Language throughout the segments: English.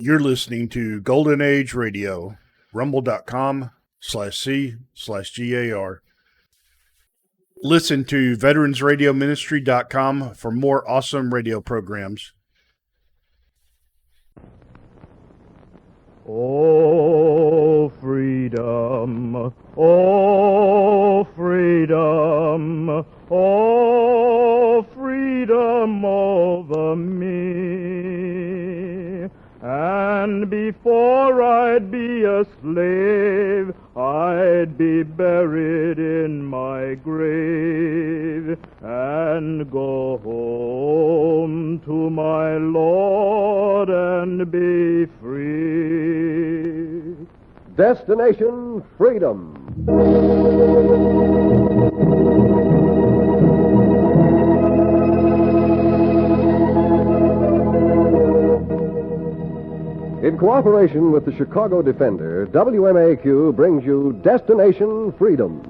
You're listening to Golden Age Radio, rumble.com/C/GAR. Listen to veteransradioministry.com for more awesome radio programs. Oh, freedom, oh, freedom, oh, freedom over me. And before I'd be a slave, I'd be buried in my grave and go home to my Lord and be free. Destination Freedom. In cooperation with the Chicago Defender, WMAQ brings you Destination Freedom,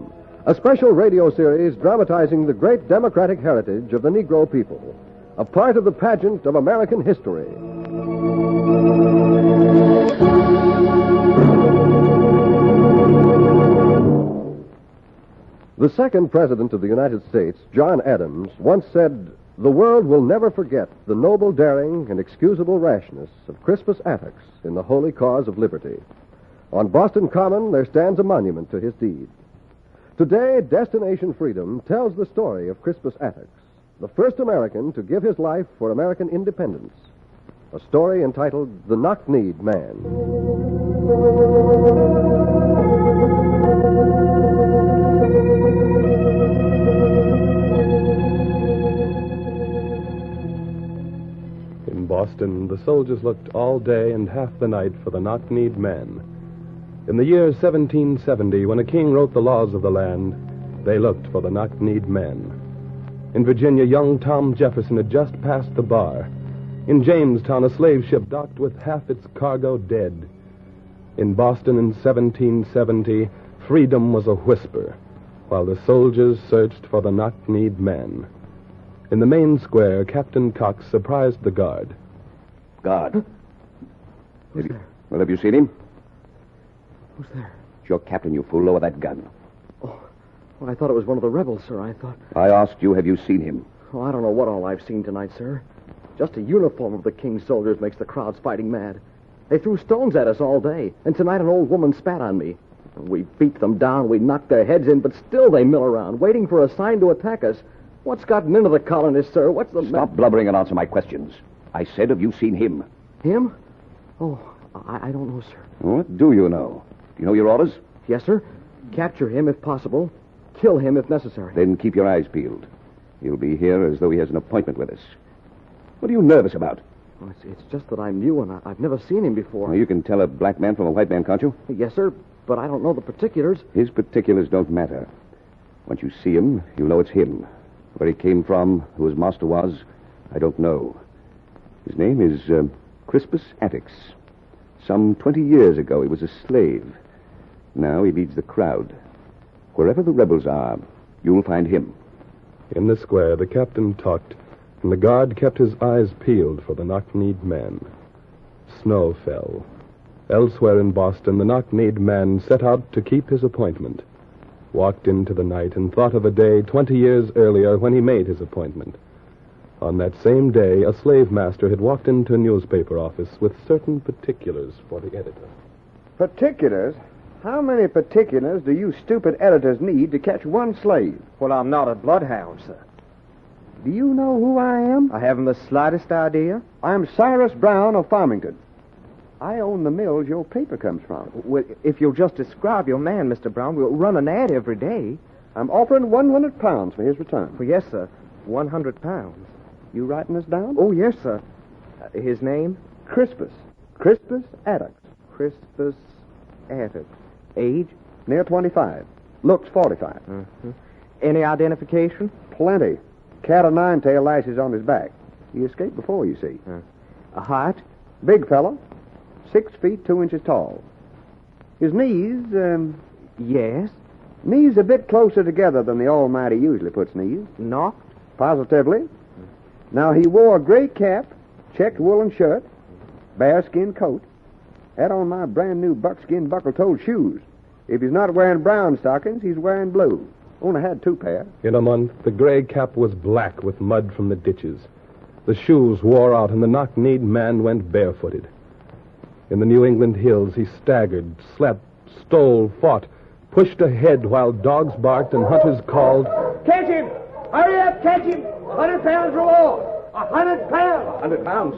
a special radio series dramatizing the great democratic heritage of the Negro people, a part of the pageant of American history. The second President of the United States, John Adams, once said, "The world will never forget the noble daring and excusable rashness of Crispus Attucks in the holy cause of liberty." On Boston Common, there stands a monument to his deed. Today, Destination Freedom tells the story of Crispus Attucks, the first American to give his life for American independence. A story entitled The Knock-Kneed Man. In Boston, the soldiers looked all day and half the night for the knock-kneed man. In the year 1770, when a king wrote the laws of the land, they looked for the knock-kneed man. In Virginia, young Tom Jefferson had just passed the bar. In Jamestown, a slave ship docked with half its cargo dead. In Boston in 1770, freedom was a whisper, while the soldiers searched for the knock-kneed man. In the main square, Captain Cox surprised the guard. Guard. Have you seen him? Who's there? It's your captain, you fool. Lower that gun. Oh, well, I thought it was one of the rebels, sir. I asked you, have you seen him? Oh, I don't know what all I've seen tonight, sir. Just a uniform of the king's soldiers makes the crowds fighting mad. They threw stones at us all day, and tonight an old woman spat on me. We beat them down, we knocked their heads in, but still they mill around, waiting for a sign to attack us. What's gotten into the colonists, sir? What's the... Stop blubbering and answer my questions. I said, have you seen him? Him? Oh, I don't know, sir. What do you know? Do you know your orders? Yes, sir. Capture him if possible. Kill him if necessary. Then keep your eyes peeled. He'll be here as though he has an appointment with us. What are you nervous about? Oh, it's just that I'm new and I've never seen him before. Well, you can tell a black man from a white man, can't you? Yes, sir, but I don't know the particulars. His particulars don't matter. Once you see him, you'll know it's him. Where he came from, who his master was, I don't know. His name is Crispus Attucks. Some 20 years ago, he was a slave. Now he leads the crowd. Wherever the rebels are, you'll find him. In the square, the captain talked, and the guard kept his eyes peeled for the knock-kneed man. Snow fell. Elsewhere in Boston, the knock-kneed man set out to keep his appointment. Walked into the night and thought of a day 20 years earlier when he made his appointment. On that same day, a slave master had walked into a newspaper office with certain particulars for the editor. Particulars? How many particulars do you stupid editors need to catch one slave? Well, I'm not a bloodhound, sir. Do you know who I am? I haven't the slightest idea. I'm Cyrus Brown of Farmington. I own the mills your paper comes from. Well, if you'll just describe your man, Mr. Brown, we'll run an ad every day. I'm offering £100 for his return. Well, yes, sir. 100 pounds. You writing this down? Oh, yes, sir. His name? Crispus. Crispus Attucks. Crispus Attucks. Age? Near 25. Looks 45. Mm-hmm. Any identification? Plenty. Cat o' nine-tail lashes on his back. He escaped before, you see. A height? Big fella. 6 feet 2 inches tall. His knees, Yes. Knees a bit closer together than the Almighty usually puts knees. Knocked? Positively. Now, he wore a gray cap, checked woolen shirt, bearskin coat. Had on my brand new buckskin buckle-toed shoes. If he's not wearing brown stockings, he's wearing blue. Only had 2 pair. In a month, the gray cap was black with mud from the ditches. The shoes wore out, and the knock-kneed man went barefooted. In the New England hills, he staggered, slept, stole, fought, pushed ahead while dogs barked and hunters called. Catch him! Hurry up, catch him! 100 pounds reward! 100 pounds! 100 pounds.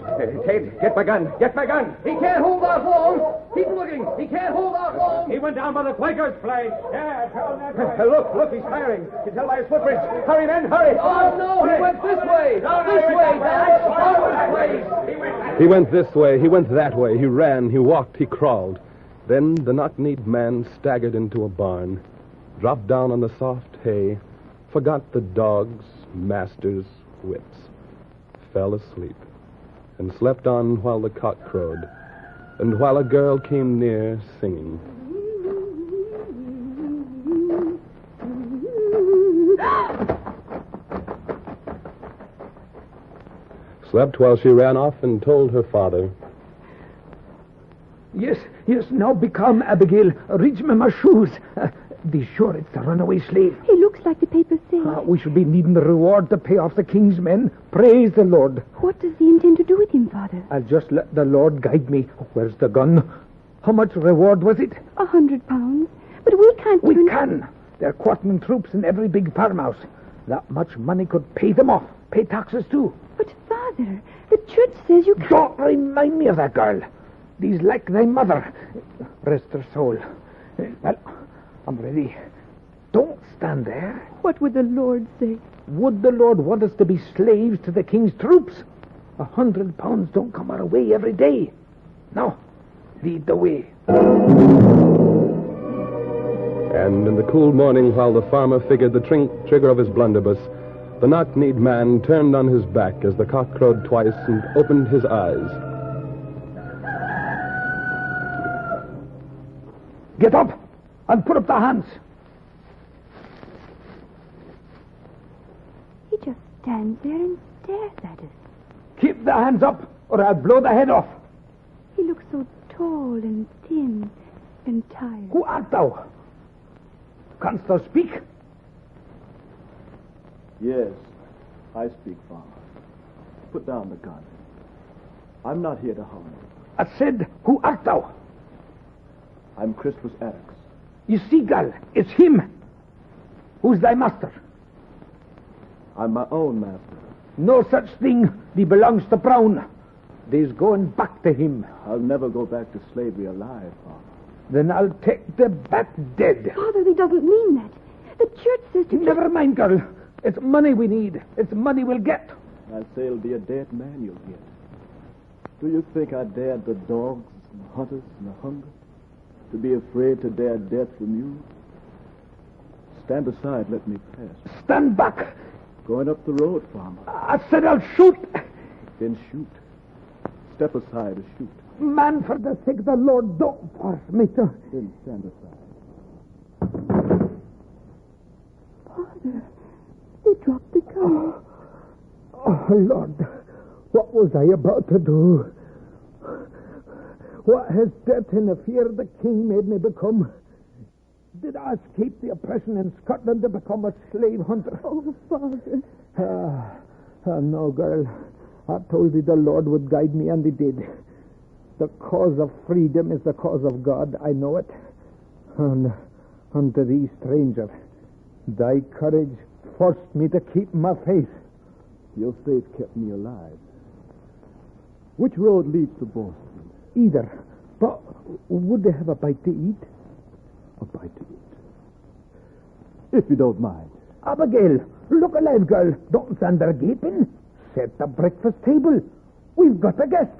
Ted, get my gun. Get my gun. He can't hold out long! Keep looking! He can't hold out long! He went down by the Quaker's place. Yeah, tell that way. Look, he's firing. You can tell by his footprints. Hurry, men, hurry. Oh, no, he went this way! This way, Dad! Forward, please! He went this way, he went that way, he ran, he walked, he crawled. Then the knock-kneed man staggered into a barn, dropped down on the soft hay, forgot the dogs, masters, whips, fell asleep, and slept on while the cock crowed, and while a girl came near singing. Slept while she ran off and told her father. Yes, now be calm, Abigail. Reach me my shoes. Be sure it's the runaway slave. He looks like the papers say. We shall be needing the reward to pay off the king's men. Praise the Lord. What does he intend to do with him, Father? I'll just let the Lord guide me. Where's the gun? How much reward was it? 100 pounds. But we can't... We can. There are quarterman troops in every big farmhouse. That much money could pay them off. Pay taxes, too. But, Father, the church says you can't... Don't remind me of that girl. These like thy mother. Rest her soul. Well, I'm ready. Don't stand there. What would the Lord say? Would the Lord want us to be slaves to the king's troops? 100 pounds don't come our way every day. Now, lead the way. And in the cool morning, while the farmer figured the trigger of his blunderbuss, the knock-kneed man turned on his back as the cock crowed twice and opened his eyes. Get up and put up the hands. He just stands there and stares at us. Keep the hands up, or I'll blow the head off. He looks so tall and thin and tired. Who art thou? Canst thou speak? Yes, I speak, Father. Put down the gun. I'm not here to harm you. I said, who art thou? I'm Crispus Attucks. You see, gal, it's him. Who's thy master? I'm my own master. No such thing. Thee belongs to Brown. Thee's going back to him. I'll never go back to slavery alive, Father. Then I'll take thee back dead. Father, he doesn't mean that. The church says to... Never mind, girl. It's money we need. It's money we'll get. I'll say it'll be a dead man you'll get. Do you think I dared the dogs and the hunters and the hunger? To be afraid to dare death from you? Stand aside, let me pass. Stand back. Going up the road, Farmer. I said I'll shoot. Then shoot. Step aside and shoot. Man, for the sake of the Lord, don't force me to... Then stand aside. Father, they dropped the gun. Oh, Lord, what was I about to do? What has death and the fear of the king made me become? Did I escape the oppression in Scotland to become a slave hunter? Oh, Father. No, girl. I told thee the Lord would guide me, and he did. The cause of freedom is the cause of God. I know it. And unto thee, stranger, thy courage forced me to keep my faith. Your faith kept me alive. Which road leads to Boston? Either. But would they have a bite to eat? A bite to eat. If you don't mind. Abigail, look alive, girl. Don't stand there gaping. Set the breakfast table. We've got a guest.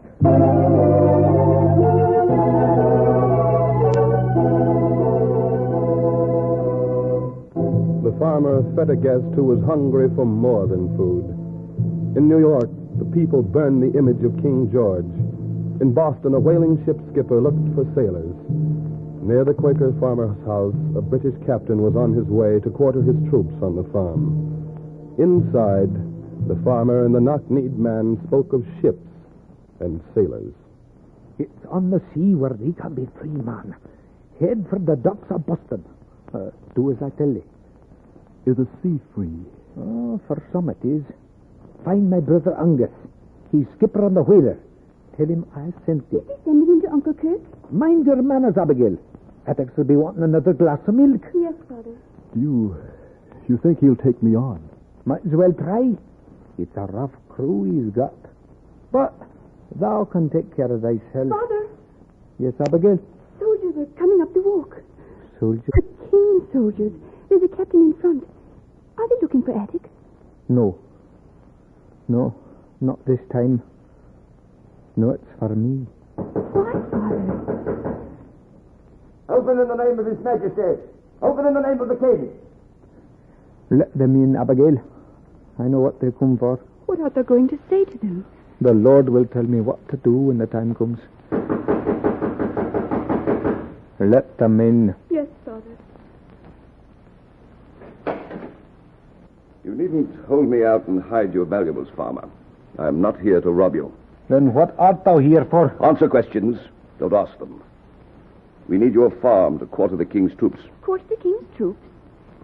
The farmer fed a guest who was hungry for more than food. In New York, the people burned the image of King George. In Boston, a whaling ship skipper looked for sailors. Near the Quaker farmer's house, a British captain was on his way to quarter his troops on the farm. Inside, the farmer and the knock-kneed man spoke of ships and sailors. It's on the sea where we can be free, man. Head for the docks of Boston. Do as I tell you. Is the sea free? Oh, for some it is. Find my brother Angus. He's skipper on the whaler. Tell him I sent you. Is he sending him to Uncle Kirk? Mind your manners, Abigail. Attucks will be wanting another glass of milk. Yes, Father. You think he'll take me on? Might as well try. It's a rough crew he's got. But thou can take care of thyself. Father! Yes, Abigail? Soldiers are coming up the walk. Soldiers? The king's soldiers. There's a captain in front. Are they looking for Attucks? No, not this time. No, it's for me. Why, Father? Open in the name of His Majesty. Open in the name of the King. Let them in, Abigail. I know what they come for. What art thou going to say to them? The Lord will tell me what to do when the time comes. Let them in. Yes, Father. You needn't hold me out and hide your valuables, farmer. I am not here to rob you. Then what art thou here for? Answer questions. Don't ask them. We need your farm to quarter the king's troops. Quarter the king's troops?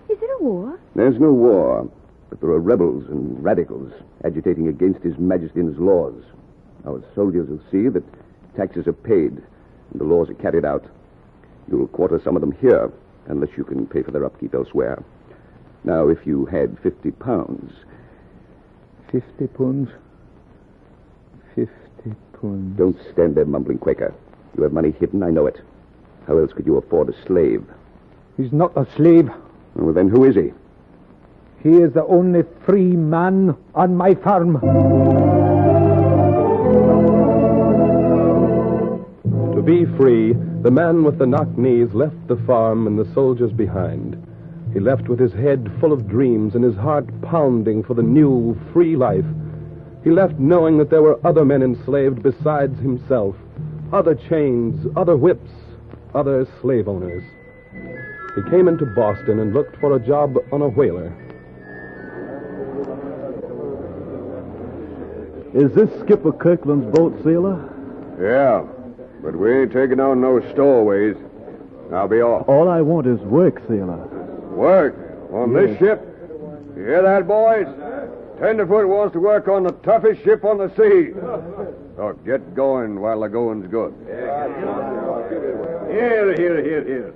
Is there a war? There's no war, but there are rebels and radicals agitating against His Majesty and his laws. Our soldiers will see that taxes are paid and the laws are carried out. You'll quarter some of them here, unless you can pay for their upkeep elsewhere. Now, if you had 50 pounds... 50 pounds? 50 pounds. Don't stand there mumbling, Quaker. You have money hidden, I know it. How else could you afford a slave? He's not a slave. Well, then who is he? He is the only free man on my farm. To be free, the man with the knock knees left the farm and the soldiers behind. He left with his head full of dreams and his heart pounding for the new, free life. He left knowing that there were other men enslaved besides himself, other chains, other whips, other slave owners. He came into Boston and looked for a job on a whaler. Is this Skipper Kirkland's boat, sailor? Yeah, but we ain't taking on no stowaways. I'll be off. All I want is work, sailor. Work? On this ship? You hear that, boys? Tenderfoot wants to work on the toughest ship on the sea. So get going while the going's good. Here.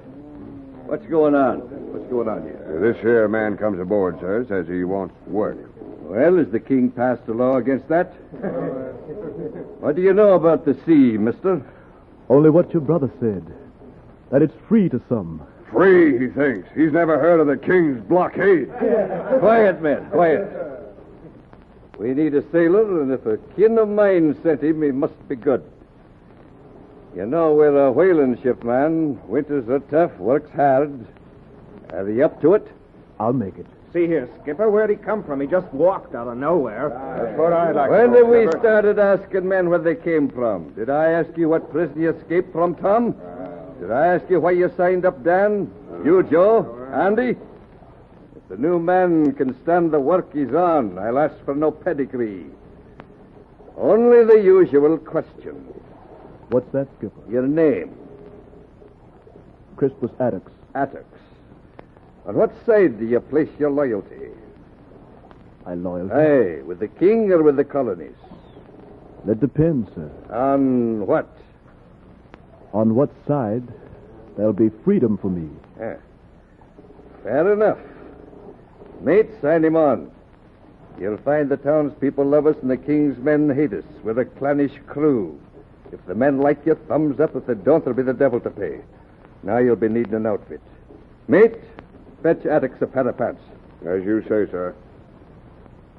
What's going on? Here? This here man comes aboard, sir, says he wants work. Well, has the king passed a law against that? What do you know about the sea, mister? Only what your brother said. That it's free to some. Free, he thinks. He's never heard of the king's blockade. Quiet, men, quiet. We need a sailor, and if a kin of mine sent him, he must be good. You know, we're a whaling ship, man. Winters are tough, works hard. Are you up to it? I'll make it. See here, Skipper, where'd he come from? He just walked out of nowhere. That's what I'd like When to did know, we Skipper. started asking men where they came from? Did I ask you what prison you escaped from, Tom? Did I ask you why you signed up, Dan? You, Joe? Andy? If the new man can stand the work he's on, I'll ask for no pedigree. Only the usual question. What's that, Skipper? Your name? Crispus Attucks. Attucks. On what side do you place your loyalty? My loyalty? Aye, with the king or with the colonies? That depends, sir. On what? On what side there'll be freedom for me. Fair enough. Mate, sign him on. You'll find the townspeople love us and the king's men hate us. We're a clannish crew. If the men like you, thumbs up. If they don't, there'll be the devil to pay. Now you'll be needing an outfit. Mate, fetch Attucks a pair of pants. As you say, sir.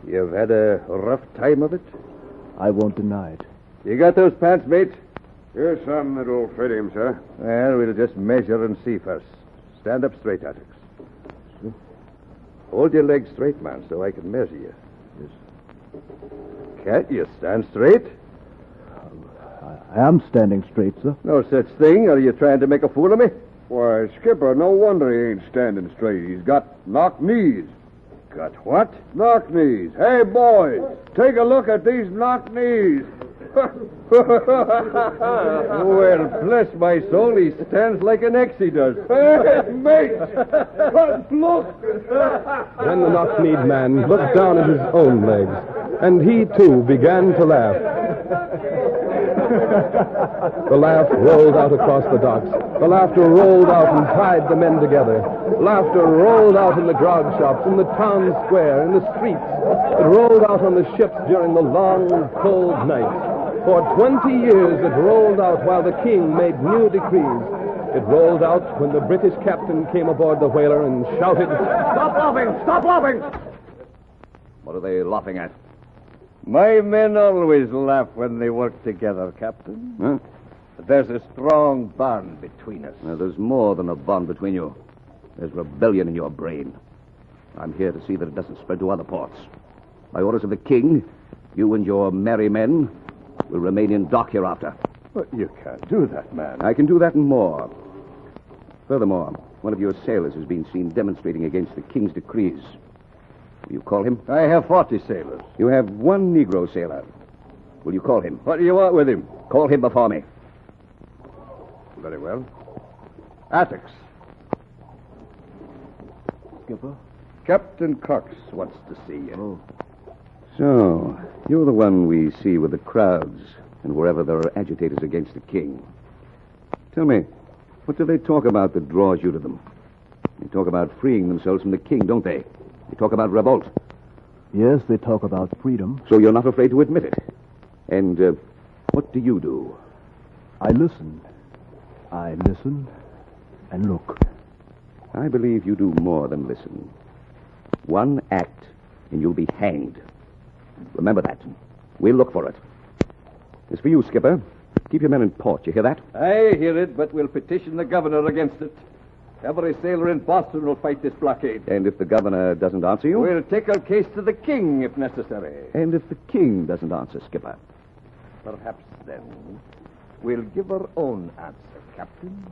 You've had a rough time of it? I won't deny it. You got those pants, mate? Here's some that'll fit him, sir. Well, we'll just measure and see first. Stand up straight, Attucks. Hold your legs straight, man, so I can measure you. Yes. Can't you stand straight? I am standing straight, sir. No such thing. Are you trying to make a fool of me? Why, Skipper, no wonder he ain't standing straight. He's got knock knees. Got what? Knock knees. Hey, boys, take a look at these knock knees. Well, bless my soul, he stands like an ex, he does. Mate! Look! Then the knock-kneed man looked down at his own legs, and he, too, began to laugh. The laugh rolled out across the docks. The laughter rolled out and tied the men together. Laughter rolled out in the grog shops, in the town square, in the streets. It rolled out on the ships during the long, cold nights. For 20 years it rolled out while the king made new decrees. It rolled out when the British captain came aboard the whaler and shouted, Stop laughing! Stop laughing! What are they laughing at? My men always laugh when they work together, Captain. Huh? But there's a strong bond between us. Now, there's more than a bond between you. There's rebellion in your brain. I'm here to see that it doesn't spread to other ports. By orders of the king, you and your merry men will remain in dock hereafter. But you can't do that, man. I can do that and more. Furthermore, one of your sailors has been seen demonstrating against the king's decrees. Will you call him? I have 40 sailors. You have one Negro sailor. Will you call him? What do you want with him? Call him before me. Very well. Attucks. Skipper? Captain Cox wants to see you. Oh. So, you're the one we see with the crowds and wherever there are agitators against the king. Tell me, what do they talk about that draws you to them? They talk about freeing themselves from the king, don't they? They talk about revolt. Yes, they talk about freedom. So you're not afraid to admit it. And what do you do? I listen. I listen and look. I believe you do more than listen. One act, and you'll be hanged. Remember that. We'll look for it. As for you, Skipper, keep your men in port. You hear that? I hear it, but we'll petition the governor against it. Every sailor in Boston will fight this blockade. And if the governor doesn't answer you? We'll take our case to the king if necessary. And if the king doesn't answer, Skipper? Perhaps then we'll give our own answer, Captain.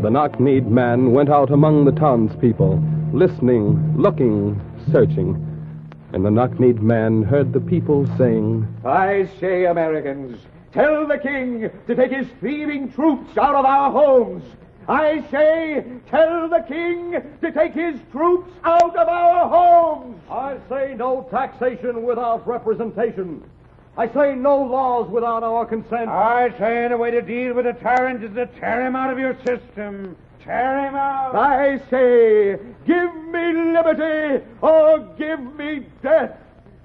The knock-kneed man went out among the townspeople, listening, looking, searching. And the knock-kneed man heard the people saying, I say, Americans, tell the king to take his thieving troops out of our homes. I say, tell the king to take his troops out of our homes. I say no taxation without representation. I say no laws without our consent. I say the way to deal with a tyrant is to tear him out of your system. Tear him out. I say, give me liberty or give me death.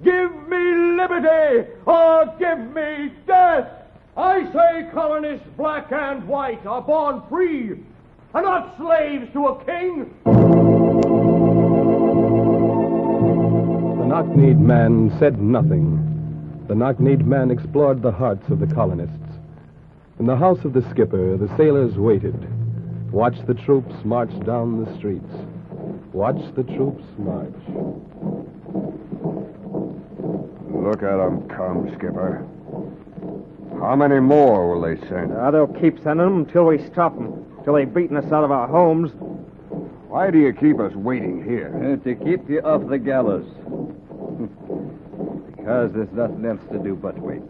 Give me liberty or give me death. I say colonists, black and white, are born free and not slaves to a king. The knock-kneed man said nothing. The knock-kneed man explored the hearts of the colonists. In the house of the skipper, the sailors waited. Watched the troops march down the streets. Watched the troops march. Look at them come, Skipper. How many more will they send? They'll keep sending them until we stop them. Till they've beaten us out of our homes. Why do you keep us waiting here? To keep you off the gallows. Because there's nothing else to do but wait.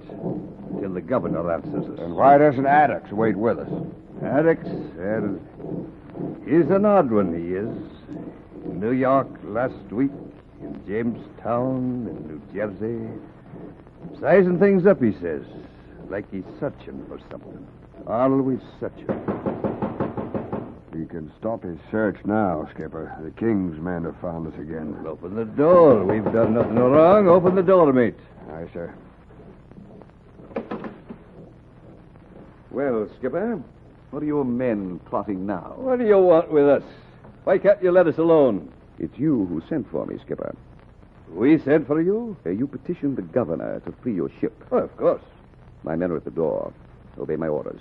Till the governor answers us. And why doesn't Attucks wait with us? Attucks? Well, he's an odd one, he is. In New York last week, in Jamestown, in New Jersey. Sizing things up, he says. Like he's searching for something. Always searching. We can stop his search now, Skipper. The king's men have found us again. Well, open the door. We've done nothing wrong. Open the door, mate. Aye, sir. Well, Skipper, what are your men plotting now? What do you want with us? Why can't you let us alone? It's you who sent for me, Skipper. We sent for you? You petitioned the governor to free your ship. Oh, of course. My men are at the door. Obey my orders.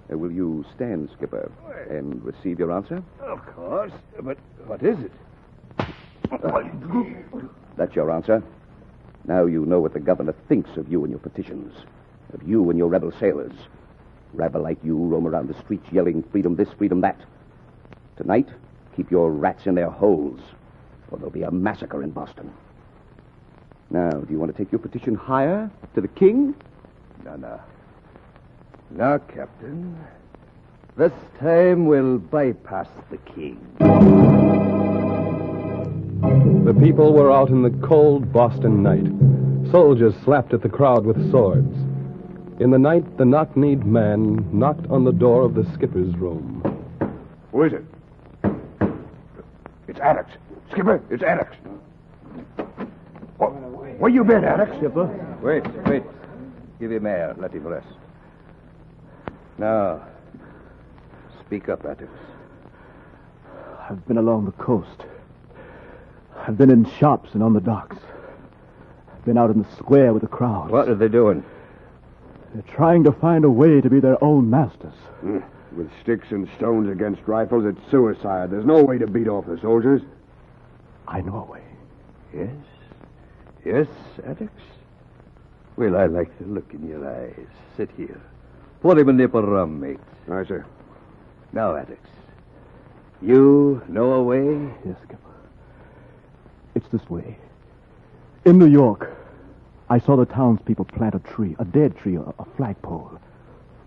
Will you stand, Skipper, and receive your answer? Of course. But what is it? That's your answer. Now you know what the governor thinks of you and your petitions. Of you and your rebel sailors. Rabble like you roam around the streets yelling freedom this, freedom that. Tonight, keep your rats in their holes. or there'll be a massacre in Boston. Now, do you want to take your petition higher to the king? No. No, Captain. This time we'll bypass the king. The people were out in the cold Boston night. Soldiers slapped at the crowd with swords. In the night, the knock-kneed man knocked on the door of the skipper's room. Who is it? It's Attucks. Skipper, it's Attucks. Where you been, Attucks? Skipper. Wait. Give him air. Let him rest. Now, speak up, Attucks. I've been along the coast. I've been in shops and on the docks. I've been out in the square with the crowd. What are they doing? They're trying to find a way to be their own masters. With sticks and stones against rifles, it's suicide. There's no way to beat off the soldiers. I know a way. Yes, Attucks? Well, I like the look in your eyes. Sit here. Pour him a nip of rum, mate. Aye, sir. Now, Attucks, you know a way? Yes, Skipper. It's this way. In New York, I saw the townspeople plant a tree, a dead tree, a flagpole.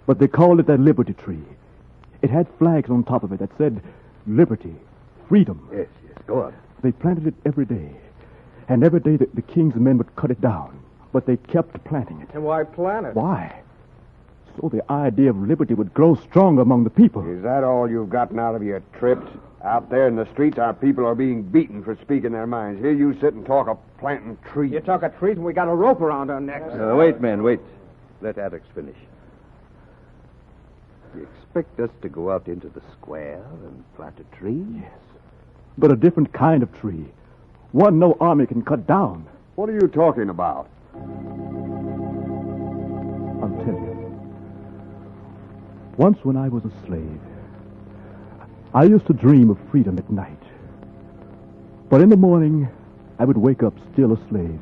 But they called it their liberty tree. It had flags on top of it that said liberty, freedom. Yes, go on. They planted it every day. And every day the king's men would cut it down. But they kept planting it. And why plant it? Why? So the idea of liberty would grow strong among the people. Is that all you've gotten out of your trips? Out there in the streets, our people are being beaten for speaking their minds. Here you sit and talk of planting trees. You talk of trees and we got a rope around our necks. Wait, man, wait. Let Attucks finish. You expect us to go out into the square and plant a tree? Yes. But a different kind of tree. One no army can cut down. What are you talking about? I'll tell you. Once when I was a slave, I used to dream of freedom at night. But in the morning, I would wake up still a slave.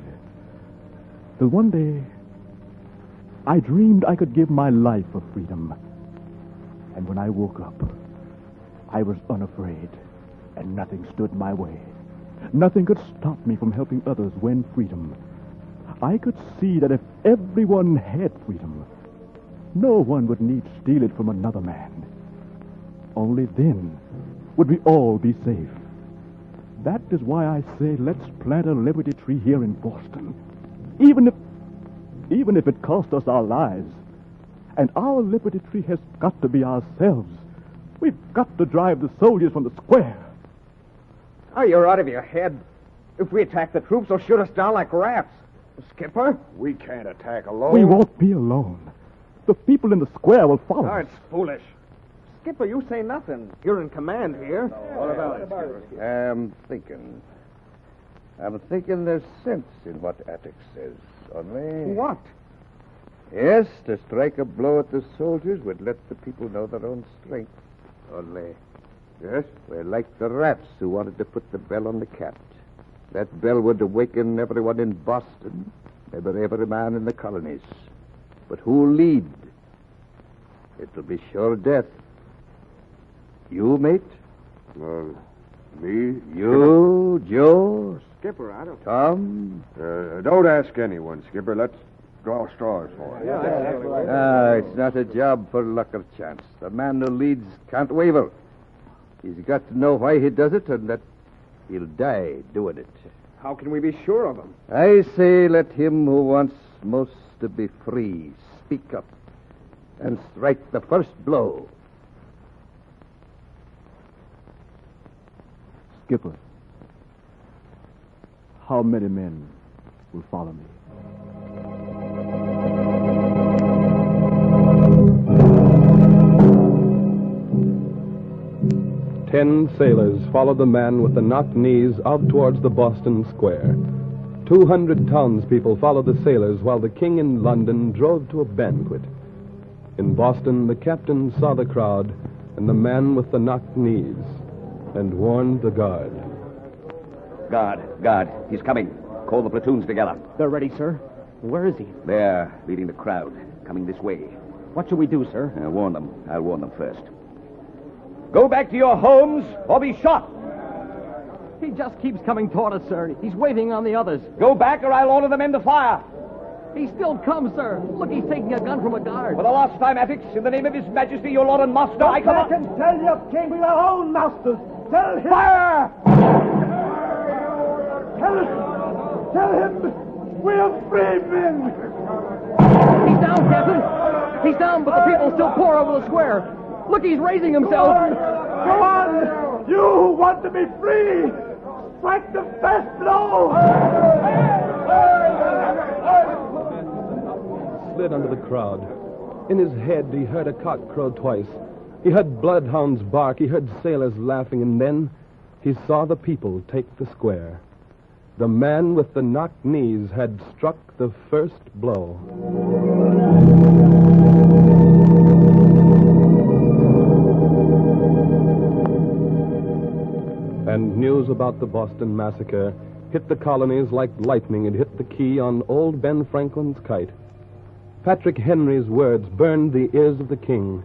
Till one day, I dreamed I could give my life for freedom. And when I woke up, I was unafraid, and nothing stood my way. Nothing could stop me from helping others win freedom. I could see that if everyone had freedom, no one would need steal it from another man. Only then would we all be safe. That is why I say let's plant a liberty tree here in Boston. Even if it costs us our lives. And our liberty tree has got to be ourselves. We've got to drive the soldiers from the square. Oh, you're out of your head. If we attack the troops, they'll shoot us down like rats. Skipper? We can't attack alone. We won't be alone. The people in the square will follow us. It's foolish. Skipper, you say nothing. You're in command here. What about it, Skipper? I'm thinking there's sense in what Attucks says. Only... What? Yes, to strike a blow at the soldiers would let the people know their own strength. Only... Yes? We're like the rats who wanted to put the bell on the cat. That bell would awaken everyone in Boston, maybe every man in the colonies. But who'll lead? It'll be sure death. You, mate? Me? You, Joe? Skipper, I don't... Tom? Don't ask anyone, Skipper. Let's draw straws for it. It's not a job for luck or chance. The man who leads can't waver. He's got to know why he does it and that he'll die doing it. How can we be sure of him? I say let him who wants most to be free speak up and strike the first blow. Skipper, how many men will follow me? Ten sailors followed the man with the knocked knees out towards the Boston Square. 200 townspeople followed the sailors while the king in London drove to a banquet. In Boston, the captain saw the crowd and the man with the knocked knees and warned the guard. Guard, he's coming. Call the platoons together. They're ready, sir. Where is he? They're leading the crowd, coming this way. What should we do, sir? I'll warn them first. Go back to your homes or be shot. He just keeps coming toward us, sir. He's waiting on the others. Go back or I'll order the men to fire. He still comes, sir. Look, he's taking a gun from a guard. For the last time, Attucks, in the name of His Majesty, your Lord and Master, I come I can tell you, King, we are our own masters. Tell him. Fire! Tell him we are free men. He's down, Captain. He's down, but the people still pour over the square. Look, he's raising himself. Go on. You who want to be free, strike the first blow. Slid under the crowd. In his head, he heard a cock crow twice. He heard bloodhounds bark. He heard sailors laughing. And then he saw the people take the square. The man with the knocked knees had struck the first blow. And news about the Boston Massacre hit the colonies like lightning. It hit the key on old Ben Franklin's kite. Patrick Henry's words burned the ears of the king.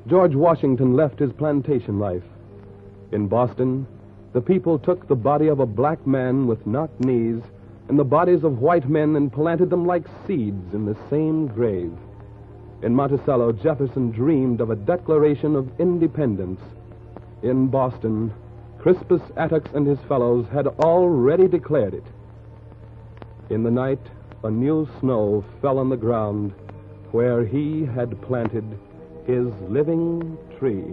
George Washington left his plantation life. In Boston, the people took the body of a black man with knocked knees and the bodies of white men and planted them like seeds in the same grave. In Monticello, Jefferson dreamed of a Declaration of Independence. In Boston, Crispus Attucks and his fellows had already declared it. In the night, a new snow fell on the ground where he had planted his living tree.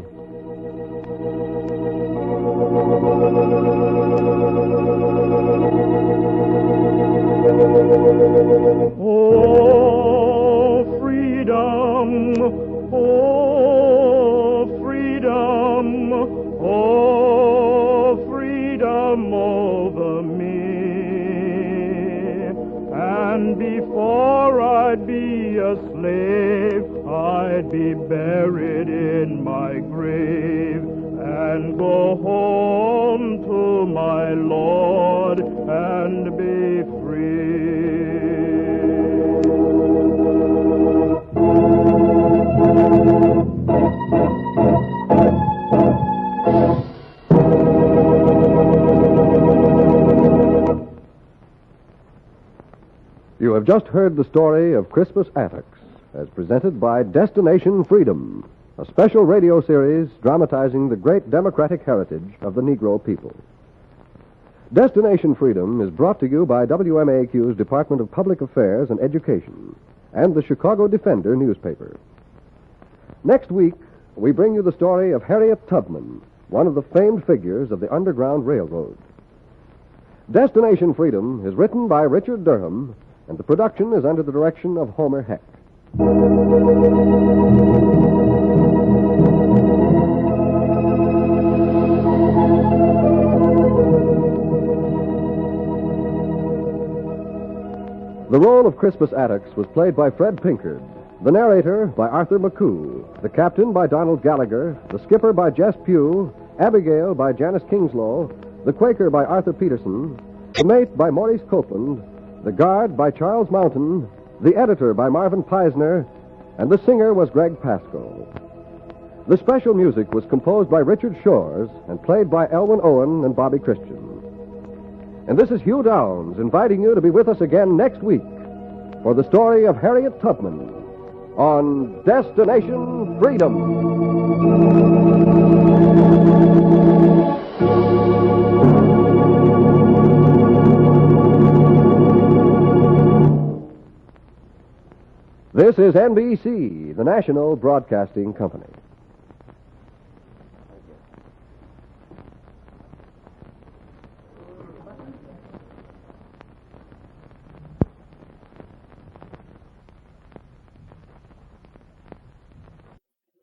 Oh, freedom, oh, freedom, oh, freedom over me. And before I'd be a slave, I'd be buried in my grave and go home to my Lord and be free. You have just heard the story of Crispus Attucks, as presented by Destination Freedom, a special radio series dramatizing the great democratic heritage of the Negro people. Destination Freedom is brought to you by WMAQ's Department of Public Affairs and Education and the Chicago Defender newspaper. Next week, we bring you the story of Harriet Tubman, one of the famed figures of the Underground Railroad. Destination Freedom is written by Richard Durham, and the production is under the direction of Homer Heck. The role of Crispus Attucks was played by Fred Pinkard, the narrator by Arthur McCoo, the captain by Donald Gallagher, the skipper by Jess Pugh, Abigail by Janice Kingslow, the Quaker by Arthur Peterson, the mate by Maurice Copeland, the guard by Charles Mountain, the editor by Marvin Peisner, and the singer was Greg Pascoe. The special music was composed by Richard Shores and played by Elwyn Owen and Bobby Christian. And this is Hugh Downs inviting you to be with us again next week for the story of Harriet Tubman on Destination Freedom. This is NBC, the National Broadcasting Company.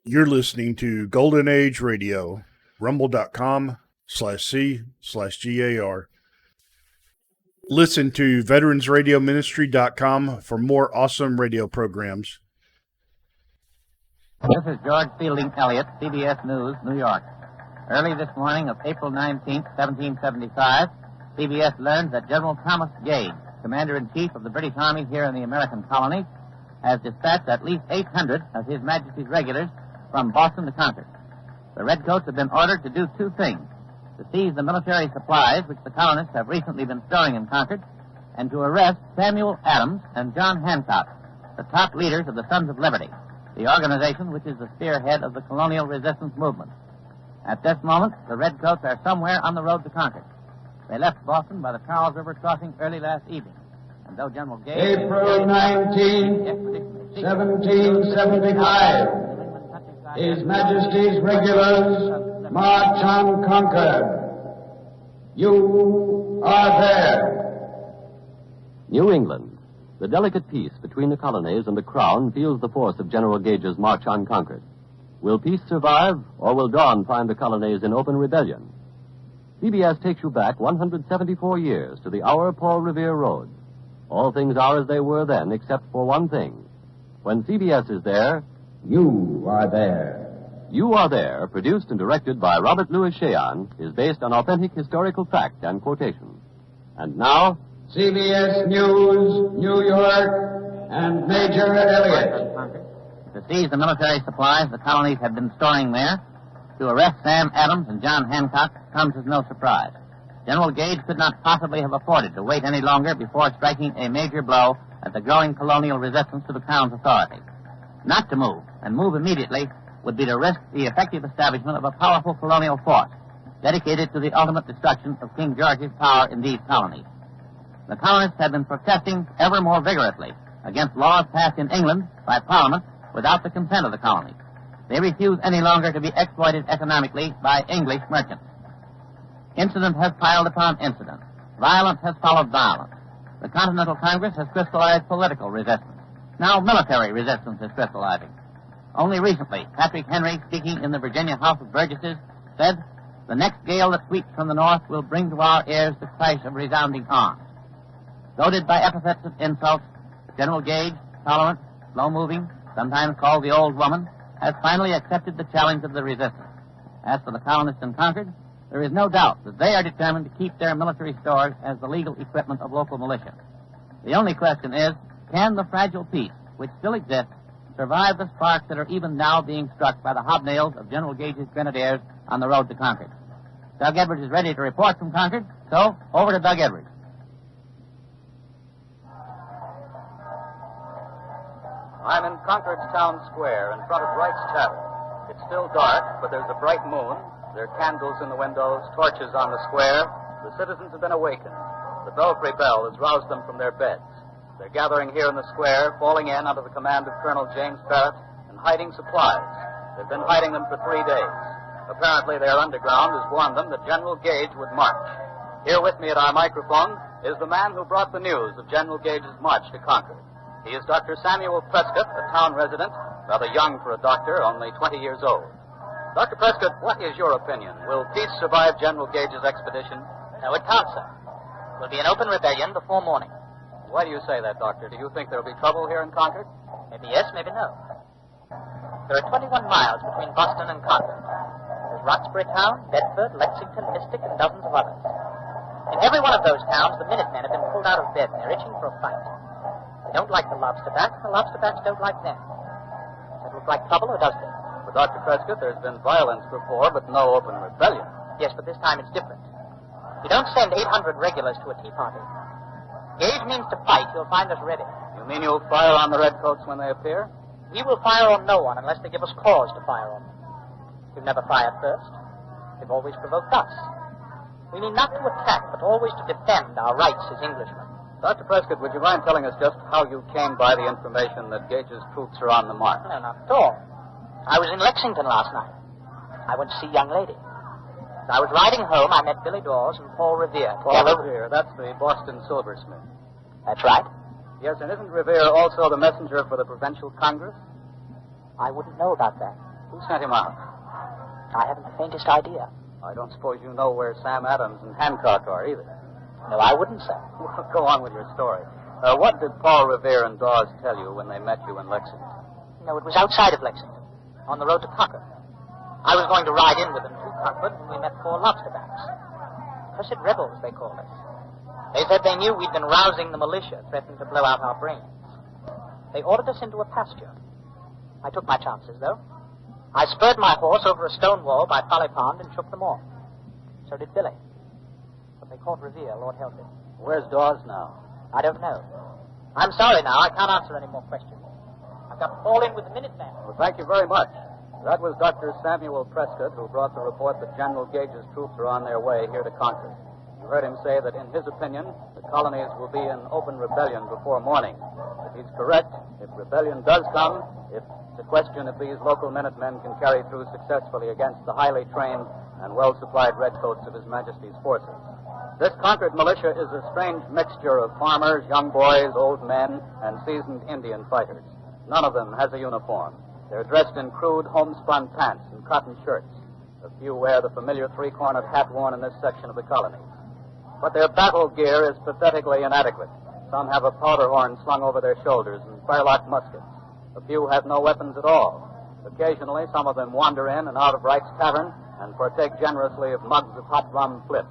You're listening to Golden Age Radio, rumble.com/C/GAR. Listen to veteransradioministry.com for more awesome radio programs. This is George Fielding Elliott, CBS News, New York. Early this morning of April 19, 1775, CBS learned that General Thomas Gage, Commander-in-Chief of the British Army here in the American colonies, has dispatched at least 800 of His Majesty's regulars from Boston to Concord. The Redcoats have been ordered to do two things: to seize the military supplies which the colonists have recently been storing in Concord, and to arrest Samuel Adams and John Hancock, the top leaders of the Sons of Liberty, the organization which is the spearhead of the colonial resistance movement. At this moment, the Redcoats are somewhere on the road to Concord. They left Boston by the Charles River crossing early last evening. And though General Gage... April 19, 1775. His Majesty's regulars march on Concord. You are there. New England. The delicate peace between the colonies and the Crown feels the force of General Gage's march on Concord. Will peace survive, or will dawn find the colonies in open rebellion? CBS takes you back 174 years to the hour Paul Revere rode. All things are as they were then, except for one thing. When CBS is there, you are there. You Are There, produced and directed by Robert Louis Cheon, is based on authentic historical fact and quotation. And now, CBS News, New York, and Major Elliott. To seize the military supplies the colonies had been storing there, to arrest Sam Adams and John Hancock comes as no surprise. General Gage could not possibly have afforded to wait any longer before striking a major blow at the growing colonial resistance to the Crown's authority. Not to move, and move immediately, would be to risk the effective establishment of a powerful colonial force dedicated to the ultimate destruction of King George's power in these colonies. The colonists had been protesting ever more vigorously against laws passed in England by Parliament without the consent of the colonies. They refuse any longer to be exploited economically by English merchants. Incident has piled upon incident. Violence has followed violence. The Continental Congress has crystallized political resistance. Now military resistance is crystallizing. Only recently, Patrick Henry, speaking in the Virginia House of Burgesses, said, "The next gale that sweeps from the north will bring to our ears the crash of resounding arms." Goaded by epithets of insult, General Gage, tolerant, slow-moving, sometimes called the Old Woman, has finally accepted the challenge of the resistance. As for the colonists in Concord, there is no doubt that they are determined to keep their military stores as the legal equipment of local militia. The only question is, can the fragile peace, which still exists, survive the sparks that are even now being struck by the hobnails of General Gage's grenadiers on the road to Concord? Doug Edwards is ready to report from Concord, so over to Doug Edwards. I'm in Concord's town square in front of Wright's Tavern. It's still dark, but there's a bright moon. There are candles in the windows, torches on the square. The citizens have been awakened. The belfry bell has roused them from their beds. They're gathering here in the square, falling in under the command of Colonel James Barrett, and hiding supplies. They've been hiding them for 3 days. Apparently their underground has warned them that General Gage would march. Here with me at our microphone is the man who brought the news of General Gage's march to Concord. He is Dr. Samuel Prescott, a town resident, rather young for a doctor, only 20 years old. Dr. Prescott, what is your opinion? Will peace survive General Gage's expedition? No, it can't, sir. It will be an open rebellion before morning. Why do you say that, Doctor? Do you think there will be trouble here in Concord? Maybe yes, maybe no. There are 21 miles between Boston and Concord. There's Roxbury Town, Bedford, Lexington, Mystic, and dozens of others. In every one of those towns, the Minutemen have been pulled out of bed and they're itching for a fight. They don't like the lobsterbacks, and the lobsterbacks don't like them. Does that look like trouble, or does it? For Dr. Prescott, there's been violence before, but no open rebellion. Yes, but this time it's different. You don't send 800 regulars to a tea party. Gage means to fight. He'll find us ready. You mean you'll fire on the Redcoats when they appear? We will fire on no one unless they give us cause to fire on them. We've never fired first. They've always provoked us. We mean not to attack, but always to defend our rights as Englishmen. Dr. Prescott, would you mind telling us just how you came by the information that Gage's troops are on the march? No, not at all. I was in Lexington last night. I went to see a young lady. As I was riding home, I met Billy Dawes and Paul Revere. Paul Revere, that's the Boston silversmith. That's right. Yes, and isn't Revere also the messenger for the Provincial Congress? I wouldn't know about that. Who sent him out? I haven't the faintest idea. I don't suppose you know where Sam Adams and Hancock are either. No, I wouldn't, sir. Well, go on with your story. What did Paul Revere and Dawes tell you when they met you in Lexington? No, it was outside of Lexington, on the road to Concord. I was going to ride in with them to Concord when we met 4 lobsterbacks. Cursed rebels, they called us. They said they knew we'd been rousing the militia, threatening to blow out our brains. They ordered us into a pasture. I took my chances, though. I spurred my horse over a stone wall by Folly Pond and shook them off. So did Billy. But they caught Revere, Lord help him. Where's Dawes now? I don't know. I'm sorry now. I can't answer any more questions. I've got to fall in with the Minutemen. Well, thank you very much. That was Dr. Samuel Prescott, who brought the report that General Gage's troops are on their way here to Concord. You heard him say that, in his opinion, the colonies will be in open rebellion before morning. If he's correct, if rebellion does come, it's a question if these local Minutemen can carry through successfully against the highly trained and well-supplied redcoats of His Majesty's forces. This Concord militia is a strange mixture of farmers, young boys, old men, and seasoned Indian fighters. None of them has a uniform. They're dressed in crude homespun pants and cotton shirts. A few wear the familiar three-cornered hat worn in this section of the colony. But their battle gear is pathetically inadequate. Some have a powder horn slung over their shoulders and firelock muskets. A few have no weapons at all. Occasionally, some of them wander in and out of Wright's Tavern and partake generously of mugs of hot rum flip.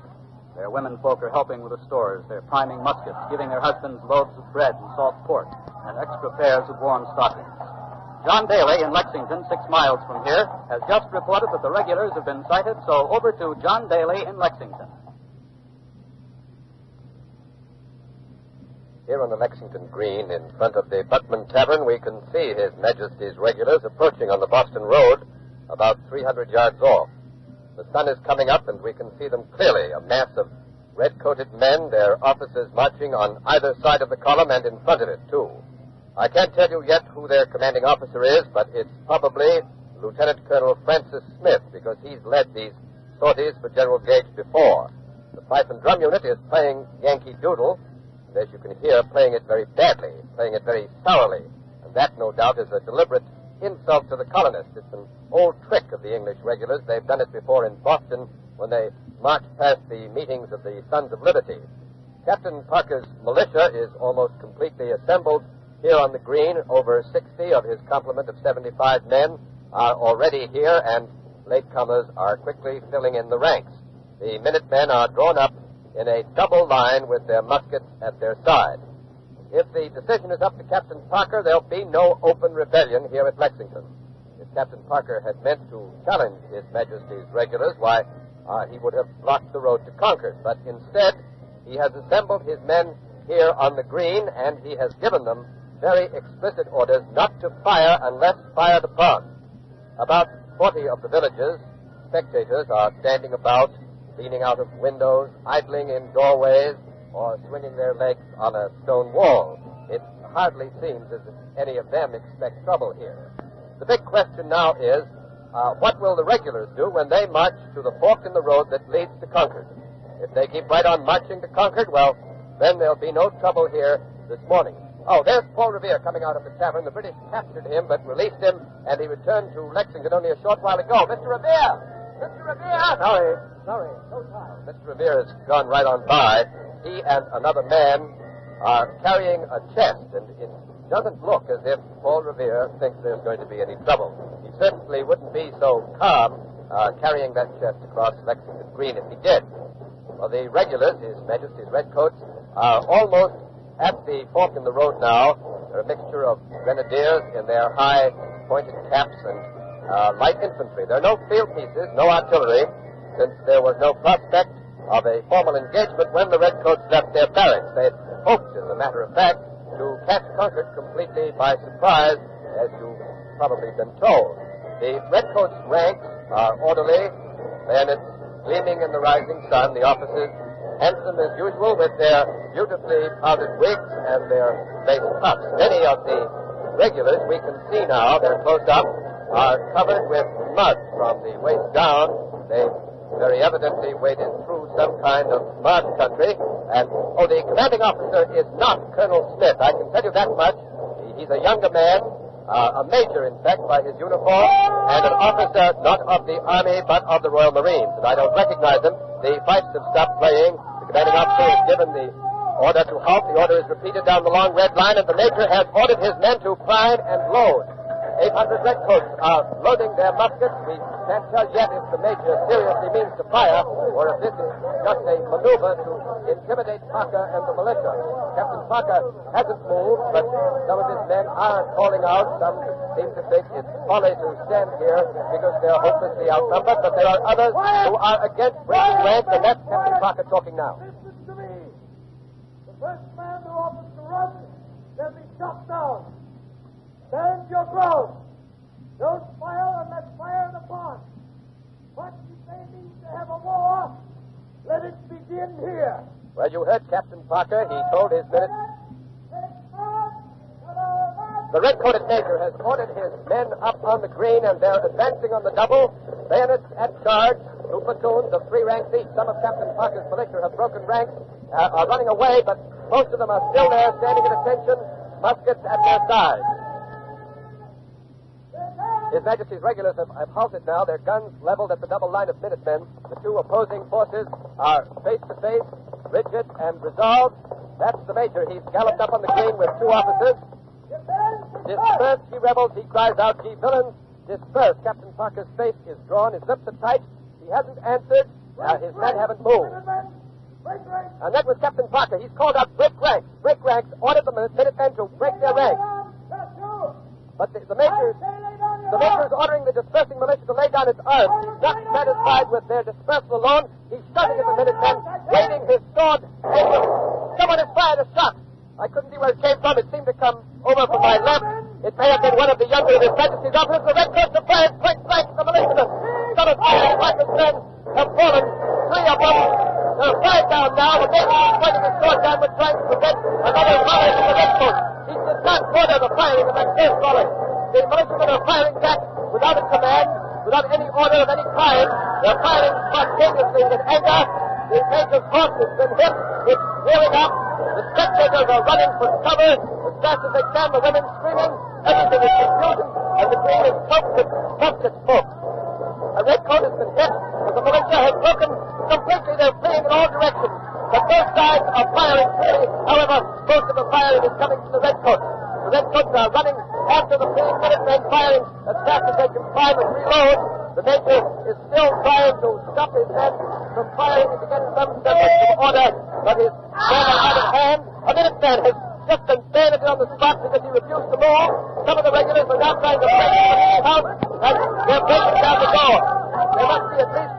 Their womenfolk are helping with the stores. They're priming muskets, giving their husbands loaves of bread and salt pork, and extra pairs of warm stockings. John Daly in Lexington, 6 miles from here, has just reported that the regulars have been sighted, so over to John Daly in Lexington. Here on the Lexington Green, in front of the Buckman Tavern, we can see His Majesty's regulars approaching on the Boston Road, about 300 yards off. The sun is coming up, and we can see them clearly, a mass of red-coated men, their officers marching on either side of the column and in front of it, too. I can't tell you yet who their commanding officer is, but it's probably Lieutenant Colonel Francis Smith, because he's led these sorties for General Gage before. The fife and drum unit is playing Yankee Doodle, and as you can hear, playing it very badly, playing it very sourly, and that, no doubt, is a deliberate insult to the colonists. It's an old trick of the English regulars. They've done it before in Boston when they marched past the meetings of the Sons of Liberty. Captain Parker's militia is almost completely assembled here on the green. Over 60 of his complement of 75 men are already here, and latecomers are quickly filling in the ranks. The Minutemen are drawn up in a double line with their muskets at their side. If the decision is up to Captain Parker, there'll be no open rebellion here at Lexington. If Captain Parker had meant to challenge His Majesty's regulars, why, he would have blocked the road to Concord. But instead, he has assembled his men here on the green, and he has given them very explicit orders not to fire unless fired upon. About 40 of the villagers, spectators, are standing about, leaning out of windows, idling in doorways, or swinging their legs on a stone wall. It hardly seems as if any of them expect trouble here. The big question now is, what will the regulars do when they march to the fork in the road that leads to Concord? If they keep right on marching to Concord, well, then there'll be no trouble here this morning. Oh, there's Paul Revere coming out of the tavern. The British captured him but released him, and he returned to Lexington only a short while ago. Mr. Revere! Mr. Revere! Sorry, no time. Mr. Revere has gone right on by. He and another man are carrying a chest, and it doesn't look as if Paul Revere thinks there's going to be any trouble. He certainly wouldn't be so calm carrying that chest across Lexington Green if he did. Well, the regulars, His Majesty's redcoats, are almost at the fork in the road now. They're a mixture of grenadiers in their high pointed caps and light infantry. There are no field pieces, no artillery, since there was no prospect of a formal engagement when the redcoats left their barracks. They had hoped, as a matter of fact, to catch Concord completely by surprise, as you've probably been told. The redcoats' ranks are orderly, bayonets gleaming in the rising sun, the officers handsome as usual with their beautifully powdered wigs and their lace puffs. Many of the regulars we can see now, they're close up, are covered with mud from the waist down. They've very evidently waded through some kind of mud country. And, the commanding officer is not Colonel Smith. I can tell you that much. He's a younger man, a major, in fact, by his uniform, and an officer not of the Army, but of the Royal Marines. And I don't recognize him. The fifes have stopped playing. The commanding officer has given the order to halt. The order is repeated down the long red line, and the major has ordered his men to prime and load. 800 redcoats are loading their muskets. We Can't tell yet if the Major seriously means to fire or if this is just a maneuver to intimidate Parker and the militia. Captain Parker hasn't moved, but some of his men are calling out. Some seem to think it's folly to stand here because they're hopelessly outnumbered, but there are others who are against breaking ranks, and that's Captain Parker talking now. Listen to me. The first man who offers to run shall be shot down. Stand your ground. Don't fire unless fired upon. But if they need to have a war, let it begin here. Well, you heard Captain Parker. He told his men. The red-coated major has ordered his men up on the green, and they're advancing on the double. Bayonets at charge. Two platoons of 3 ranks each. Some of Captain Parker's militia have broken ranks, are running away, but most of them are still there, standing at attention, muskets at their sides. His Majesty's regulars have halted now, their guns leveled at the double line of Minutemen. The two opposing forces are face to face, rigid and resolved. That's the Major. He's galloped up on the green with 2 officers. Disperse, ye rebels, he cries out, ye villains, disperse. Captain Parker's face is drawn, his lips are tight. He hasn't answered. His men haven't moved. And that was Captain Parker. He's called out, break ranks. Break ranks, ordered the Minutemen to break their ranks. But the Major is ordering the dispersing militia to lay down its arms. He's not satisfied with their dispersal alone. He's shouting at the Minutemen, waving his sword. Someone has fired a shot. I couldn't see where it came from. It seemed to come over from my left. It may have been one of the younger of His Majesty's officers. The redcoats have fired point blank at the militiamen. Some of Parker's men have fallen. 3 of them. There are 5 down now. The Major is pointing his sword downward, trying to prevent another fire from the redcoats. He does not order the firing of that first volley. The militiamen are firing back without a command, without any order of any kind. They're firing spontaneously in anger. The Major's horse has been hit. It's rearing up. The spectators are running for cover as fast as they can. The women screaming. Everything is confusion, and the green is choked with musket smoke. A redcoat has been hit, but the militia has broken completely. They're fleeing in all directions. But both sides are firing freely. However, most of the firing is coming from the redcoats. The redcoats are running after the fleeing Minutemen, firing as fast as they can climb and reload. The Major is still trying to stop his men from firing and to get some semblance of order, but his men are out of hand. A Minuteman has just been bayoneted on the spot because he refused to move. Some of the regulars are now trying to break into the house, and they're breaking down the door. There must be at least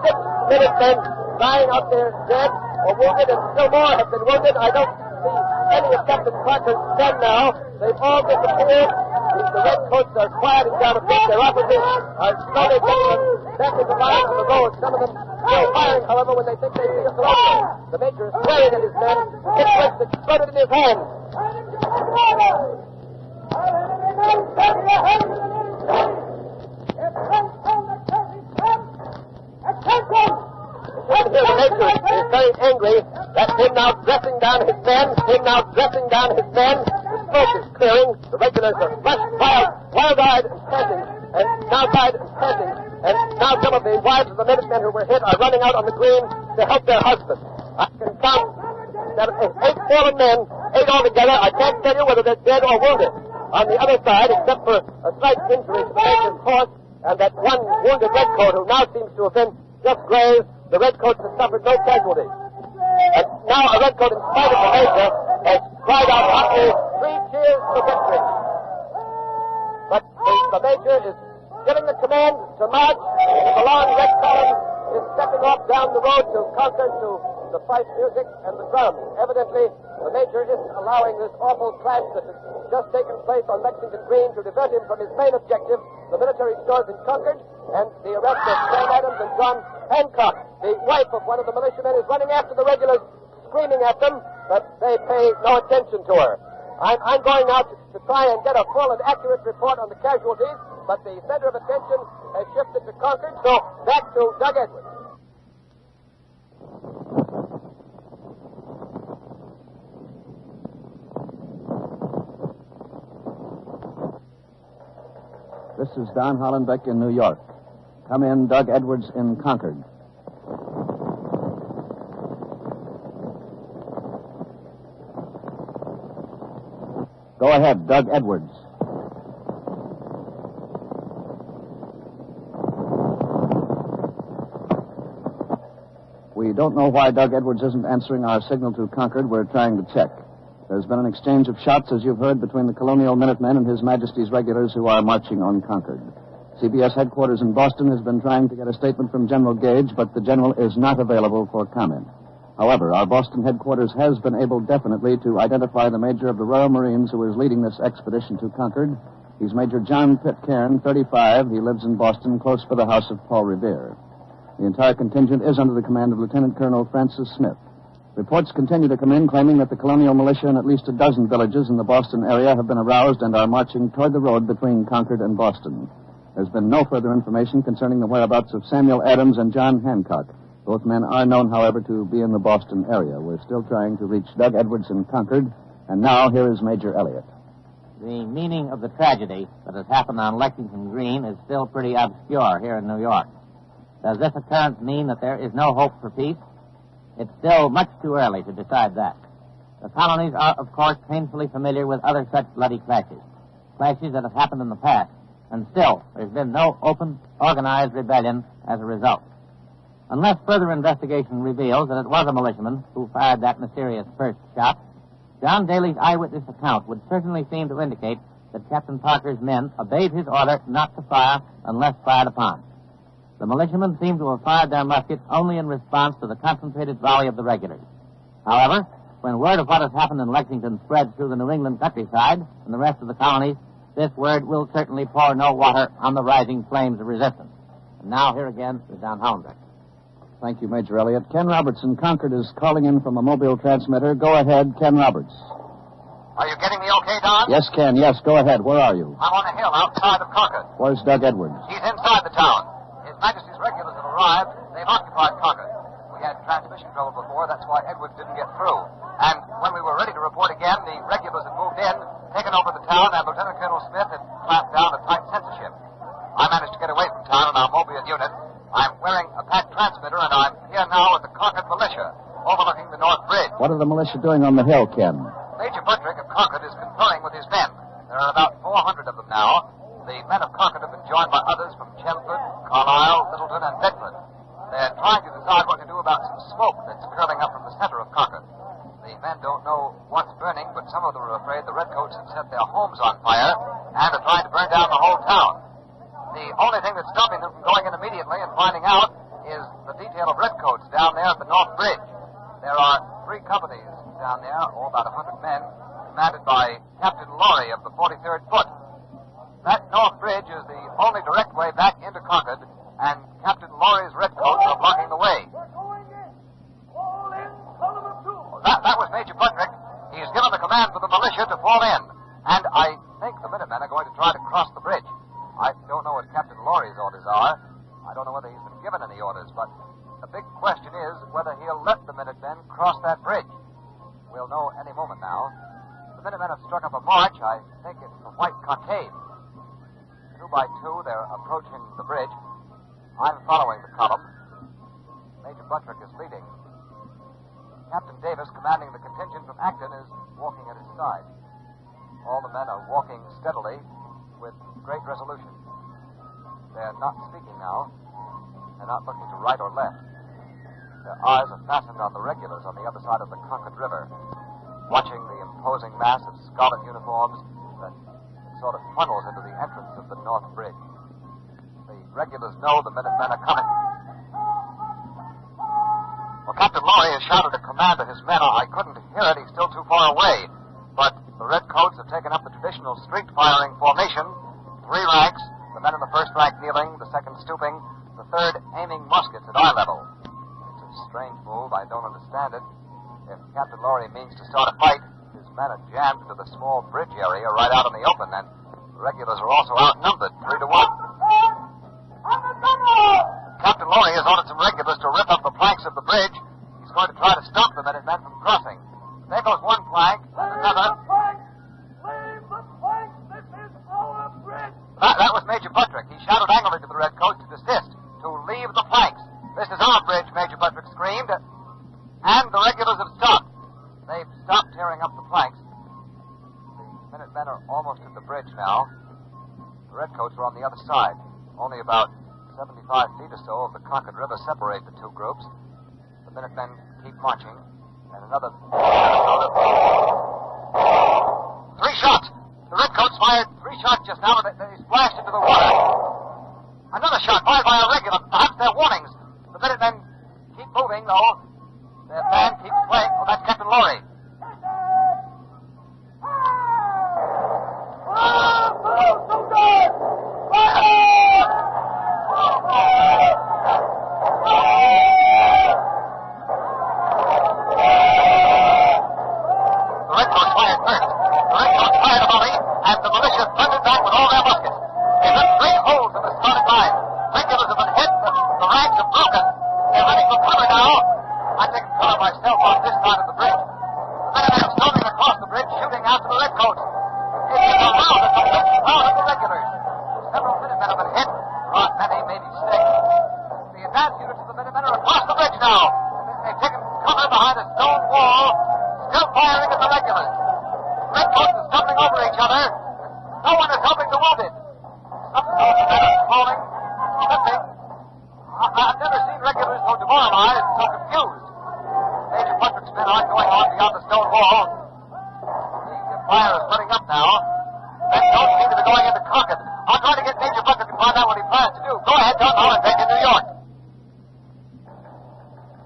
6 Minutemen lying out there dead or wounded, and still more have been wounded. I don't see any of Captain Parker's men now. They've all disappeared. The redcoats are quieting down a bit. Their officers are slowly getting back into line on the road. Some of them still firing, however, when they think they see a solution. The Major is swearing at his men. His fist exploded in his hand. The Major is very angry. That's him now dressing down his men. The smoke is clearing. The regulars are wild-eyed and panting. And now some of the wives of the Minutemen who were hit are running out on the green to help their husbands. I can count 8 fallen men, 8 altogether. I can't tell you whether they're dead or wounded. On the other side, except for a slight injury to the Major's horse and that one wounded redcoat who now seems to have been just grazed, the redcoats have suffered no casualties. And now a redcoat, in spite of the Major, has cried out hotly, 3 cheers for victory. But the Major is giving the command to march. The long red column is stepping off down the road to Concord to the fife music and the drums. Evidently, the Major isn't allowing this awful clash that has just taken place on Lexington Green to divert him from his main objective, the military stores in Concord, and the arrest of Sam Adams and John Hancock. The wife of one of the militiamen is running after the regulars, screaming at them, but they pay no attention to her. I'm going now to try and get a full and accurate report on the casualties, but the center of attention has shifted to Concord, so back to Doug Edwards. This is Don Hollenbeck in New York. Come in, Doug Edwards in Concord. Go ahead, Doug Edwards. don't know why Doug Edwards isn't answering our signal to Concord. We're trying to check. There's been an exchange of shots, as you've heard, between the Colonial Minutemen and His Majesty's regulars who are marching on Concord. CBS headquarters in Boston has been trying to get a statement from General Gage, but the general is not available for comment. However, our Boston headquarters has been able definitely to identify the major of the Royal Marines who is leading this expedition to Concord. He's Major John Pitcairn, 35. He lives in Boston, close by the house of Paul Revere. The entire contingent is under the command of Lieutenant Colonel Francis Smith. Reports continue to come in claiming that the colonial militia in at least a dozen villages in the Boston area have been aroused and are marching toward the road between Concord and Boston. There's been no further information concerning the whereabouts of Samuel Adams and John Hancock. Both men are known, however, to be in the Boston area. We're still trying to reach Doug Edwards in Concord, and now here is Major Elliott. The meaning of the tragedy that has happened on Lexington Green is still pretty obscure here in New York. Does this occurrence mean that there is no hope for peace? It's still much too early to decide that. The colonies are, of course, painfully familiar with other such bloody clashes that have happened in the past, and still there's been no open, organized rebellion as a result. Unless further investigation reveals that it was a militiaman who fired that mysterious first shot, John Daly's eyewitness account would certainly seem to indicate that Captain Parker's men obeyed his order not to fire unless fired upon. The militiamen seem to have fired their muskets only in response to the concentrated volley of the regulars. However, when word of what has happened in Lexington spreads through the New England countryside and the rest of the colonies, this word will certainly pour no water on the rising flames of resistance. And now, here again is Don Hollenbeck. Thank you, Major Elliott. Ken Roberts in Concord is calling in from a mobile transmitter. Go ahead, Ken Roberts. Are you getting me okay, Don? Yes, Ken. Yes, go ahead. Where are you? I'm on a hill outside of Concord. Where's Doug Edwards? He's inside the town. His Majesty's regulars have arrived. They've occupied Concord. We had transmission trouble before. That's why Edwards didn't get through. And when we were ready to report again, the regulars had moved in, taken over the town, and Lieutenant Colonel Smith had clamped down a tight censorship. I managed to get away from town in our mobile unit. I'm wearing a packed transmitter, and I'm here now with the Concord militia, overlooking the North Bridge. What are the militia doing on the hill, Ken? Major Buttrick of Concord is conferring with his men. There are about 400 of them now. The men of Concord have been joined by others from Chelmsford, Carlisle, Littleton, and Bedford. They're trying to decide what to do about some smoke that's curling up from the center of Concord. The men don't know what's burning, but some of them are afraid the redcoats have set their homes on fire and are trying to burn down the whole town. The only thing that's stopping them from going in immediately and finding out is the detail of redcoats down there at the North Bridge. There are 3 companies down there, all about 100 men, commanded by Captain Laurie of the 43rd Foot. That North Bridge is the only direct way back into Concord, and Captain Laurie's redcoats are blocking the way. That was Major Buttrick. He's given the command for the militia to fall in, and I think the Minutemen are going to try to cross the bridge. I don't know what Captain Laurie's orders are. I don't know whether he's been given any orders, but the big question is whether he'll let the Minutemen cross that bridge. We'll know any moment now. The Minutemen have struck up a march. I think it's the White Cockade. 2 by 2, they're approaching the bridge. I'm following the column. Major Buttrick is leading. Captain Davis, commanding the contingent from Acton, is walking at his side. All the men are walking steadily with great resolution. They're not speaking now. They're not looking to right or left. Their eyes are fastened on the regulars on the other side of the Concord River, watching the imposing mass of scarlet uniforms that sort of funnels into the entrance of the North Bridge. The regulars know the Minutemen are coming. Well, Captain Laurie has shouted a command to his men. I couldn't hear it. He's still too far away. But the redcoats have taken up the traditional street firing formation. 3 ranks, the men in the first rank kneeling, the second stooping, the third aiming muskets at eye level. It's a strange move. I don't understand it. If Captain Laurie means to start a fight, his men are jammed into the small bridge area right out in the open, and the regulars are also outnumbered 3 to 1. Captain Laurie has ordered some regulars to rip up the planks of the bridge. He's going to try to stop the Minutemen from crossing. There goes one plank, and another. That was Major Buttrick. He shouted angrily to the redcoats to desist, to leave the planks. This is our bridge, Major Buttrick screamed. And the regulars have stopped. They've stopped tearing up the planks. The Minutemen are almost at the bridge now. The redcoats are on the other side. Only about 75 feet or so of the Concord River separate the 2 groups. The Minutemen keep marching. And another... 3 shots! The Redcoats fired 3 shots just now, and they splashed into the water. Another shot fired by a regular. Perhaps they're warnings. The Minutemen keep moving, though. Their band keeps playing. Oh, that's Captain Laurie.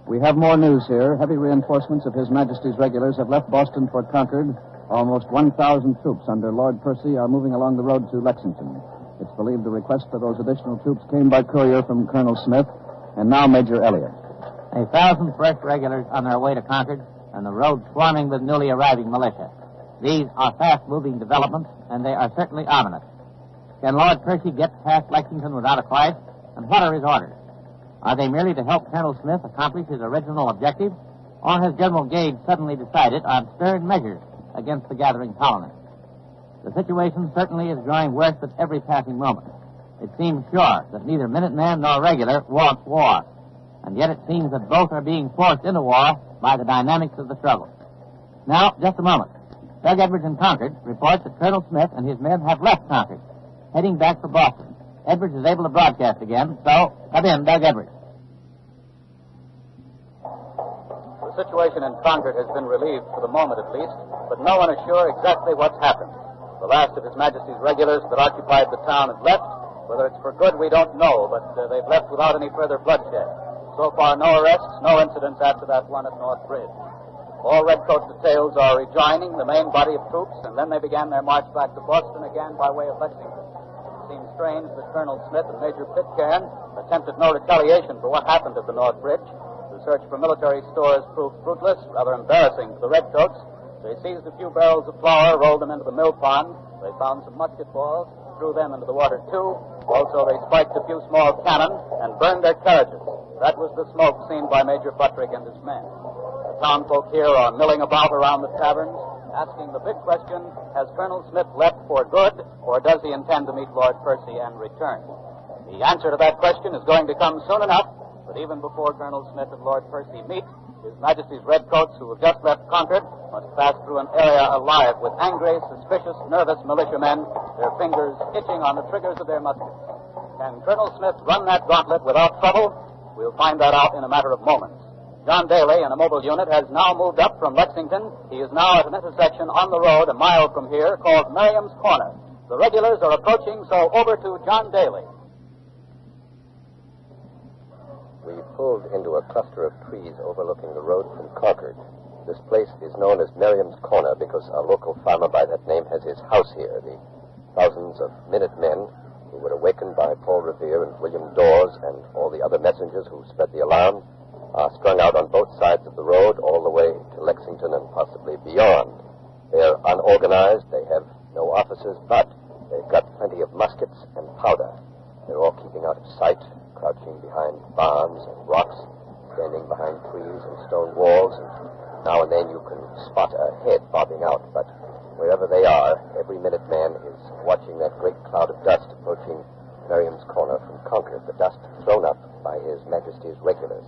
We have more news here. Heavy reinforcements of His Majesty's regulars have left Boston for Concord. Almost 1,000 troops under Lord Percy are moving along the road to Lexington. It's believed the request for those additional troops came by courier from Colonel Smith and now Major Elliott. 1,000 fresh regulars on their way to Concord, and the road swarming with newly arriving militia. These are fast-moving developments, and they are certainly ominous. Can Lord Percy get past Lexington without a fight? And what are his orders? Are they merely to help Colonel Smith accomplish his original objective? Or has General Gage suddenly decided on stern measures against the gathering colony? The situation certainly is growing worse at every passing moment. It seems sure that neither Minuteman nor regular wants war. And yet it seems that both are being forced into war by the dynamics of the struggle. Now, just a moment. Doug Edwards in Concord reports that Colonel Smith and his men have left Concord, heading back for Boston. Edwards is able to broadcast again, so come in, Doug Edwards. The situation in Concord has been relieved for the moment at least, but no one is sure exactly what's happened. The last of His Majesty's regulars that occupied the town has left. Whether it's for good, we don't know, but they've left without any further bloodshed. So far, no arrests, no incidents after that one at North Bridge. All Redcoat details are rejoining the main body of troops, and then they began their march back to Boston again by way of Lexington. It seems strange that Colonel Smith and Major Pitcairn attempted no retaliation for what happened at the North Bridge. The search for military stores proved fruitless, rather embarrassing to the Redcoats. They seized a few barrels of flour, rolled them into the mill pond. They found some musket balls, threw them into the water, too. Also, they spiked a few small cannon and burned their carriages. That was the smoke seen by Major Buttrick and his men. The townfolk here are milling about around the taverns, asking the big question, has Colonel Smith left for good, or does he intend to meet Lord Percy and return? The answer to that question is going to come soon enough, but even before Colonel Smith and Lord Percy meet, His Majesty's Redcoats, who have just left Concord, must pass through an area alive with angry, suspicious, nervous militiamen, their fingers itching on the triggers of their muskets. Can Colonel Smith run that gauntlet without trouble? We'll find that out in a matter of moments. John Daly, in a mobile unit, has now moved up from Lexington. He is now at an intersection on the road a mile from here called Merriam's Corner. The regulars are approaching, so over to John Daly. We pulled into a cluster of trees overlooking the road from Concord. This place is known as Merriam's Corner because a local farmer by that name has his house here. The thousands of Minutemen who were awakened by Paul Revere and William Dawes and all the other messengers who spread the alarm are strung out on both sides of the road all the way to Lexington and possibly beyond. They're unorganized, they have no officers, but they've got plenty of muskets and powder. They're all keeping out of sight, crouching behind barns and rocks, standing behind trees and stone walls, and now and then you can spot a head bobbing out, but wherever they are, every Minuteman is watching that great cloud of dust approaching Merriam's Corner from Concord, the dust thrown up by His Majesty's regulars.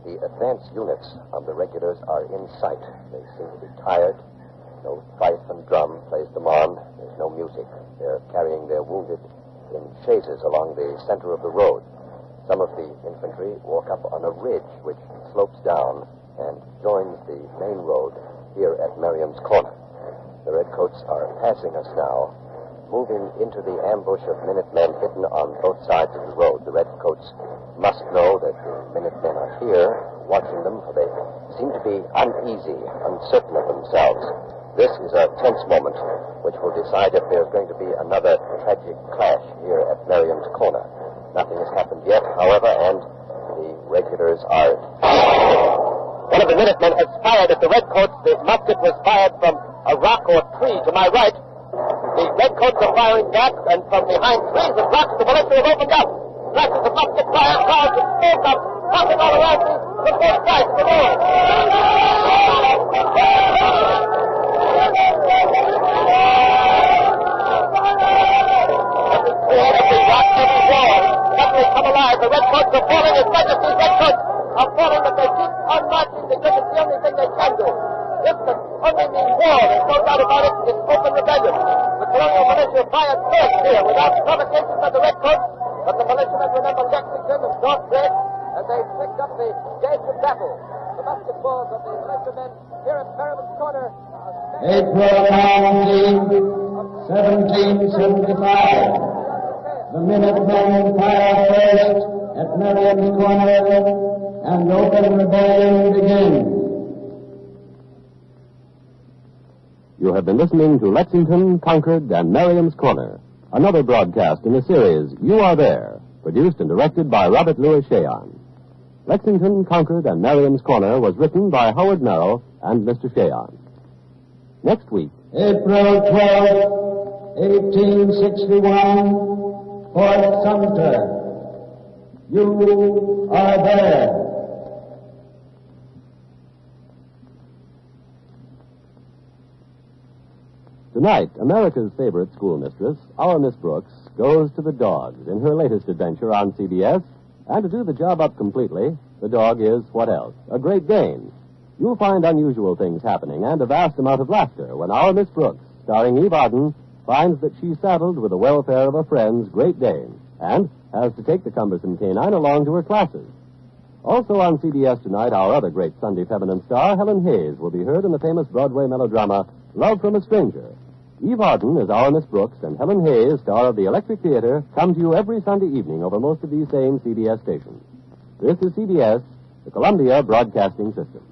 The advance units of the regulars are in sight. They seem to be tired. No fife and drum plays them on. There's no music. They're carrying their wounded in chaises along the center of the road. Some of the infantry walk up on a ridge which slopes down and joins the main road here at Merriam's Corner. The Redcoats are passing us now, moving into the ambush of Minutemen hidden on both sides of the road. The Redcoats must know that the Minutemen are here, watching them, for they seem to be uneasy, uncertain of themselves. This is a tense moment, which will decide if there's going to be another tragic clash here at Merriam's Corner. Nothing has happened yet, however, and the regulars are... One of the Minutemen has fired at the Redcoats. The musket was fired from a rock or tree to my right. The Redcoats are firing back, and from behind trees and rocks, the militia have opened up. Flashes of musket fire, clouds of smoke up, popping all around me from both sides of the road. Every rock, every wall, suddenly come alive. The Redcoats are falling. His Majesty's Redcoats are falling, but they keep on marching because it's the only thing they can do. This could only mean war. There's no doubt about it. It's open rebellion. The colonial militia fired first here without provocation by the Redcoats, but the militiamen remember Lexington and Concord, and they picked up the gauge of battle. The musket balls of the militiamen here at Merriman's Corner. April 19, 1775. The Minutemen fire first at Merriam's Corner, and open rebellion begins. You have been listening to Lexington, Concord, and Merriam's Corner, another broadcast in the series You Are There, produced and directed by Robert Louis Cheon. Lexington, Concord, and Merriam's Corner was written by Howard Merrill and Mr. Cheon. Next week, April 12, 1861, Fort Sumter. You are there. Tonight, America's favorite schoolmistress, our Miss Brooks, goes to the dogs in her latest adventure on CBS. And to do the job up completely, the dog is what else? A Great Dane. You'll find unusual things happening and a vast amount of laughter when our Miss Brooks, starring Eve Arden, finds that she's saddled with the welfare of a friend's Great Dane and has to take the cumbersome canine along to her classes. Also on CBS tonight, our other great Sunday feminine star, Helen Hayes, will be heard in the famous Broadway melodrama, Love from a Stranger. Eve Arden is our Miss Brooks, and Helen Hayes, star of the Electric Theater, come to you every Sunday evening over most of these same CBS stations. This is CBS, the Columbia Broadcasting System.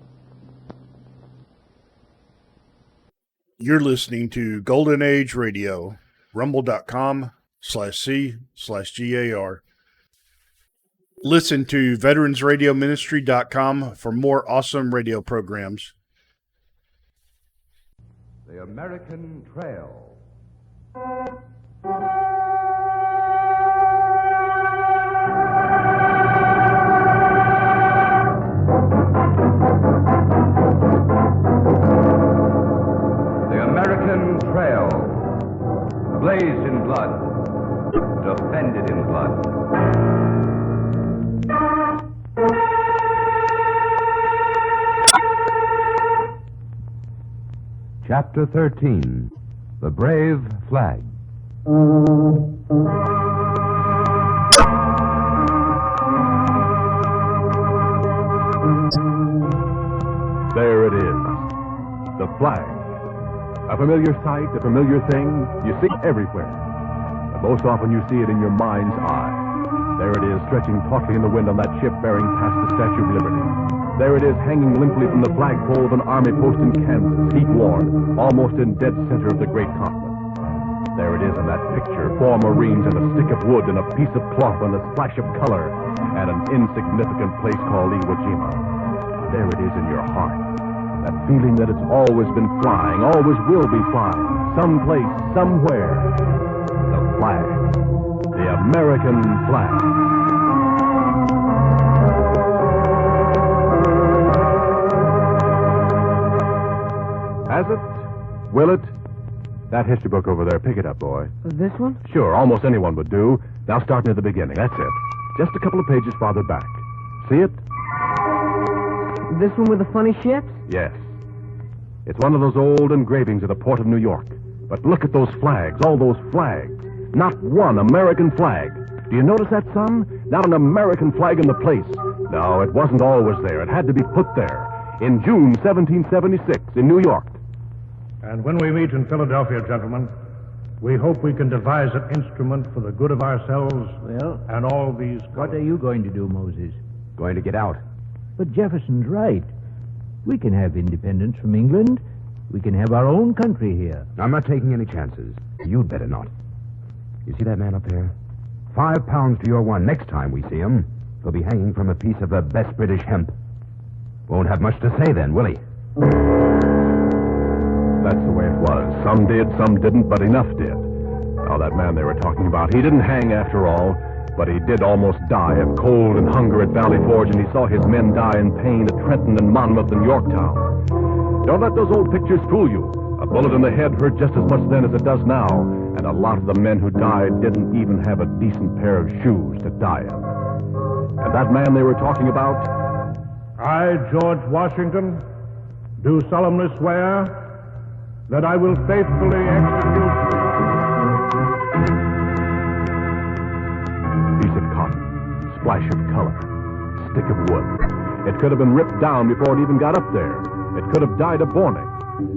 You're listening to Golden Age Radio, rumble.com/C/GAR. Listen to veteransradioministry.com for more awesome radio programs. The American Trail. The American Trail. Blazed in blood. Defended in blood. Chapter 13. The Brave Flag. There it is. The flag. A familiar sight, a familiar thing. You see it everywhere. But most often you see it in your mind's eye. There it is, stretching tautly in the wind on that ship bearing past the Statue of Liberty. There it is, hanging limply from the flagpole of an army post in Kansas, heat-worn, almost in dead center of the great continent. There it is in that picture, 4 Marines and a stick of wood and a piece of cloth and a splash of color at an insignificant place called Iwo Jima. There it is in your heart, that feeling that it's always been flying, always will be flying, someplace, somewhere. The flag. The American flag. Has it? Will it? That history book over there. Pick it up, boy. This one? Sure, almost anyone would do. Now start near the beginning. That's it. Just a couple of pages farther back. See it? This one with the funny ships? Yes. It's one of those old engravings of the port of New York. But look at those flags, all those flags. Not one American flag. Do you notice that, son? Not an American flag in the place. No, it wasn't always there. It had to be put there. In June 1776, in New York. And when we meet in Philadelphia, gentlemen, we hope we can devise an instrument for the good of ourselves and all these... What are you going to do, Moses? Going to get out. But Jefferson's right. We can have independence from England. We can have our own country here. I'm not taking any chances. You'd better not. You see that man up there? 5 pounds to your 1. Next time we see him, he'll be hanging from a piece of the best British hemp. Won't have much to say then, will he? That's the way it was. Some did, some didn't, but enough did. Now, that man they were talking about, he didn't hang after all, but he did almost die of cold and hunger at Valley Forge, and he saw his men die in pain at Trenton and Monmouth and Yorktown. Don't let those old pictures fool you. A bullet in the head hurt just as much then as it does now, and a lot of the men who died didn't even have a decent pair of shoes to die in. And that man they were talking about... I, George Washington, do solemnly swear that I will faithfully execute... Piece of cotton, splash of color, stick of wood. It could have been ripped down before it even got up there. It could have died of boring.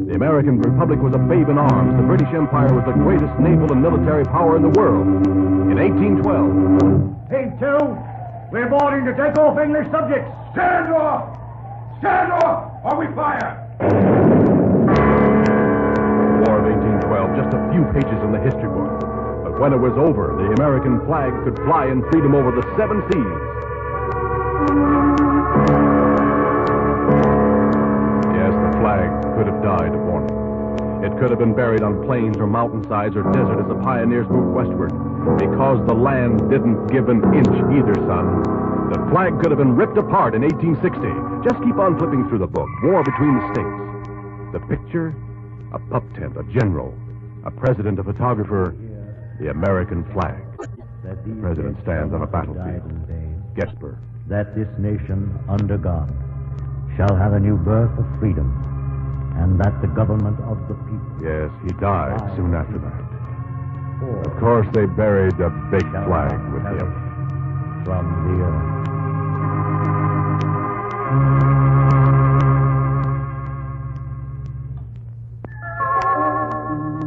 The American Republic was a babe in arms. The British Empire was the greatest naval and military power in the world. In 1812... Team 2, we're boarding to take off English subjects. Stand off! Stand off, or we fire! War of 1812, just a few pages in the history book. But when it was over, the American flag could fly in freedom over the 7 seas. Yes, the flag could have died of boredom. It could have been buried on plains or mountainsides or desert as the pioneers moved westward. Because the land didn't give an inch either, son. The flag could have been ripped apart in 1860. Just keep on flipping through the book. War between the states. The picture, a pup tent, a general, a president, a photographer, the American flag. The president stands on a battlefield. Gettysburg. That this nation, under God, shall have a new birth of freedom, and that the government of the people... Yes, he died soon after that. Of course, they buried a big flag with him. From the earth.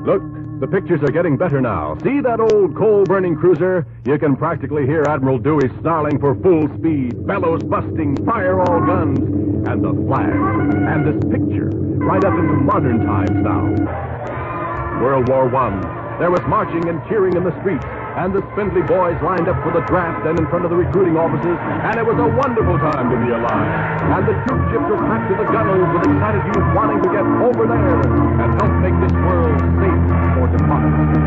Look, the pictures are getting better now. See that old coal-burning cruiser? You can practically hear Admiral Dewey snarling for full speed, bellows busting, fire all guns, and the flag, and this picture, right up into modern times now. World War I. There was marching and cheering in the streets, and the spindly boys lined up for the draft and in front of the recruiting offices, and it was a wonderful time to be alive. And the troop ships were packed to the gunwales with excited youth wanting to get over there and help make this world safe for democracy.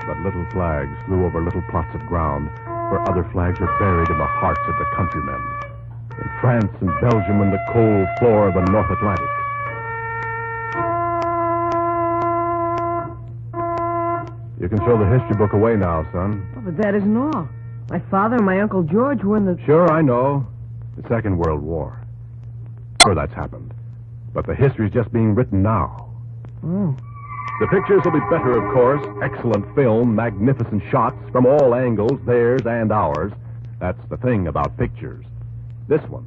But little flags flew over little plots of ground where other flags were buried in the hearts of the countrymen. In France and Belgium and the cold floor of the North Atlantic. You can throw the history book away now, son. Oh, but that isn't all. My father and my Uncle George were in the... Sure, I know. The Second World War. Sure, that's happened. But the history's just being written now. Oh. The pictures will be better, of course. Excellent film, magnificent shots from all angles, theirs and ours. That's the thing about pictures. This one.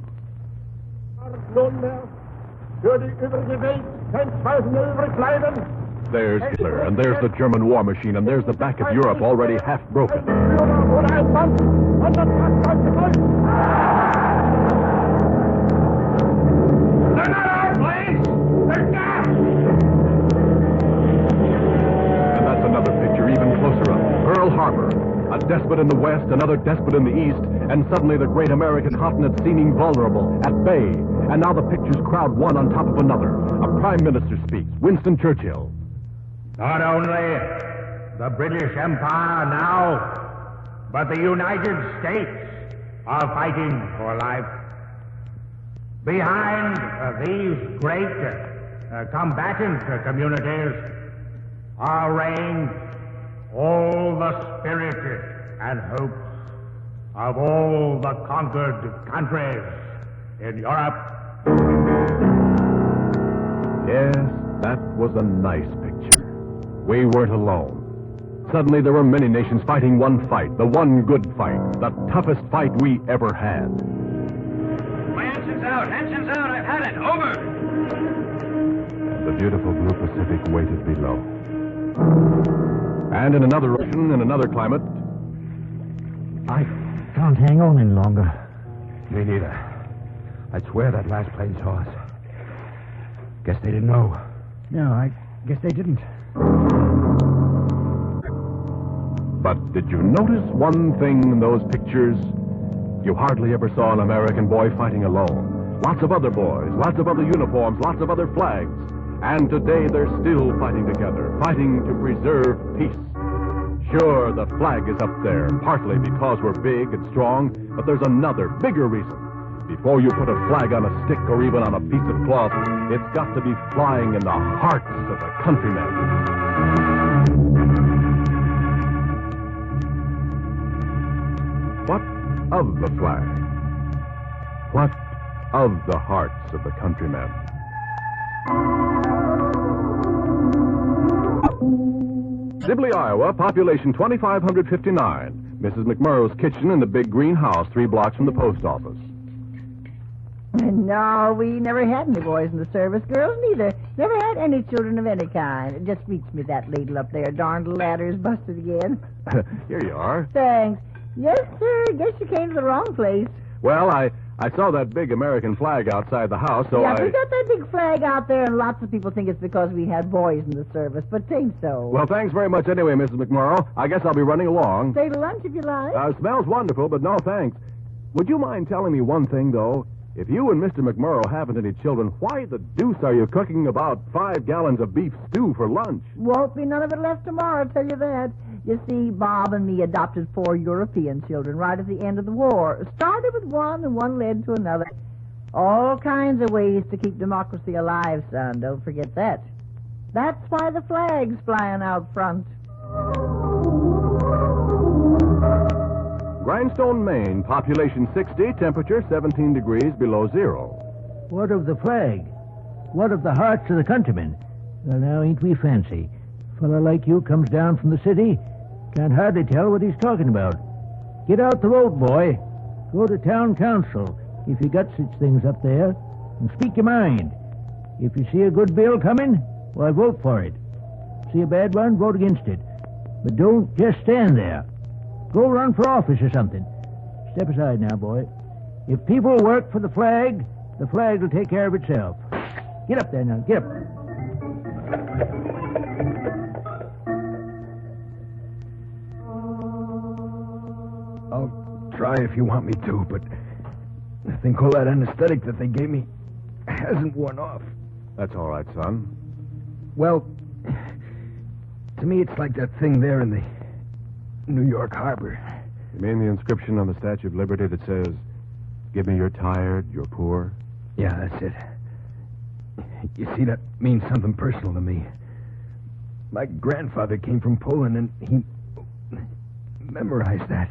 There's Hitler, and there's the German war machine, and there's the back of Europe already half broken. They're not our place! They're gas! And that's another picture even closer up. Pearl Harbor. A despot in the west, another despot in the east, and suddenly the great American continent seeming vulnerable, at bay. And now the pictures crowd one on top of another. A prime minister speaks, Winston Churchill. Not only the British Empire now, but the United States are fighting for life. Behind these great combatant communities are reigned all the spirit and hopes of all the conquered countries in Europe. Yes, That was a nice picture. We weren't alone. Suddenly there were many nations fighting one fight, the one good fight, the toughest fight we ever had. My engine's out! Engine's out! I've had it! Over! The beautiful blue Pacific waited below. And in another ocean, in another climate... I can't hang on any longer. Me neither. I'd swear that last plane saw us. Guess they didn't know. No, I guess they didn't. But did you notice one thing in those pictures? You hardly ever saw an American boy fighting alone. Lots of other boys, lots of other uniforms, lots of other flags. And today they're still fighting together, fighting to preserve peace. Sure, the flag is up there, partly because we're big and strong, but there's another, bigger reason. Before you put a flag on a stick or even on a piece of cloth, it's got to be flying in the hearts of the countrymen. What of the flag? What of the hearts of the countrymen? Sibley, Iowa, population 2,559. Mrs. McMurrow's kitchen in the big green house 3 blocks from the post office. No, we never had any boys in the service. Girls neither. Never had any children of any kind. It just reached me that ladle up there. Darned ladder's busted again. Here you are. Thanks. Yes, sir. Guess you came to the wrong place. Well, I saw that big American flag outside the house, so we got that big flag out there, and lots of people think it's because we had boys in the service, but 'tain't so. Well, thanks very much anyway, Mrs. McMurrow. I guess I'll be running along. Stay to lunch if you like. Smells wonderful, but no thanks. Would you mind telling me one thing, though? If you and Mr. McMurrow haven't any children, why the deuce are you cooking about 5 gallons of beef stew for lunch? Won't be none of it left tomorrow, I'll tell you that. You see, Bob and me adopted 4 European children right at the end of the war. Started with one, and one led to another. All kinds of ways to keep democracy alive, son. Don't forget that. That's why the flag's flying out front. Grindstone, Maine, population 60, temperature 17 degrees below zero. What of the flag? What of the hearts of the countrymen? Well, now, ain't we fancy? A fellow like you comes down from the city, can't hardly tell what he's talking about. Get out the vote, boy. Go to town council, if you got such things up there, and speak your mind. If you see a good bill coming, why, vote for it. See a bad one, vote against it. But don't just stand there. Go run for office or something. Step aside now, boy. If people work for the flag will take care of itself. Get up there now, get up. I'll try if you want me to, but I think all that anesthetic that they gave me hasn't worn off. That's all right, son. Well, to me it's like that thing there in the New York Harbor. You mean the inscription on the Statue of Liberty that says, "Give me your tired, your poor"? Yeah, that's it. You see, that means something personal to me. My grandfather came from Poland, and he memorized that.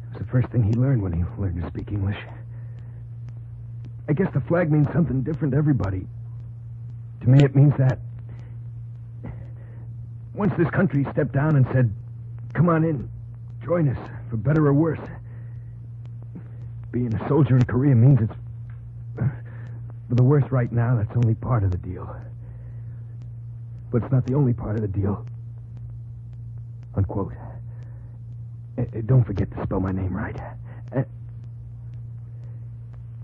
It was the first thing he learned when he learned to speak English. I guess the flag means something different to everybody. To me, it means that once this country stepped down and said, "Come on in, join us, for better or worse." Being a soldier in Korea means it's... For the worse right now, that's only part of the deal. But it's not the only part of the deal. Unquote. Don't forget to spell my name right.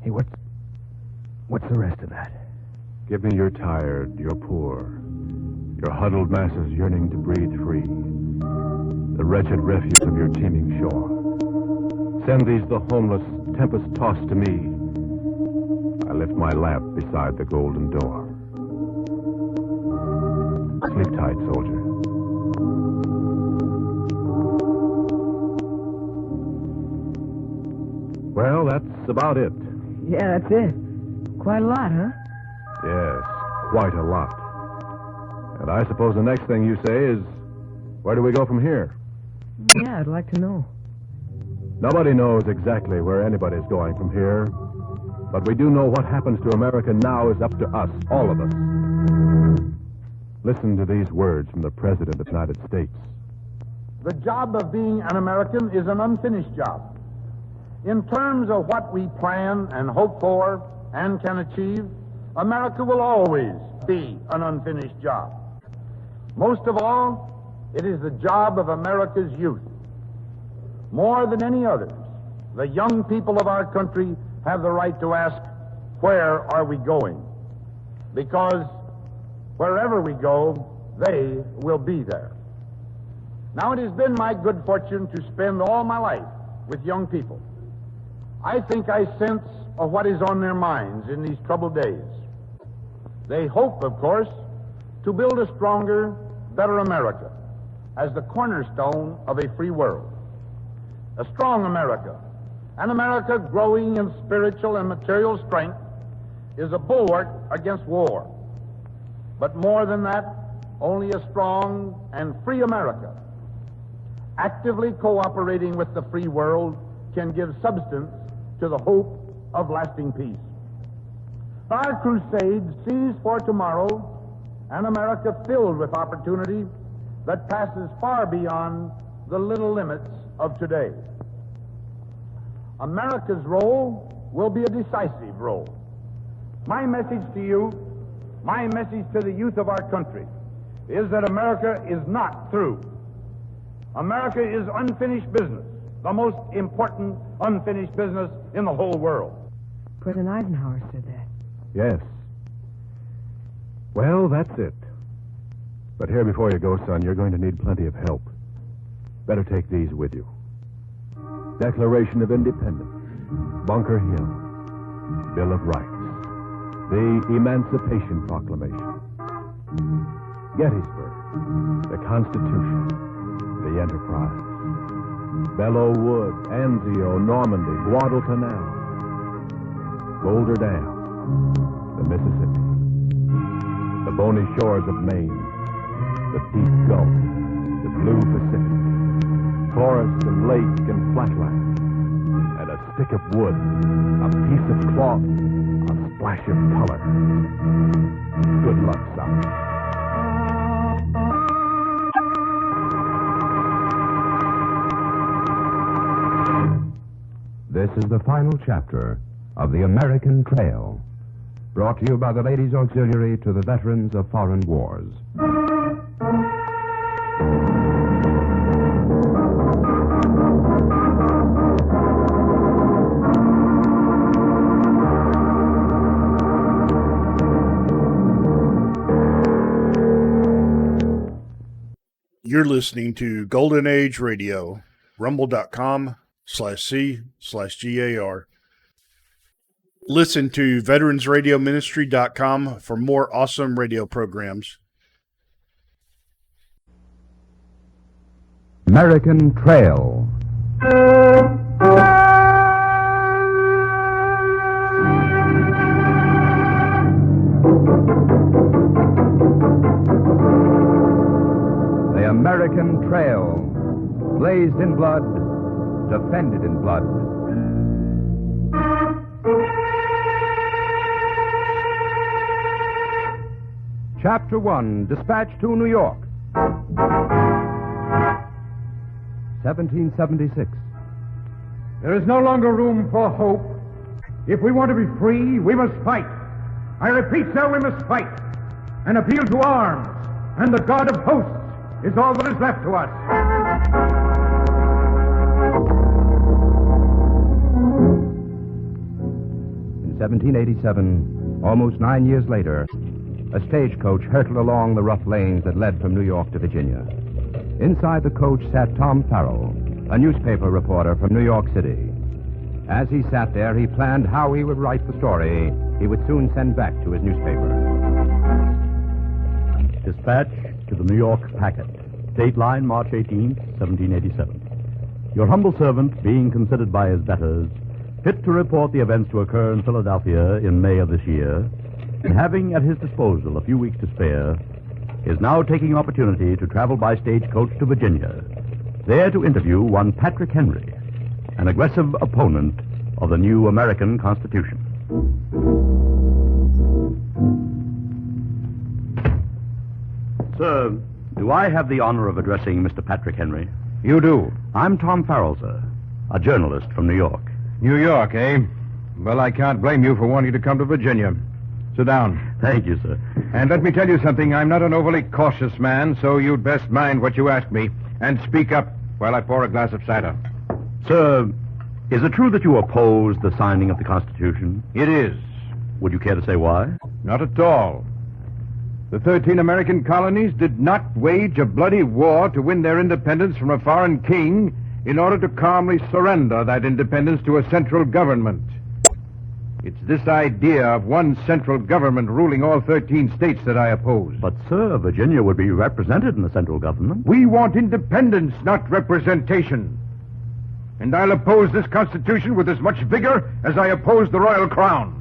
Hey, what's the rest of that? Give me your tired, your poor, your huddled masses yearning to breathe free, the wretched refuse of your teeming shore. Send these, the homeless, tempest-tossed to me. I lift my lamp beside the golden door. Sleep tight, soldier. Well, that's about it. Yeah, that's it. Quite a lot, huh? Yes, quite a lot. And I suppose the next thing you say is, where do we go from here? Yeah, I'd like to know. Nobody knows exactly where anybody's going from here. But we do know what happens to America now is up to us, all of us. Listen to these words from the President of the United States. The job of being an American is an unfinished job. In terms of what we plan and hope for and can achieve, America will always be an unfinished job. Most of all, it is the job of America's youth. More than any others, the young people of our country have the right to ask, where are we going? Because wherever we go, they will be there. Now, it has been my good fortune to spend all my life with young people. I think I sense of what is on their minds in these troubled days. They hope, of course, to build a stronger, better America as the cornerstone of a free world. A strong America, an America growing in spiritual and material strength, is a bulwark against war. But more than that, only a strong and free America, actively cooperating with the free world, can give substance to the hope of lasting peace. Our crusade sees for tomorrow an America filled with opportunity that passes far beyond the little limits of today. America's role will be a decisive role. My message to you, my message to the youth of our country, is that America is not through. America is unfinished business, the most important unfinished business in the whole world. President Eisenhower said that. Yes. Well, that's it. But here before you go, son, you're going to need plenty of help. Better take these with you. Declaration of Independence, Bunker Hill, Bill of Rights, the Emancipation Proclamation, Gettysburg, the Constitution, the Enterprise, Belleau Wood, Anzio, Normandy, Guadalcanal, Boulder Dam, the Mississippi, the bony shores of Maine, the deep Gulf, the blue Pacific, forest and lake and flatland, and a stick of wood, a piece of cloth, a splash of color. Good luck, son. This is the final chapter of The American Trail, brought to you by the Ladies' Auxiliary to the Veterans of Foreign Wars. You're listening to Golden Age Radio, rumble.com/C/GAR. Listen to veteransradioministry.com for more awesome radio programs. American Trail. The American Trail, blazed in blood, defended in blood. Chapter 1, Dispatch to New York. 1776. There is no longer room for hope. If we want to be free, we must fight. I repeat, sir, we must fight. An appeal to arms and the God of hosts is all that is left to us. In 1787, almost 9 years later, a stagecoach hurtled along the rough lanes that led from New York to Virginia. Inside the coach sat Tom Farrell, a newspaper reporter from New York City. As he sat there, he planned how he would write the story he would soon send back to his newspaper. Dispatch to the New York Packet. Date line, March 18th, 1787. Your humble servant, being considered by his betters fit to report the events to occur in Philadelphia in May of this year, and having at his disposal a few weeks to spare, is now taking opportunity to travel by stagecoach to Virginia, there to interview one Patrick Henry, an aggressive opponent of the new American Constitution. Sir, do I have the honor of addressing Mr. Patrick Henry? You do. I'm Tom Farrell, sir, a journalist from New York. New York, eh? Well, I can't blame you for wanting to come to Virginia. Sit down. Thank you, sir. And let me tell you something. I'm not an overly cautious man, so you'd best mind what you ask me. And speak up while I pour a glass of cider. Sir, is it true that you oppose the signing of the Constitution? It is. Would you care to say why? Not at all. The 13 American colonies did not wage a bloody war to win their independence from a foreign king in order to calmly surrender that independence to a central government. It's this idea of one central government ruling all 13 states that I oppose. But, sir, Virginia would be represented in the central government. We want independence, not representation. And I'll oppose this Constitution with as much vigor as I oppose the Royal Crown.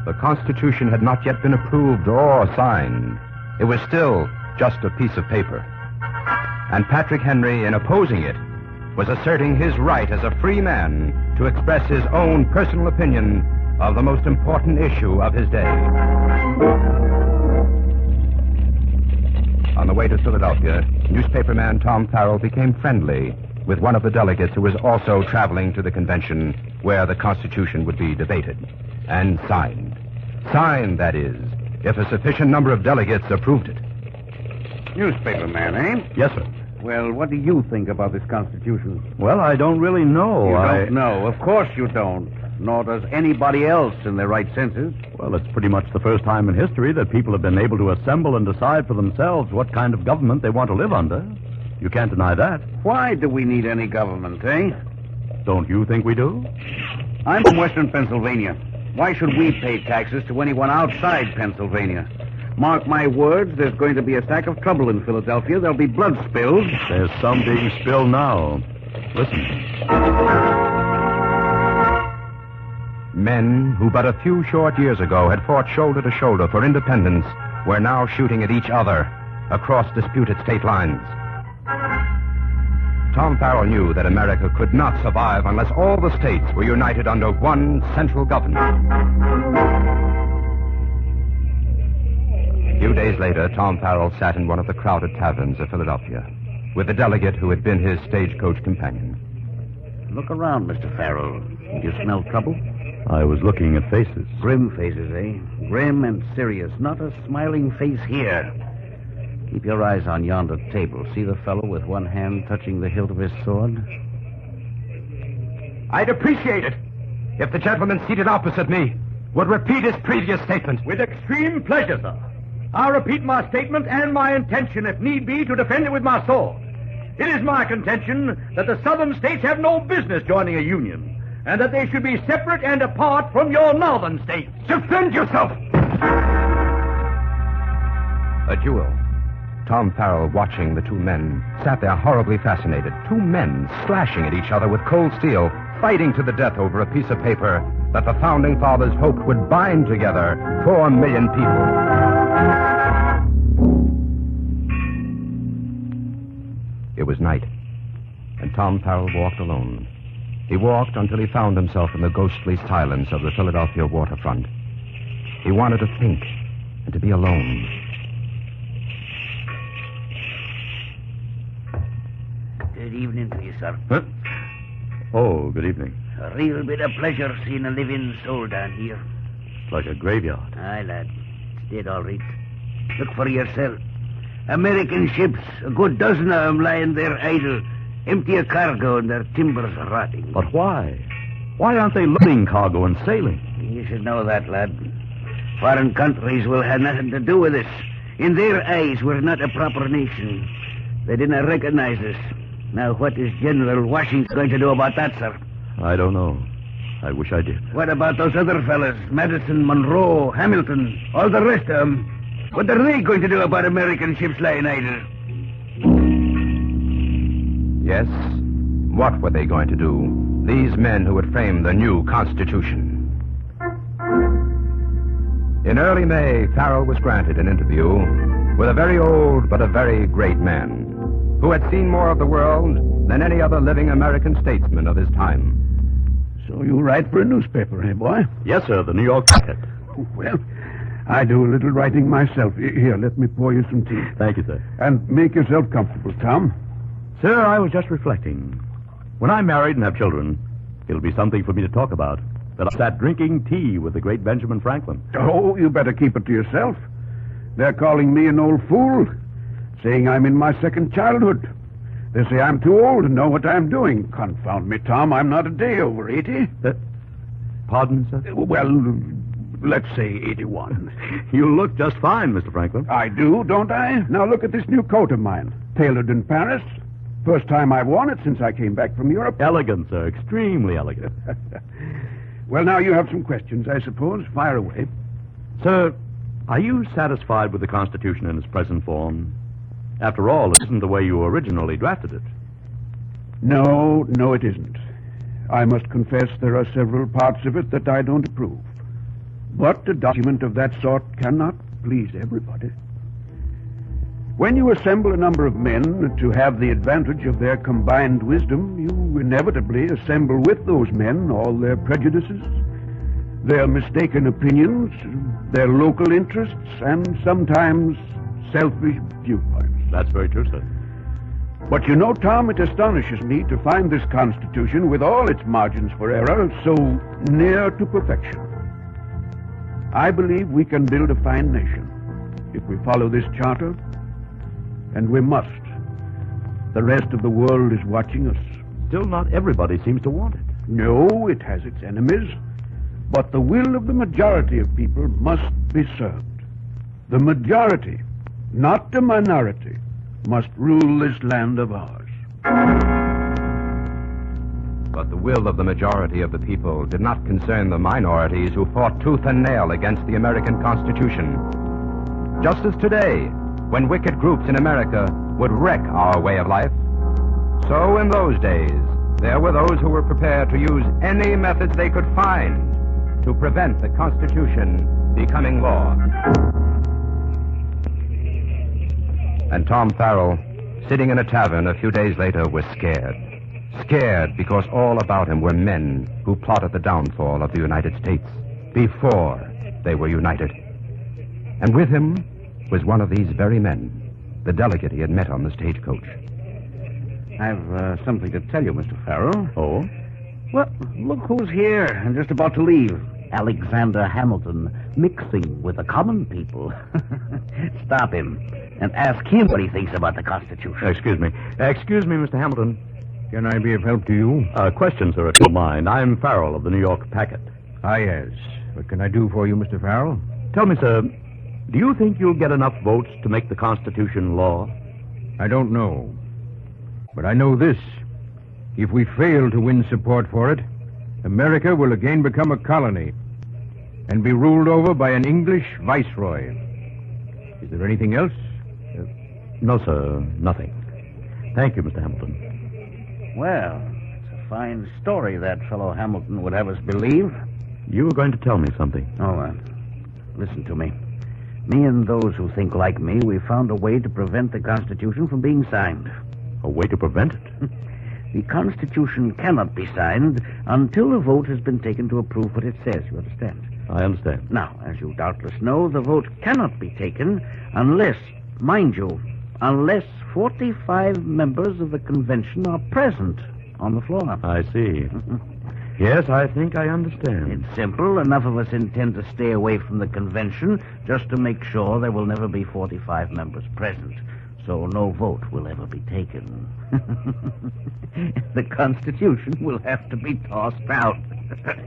The Constitution had not yet been approved or signed. It was still just a piece of paper. And Patrick Henry, in opposing it, was asserting his right as a free man to express his own personal opinion of the most important issue of his day. On the way to Philadelphia, newspaperman Tom Farrell became friendly with one of the delegates who was also traveling to the convention where the Constitution would be debated and signed. Signed, that is, if a sufficient number of delegates approved it. Newspaperman, eh? Yes, sir. Well, what do you think about this Constitution? Well, I don't really know. You don't know. Of course you don't. Nor does anybody else in their right senses. Well, it's pretty much the first time in history that people have been able to assemble and decide for themselves what kind of government they want to live under. You can't deny that. Why do we need any government, eh? Don't you think we do? I'm from Western Pennsylvania. Why should we pay taxes to anyone outside Pennsylvania? Mark my words, there's going to be a stack of trouble in Philadelphia. There'll be blood spilled. There's some being spilled now. Listen. Men who but a few short years ago had fought shoulder to shoulder for independence were now shooting at each other across disputed state lines. Tom Farrell knew that America could not survive unless all the states were united under one central government. A few days later, Tom Farrell sat in one of the crowded taverns of Philadelphia with the delegate who had been his stagecoach companion. Look around, Mr. Farrell. You smell trouble? I was looking at faces. Grim faces, eh? Grim and serious. Not a smiling face here. Keep your eyes on yonder table. See the fellow with one hand touching the hilt of his sword? I'd appreciate it if the gentleman seated opposite me would repeat his previous statement. With extreme pleasure, sir. I'll repeat my statement and my intention, if need be, to defend it with my sword. It is my contention that the southern states have no business joining a union, and that they should be separate and apart from your northern states. Defend yourself! A duel. Tom Farrell, watching the two men, sat there horribly fascinated. Two men slashing at each other with cold steel, fighting to the death over a piece of paper that the Founding Fathers hoped would bind together 4 million people. It was night, and Tom Farrell walked alone. He walked until he found himself in the ghostly silence of the Philadelphia waterfront. He wanted to think and to be alone. Good evening to you, sir. Huh? Oh, good evening. A real bit of pleasure seeing a living soul down here. It's like a graveyard. Aye, lad. It's dead, all right. Look for yourself. American ships, a good dozen of them lying there idle, empty of cargo and their timbers rotting. But why? Why aren't they loading cargo and sailing? You should know that, lad. Foreign countries will have nothing to do with us. In their eyes, we're not a proper nation. They didn't recognize us. Now, what is General Washington going to do about that, sir? I don't know. I wish I did. What about those other fellas? Madison, Monroe, Hamilton, all the rest of them. What are they going to do about American ships lying idle? Yes, what were they going to do? These men who had framed the new Constitution. In early May, Farrell was granted an interview with a very old but a very great man who had seen more of the world than any other living American statesman of his time. So you write for a newspaper, eh, boy? Yes, sir, the New York Packet. Well, I do a little writing myself. Here, let me pour you some tea. Thank you, sir. And make yourself comfortable, Tom. Sir, I was just reflecting. When I'm married and have children, it'll be something for me to talk about. That I sat drinking tea with the great Benjamin Franklin. Oh, you better keep it to yourself. They're calling me an old fool, saying I'm in my second childhood. They say I'm too old to know what I'm doing. Confound me, Tom, I'm not a day over 80. Pardon, sir? Well, let's say 81. You look just fine, Mr. Franklin. I do, don't I? Now look at this new coat of mine. Tailored in Paris. First time I've worn it since I came back from Europe. Elegant, sir. Extremely elegant. Well, now you have some questions, I suppose. Fire away. Sir, are you satisfied with the Constitution in its present form? After all, it isn't the way you originally drafted it. No, it isn't. I must confess there are several parts of it that I don't approve. But a document of that sort cannot please everybody. When you assemble a number of men to have the advantage of their combined wisdom, you inevitably assemble with those men all their prejudices, their mistaken opinions, their local interests, and sometimes selfish viewpoints. That's very true, sir. But you know, Tom, it astonishes me to find this Constitution, with all its margins for error, so near to perfection. I believe we can build a fine nation if we follow this charter, and we must. The rest of the world is watching us. Still, not everybody seems to want it. No, it has its enemies, but the will of the majority of people must be served. The majority, not the minority, must rule this land of ours. But the will of the majority of the people did not concern the minorities who fought tooth and nail against the American Constitution. Just as today, when wicked groups in America would wreck our way of life, so in those days, there were those who were prepared to use any methods they could find to prevent the Constitution becoming law. And Tom Farrell, sitting in a tavern a few days later, was scared. Scared because all about him were men who plotted the downfall of the United States before they were united. And with him was one of these very men, the delegate he had met on the stagecoach. I've something to tell you, Mr. Farrell. Oh? Well, look who's here and just about to leave. Alexander Hamilton, mixing with the common people. Stop him and ask him what he thinks about the Constitution. Excuse me, Mr. Hamilton. Can I be of help to you? Question, sir, if you don't mind. I'm Farrell of the New York Packet. Ah, yes. What can I do for you, Mr. Farrell? Tell me, sir, do you think you'll get enough votes to make the Constitution law? I don't know. But I know this. If we fail to win support for it, America will again become a colony and be ruled over by an English viceroy. Is there anything else? No, sir, nothing. Thank you, Mr. Hamilton. Well, it's a fine story that fellow Hamilton would have us believe. You were going to tell me something. Oh, listen to me. Me and those who think like me, we found a way to prevent the Constitution from being signed. A way to prevent it? The Constitution cannot be signed until a vote has been taken to approve what it says, you understand? I understand. Now, as you doubtless know, the vote cannot be taken unless, mind you, unless 45 members of the convention are present on the floor. I see. Yes, I think I understand. It's simple. Enough of us intend to stay away from the convention just to make sure there will never be 45 members present. So no vote will ever be taken. The Constitution will have to be tossed out.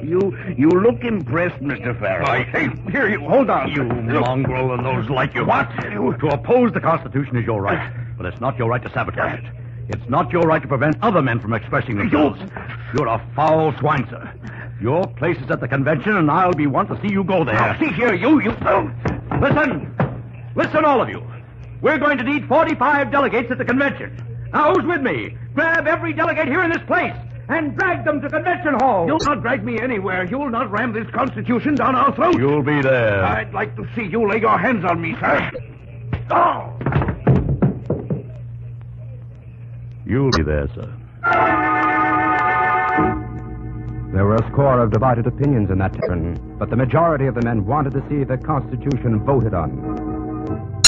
You look impressed, Mr. Farrell. Hey, here, you, hold on. You mongrel and those like you. What? To oppose the Constitution is your right, but it's not your right to sabotage it. It's not your right to prevent other men from expressing themselves. You're a foul swine, sir. Your place is at the convention, and I'll be one to see you go there. Now, see here, you... Listen, all of you. We're going to need 45 delegates at the convention. Now, who's with me? Grab every delegate here in this place and drag them to Convention Hall. You'll not drag me anywhere. You'll not ram this Constitution down our throats. You'll be there. I'd like to see you lay your hands on me, sir. Oh! You'll be there, sir. There were a score of divided opinions in that tavern, but the majority of the men wanted to see the Constitution voted on.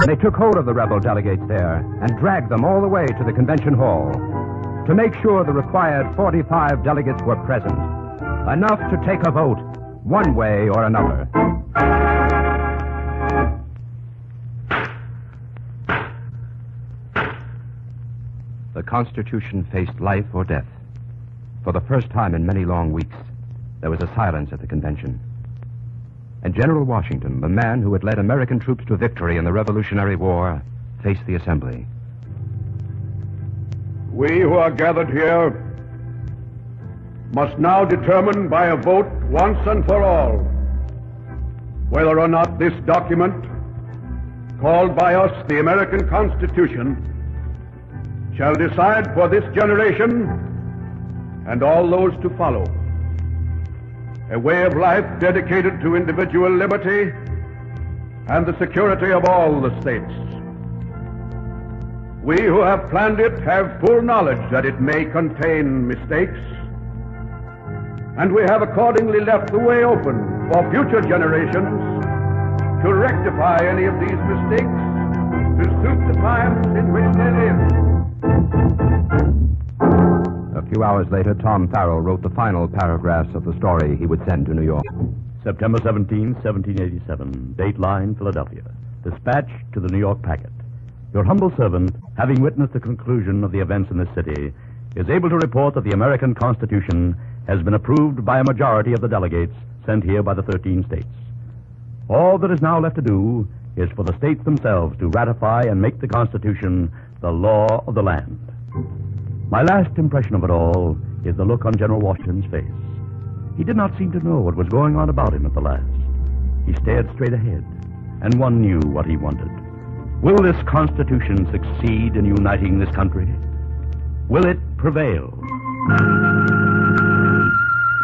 And they took hold of the rebel delegates there and dragged them all the way to the convention hall to make sure the required 45 delegates were present, enough to take a vote one way or another. The Constitution faced life or death. For the first time in many long weeks, there was a silence at the convention. And General Washington, the man who had led American troops to victory in the Revolutionary War, faced the assembly. We who are gathered here must now determine by a vote once and for all whether or not this document, called by us the American Constitution, shall decide for this generation and all those to follow a way of life dedicated to individual liberty and the security of all the states. We who have planned it have full knowledge that it may contain mistakes, and we have accordingly left the way open for future generations to rectify any of these mistakes to suit the times in which they live. A few hours later, Tom Farrell wrote the final paragraphs of the story he would send to New York. September 17, 1787. Dateline, Philadelphia. Dispatch to the New York Packet. Your humble servant, having witnessed the conclusion of the events in this city, is able to report that the American Constitution has been approved by a majority of the delegates sent here by the 13 states. All that is now left to do is for the states themselves to ratify and make the Constitution the law of the land. My last impression of it all is the look on General Washington's face. He did not seem to know what was going on about him at the last. He stared straight ahead, and one knew what he wanted. Will this Constitution succeed in uniting this country? Will it prevail?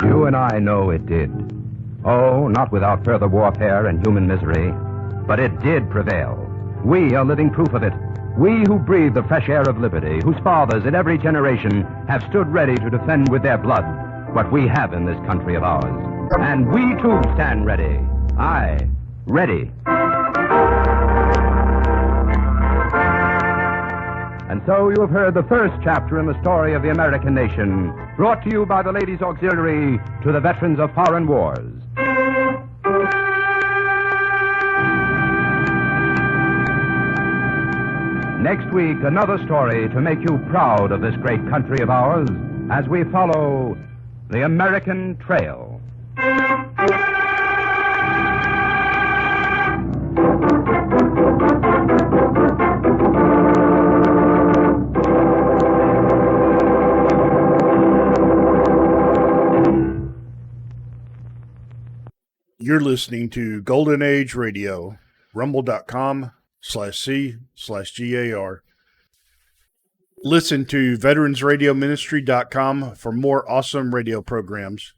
You and I know it did. Oh, not without further warfare and human misery, but it did prevail. We are living proof of it. We who breathe the fresh air of liberty, whose fathers in every generation have stood ready to defend with their blood what we have in this country of ours. And we too stand ready. Aye, ready. And so you have heard the first chapter in the story of the American nation, brought to you by the Ladies' Auxiliary to the Veterans of Foreign Wars. Next week, another story to make you proud of this great country of ours as we follow the American Trail. You're listening to Golden Age Radio, rumble.com/C/GAR. Listen to veteransradioministry.com for more awesome radio programs.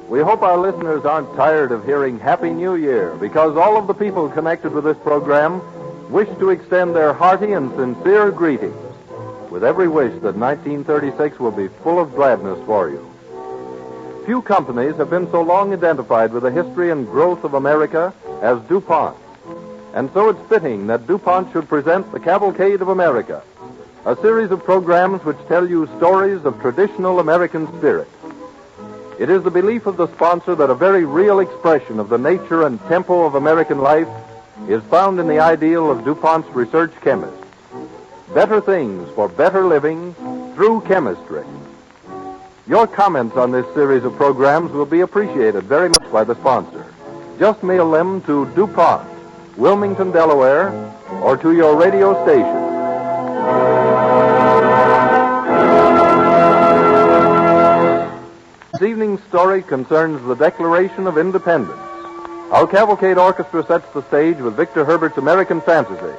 We hope our listeners aren't tired of hearing Happy New Year, because all of the people connected with this program wish to extend their hearty and sincere greetings, with every wish that 1936 will be full of gladness for you. Few companies have been so long identified with the history and growth of America as DuPont. And so it's fitting that DuPont should present the Cavalcade of America, a series of programs which tell you stories of traditional American spirit. It is the belief of the sponsor that a very real expression of the nature and tempo of American life is found in the ideal of DuPont's research chemists. Better things for better living through chemistry. Your comments on this series of programs will be appreciated very much by the sponsor. Just mail them to DuPont, Wilmington, Delaware, or to your radio station. This evening's story concerns the Declaration of Independence. Our Cavalcade Orchestra sets the stage with Victor Herbert's American Fantasy,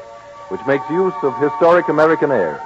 which makes use of historic American airs.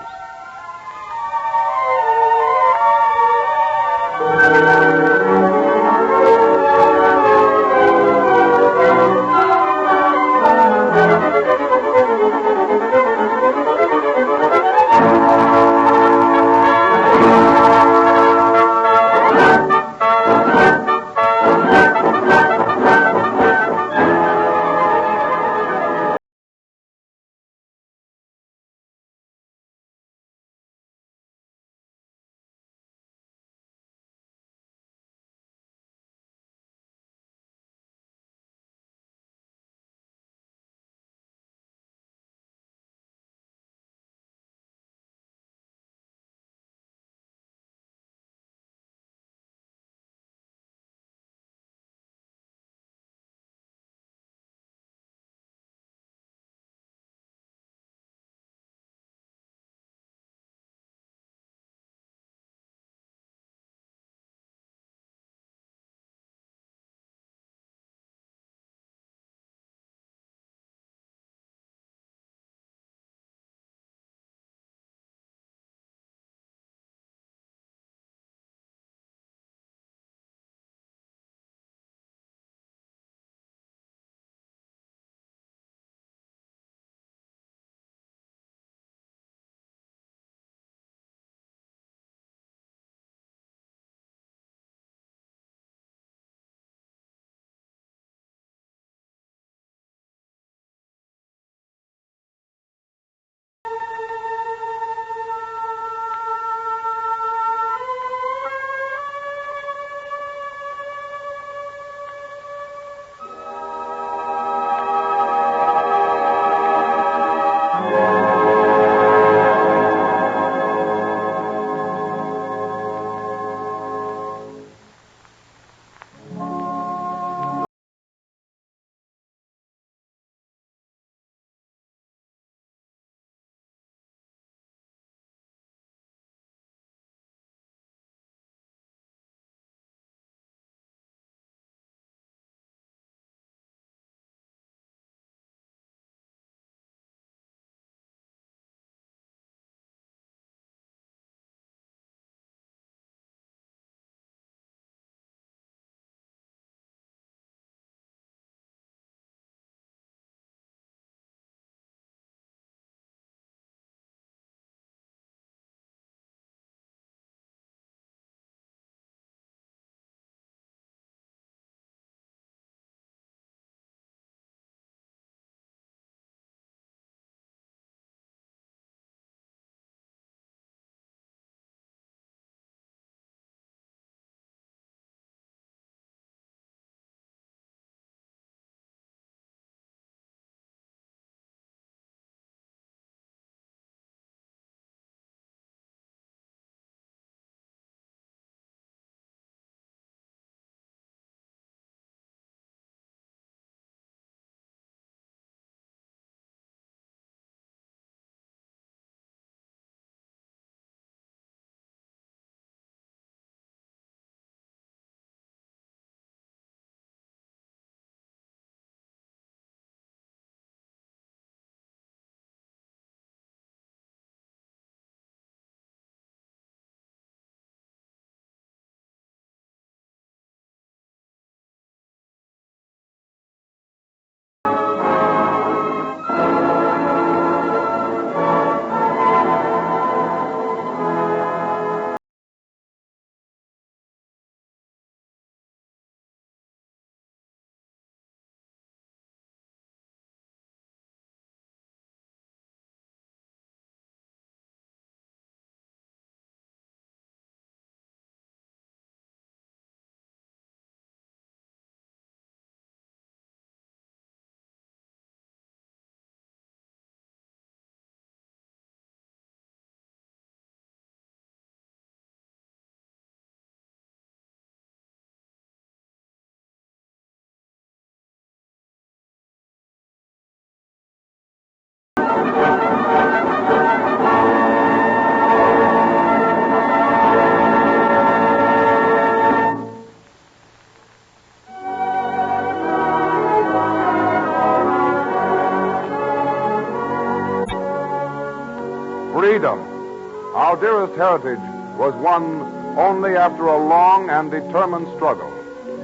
heritage was won only after a long and determined struggle.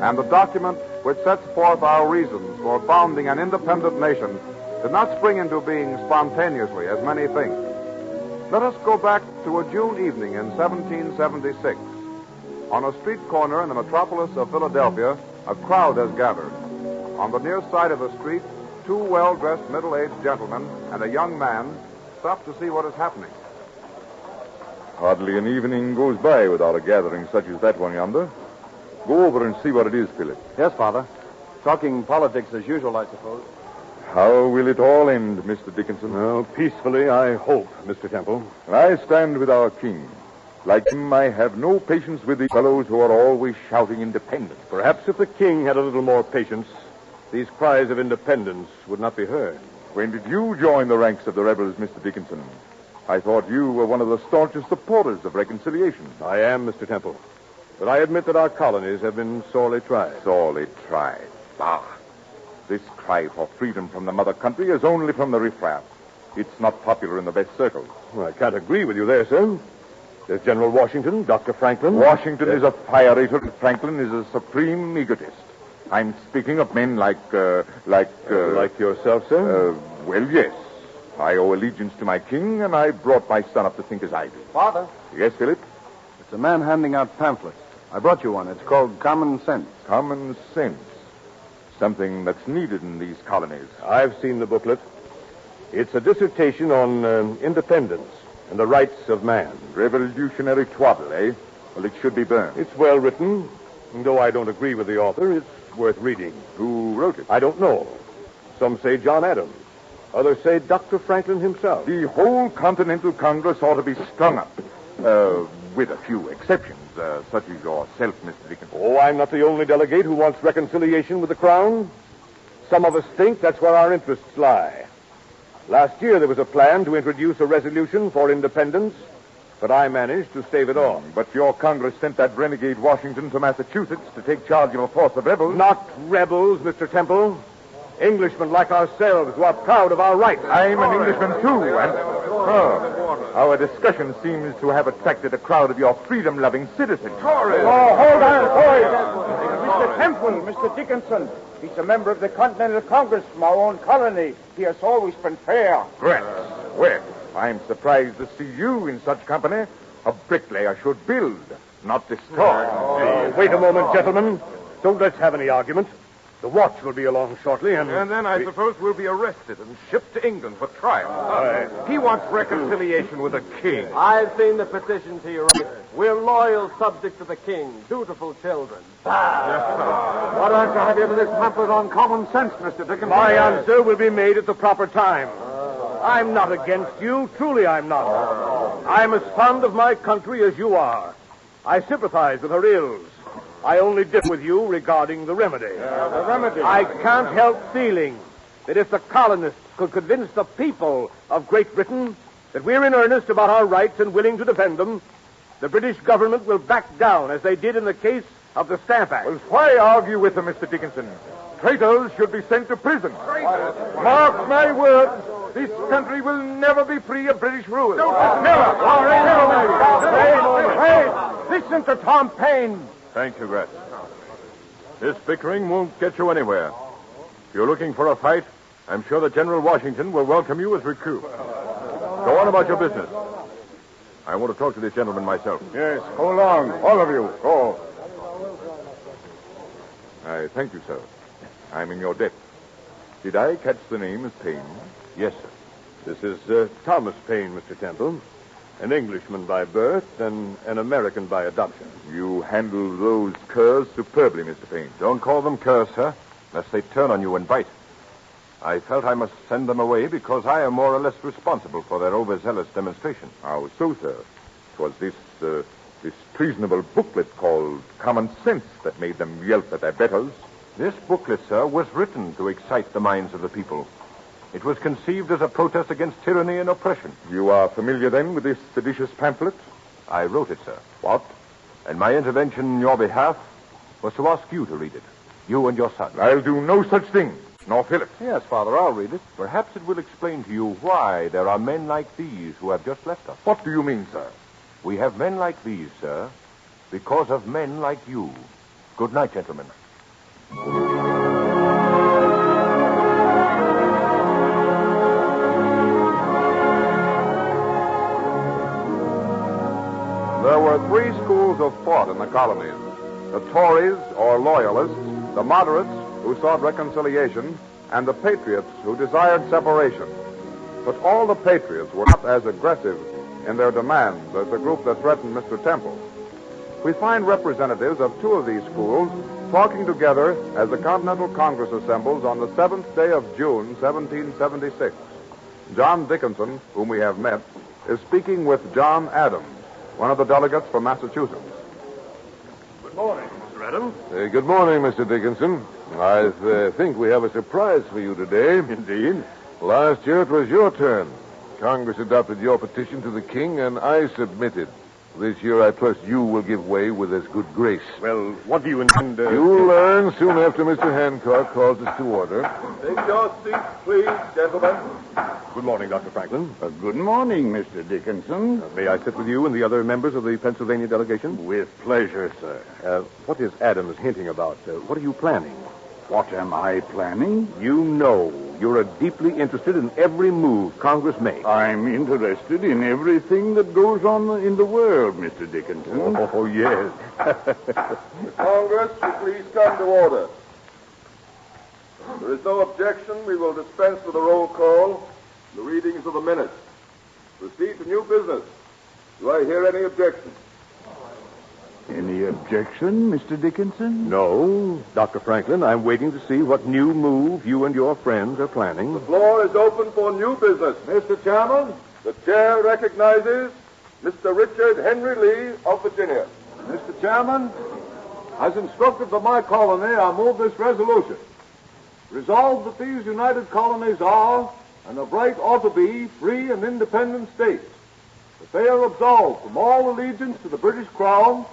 And the document which sets forth our reasons for founding an independent nation did not spring into being spontaneously, as many think. Let us go back to a June evening in 1776. On a street corner in the metropolis of Philadelphia, a crowd has gathered. On the near side of the street, two well-dressed middle-aged gentlemen and a young man stop to see what is happening. Hardly an evening goes by without a gathering such as that one yonder. Go over and see what it is, Philip. Yes, Father. Talking politics as usual, I suppose. How will it all end, Mr. Dickinson? Well, peacefully, I hope, Mr. Temple. I stand with our king. Like him, I have no patience with the fellows who are always shouting independence. Perhaps if the king had a little more patience, these cries of independence would not be heard. When did you join the ranks of the rebels, Mr. Dickinson? I thought you were one of the staunchest supporters of reconciliation. I am, Mr. Temple. But I admit that our colonies have been sorely tried. Sorely tried. Bah! This cry for freedom from the mother country is only from the riffraff. It's not popular in the best circles. Well, I can't agree with you there, sir. There's General Washington, Dr. Franklin. Washington is a fire eater. Franklin is a supreme egotist. I'm speaking of men like yourself, sir? Well, yes. I owe allegiance to my king, and I brought my son up to think as I do. Father? Yes, Philip? It's a man handing out pamphlets. I brought you one. It's called Common Sense. Common sense. Something that's needed in these colonies. I've seen the booklet. It's a dissertation on independence and the rights of man. Revolutionary twaddle, eh? Well, it should be burned. It's well written, and though I don't agree with the author, it's worth reading. Who wrote it? I don't know. Some say John Adams. Others say Dr. Franklin himself. The whole Continental Congress ought to be strung up. With a few exceptions, such as yourself, Mr. Dickinson. Oh, I'm not the only delegate who wants reconciliation with the Crown. Some of us think that's where our interests lie. Last year there was a plan to introduce a resolution for independence, but I managed to stave it off. But your Congress sent that renegade Washington to Massachusetts to take charge of a force of rebels. Not rebels, Mr. Temple. Englishmen like ourselves who are proud of our rights. I'm an Englishman, too, and... our discussion seems to have attracted a crowd of your freedom-loving citizens. Oh, hold on, boys. Mr. Temple, Mr. Dickinson. He's a member of the Continental Congress from our own colony. He has always been fair. Great. Well, I'm surprised to see you in such company. A bricklayer should build, not destroy. Wait a moment, gentlemen. Don't let's have any argument. The watch will be along shortly, and then I suppose we'll be arrested and shipped to England for trial. He wants reconciliation with the king. I've seen the petitions he writes. We're loyal subjects of the king, dutiful children. Why don't you have you to this pamphlet on common sense, Mr. Dickinson? My answer will be made at the proper time. I'm not against you. Truly, I'm not. I'm as fond of my country as you are. I sympathize with her ills. I only differ with you regarding the remedy. The remedy? I can't help feeling that if the colonists could convince the people of Great Britain that we're in earnest about our rights and willing to defend them, the British government will back down as they did in the case of the Stamp Act. Well, why argue with them, Mr. Dickinson? Traitors should be sent to prison. Mark my words, this country will never be free of British rule. Hey, listen to Tom Paine. Thank you, Gratz. This bickering won't get you anywhere. If you're looking for a fight, I'm sure that General Washington will welcome you as recruit. Go on about your business. I want to talk to this gentleman myself. Yes, go along, all of you. Go. I thank you, sir. I'm in your debt. Did I catch the name as Paine? Yes, sir. This is Thomas Paine, Mr. Temple. An Englishman by birth and an American by adoption. You handle those curs superbly, Mr. Paine. Don't call them curs, sir, lest they turn on you and bite. I felt I must send them away because I am more or less responsible for their overzealous demonstration. How so, sir? It was this treasonable booklet called Common Sense that made them yelp at their betters. This booklet, sir, was written to excite the minds of the people. It was conceived as a protest against tyranny and oppression. You are familiar, then, with this seditious pamphlet? I wrote it, sir. What? And my intervention in your behalf was to ask you to read it. You and your son. I'll do no such thing. Nor Philip. Yes, Father, I'll read it. Perhaps it will explain to you why there are men like these who have just left us. What do you mean, sir? We have men like these, sir, because of men like you. Good night, gentlemen. There were three schools of thought in the colonies: the Tories, or Loyalists, the moderates, who sought reconciliation, and the patriots, who desired separation. But all the patriots were not as aggressive in their demands as the group that threatened Mr. Temple. We find representatives of two of these schools talking together as the Continental Congress assembles on the 7th day of June, 1776. John Dickinson, whom we have met, is speaking with John Adams, one of the delegates from Massachusetts. Good morning, Mr. Adams. Good morning, Mr. Dickinson. I think we have a surprise for you today. Indeed. Last year it was your turn. Congress adopted your petition to the king, and I submitted. This year I trust you will give way with as good grace. Well, what do you intend to... You'll learn soon after Mr. Hancock calls us to order. Take your seats, please, gentlemen. Good morning, Dr. Franklin. Good morning, Mr. Dickinson. May I sit with you and the other members of the Pennsylvania delegation? With pleasure, sir. What is Adams hinting about? What are you planning? What am I planning? You know you're deeply interested in every move Congress makes. I'm interested in everything that goes on in the world, Mr. Dickinson. Oh, yes. Congress, will please come to order. If there is no objection, we will dispense with the roll call, the readings of the minutes. Proceed to new business. Do I hear any objection? Any objection, Mr. Dickinson? No, Dr. Franklin. I'm waiting to see what new move you and your friends are planning. The floor is open for new business. Mr. Chairman, the chair recognizes Mr. Richard Henry Lee of Virginia. Mr. Chairman, as instructed by my colony, I move this resolution. Resolved that these united colonies are, and of right ought to be, free and independent states. That they are absolved from all allegiance to the British Crown,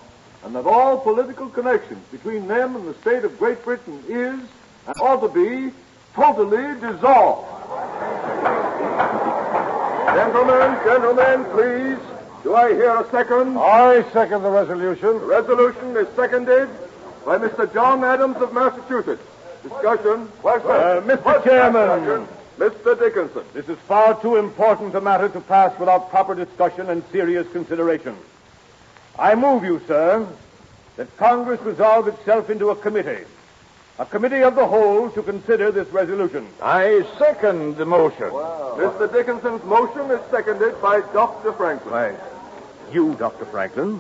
and that all political connections between them and the state of Great Britain is, and ought to be, totally dissolved. Gentlemen, please. Do I hear a second? I second the resolution. The resolution is seconded by Mr. John Adams of Massachusetts. Discussion. Mr. Chairman. Mr. Dickinson. This is far too important a matter to pass without proper discussion and serious consideration. I move you, sir, that Congress resolve itself into a committee of the whole to consider this resolution. I second the motion. Mr. Dickinson's motion is seconded by Dr. Franklin. Why, you, Dr. Franklin?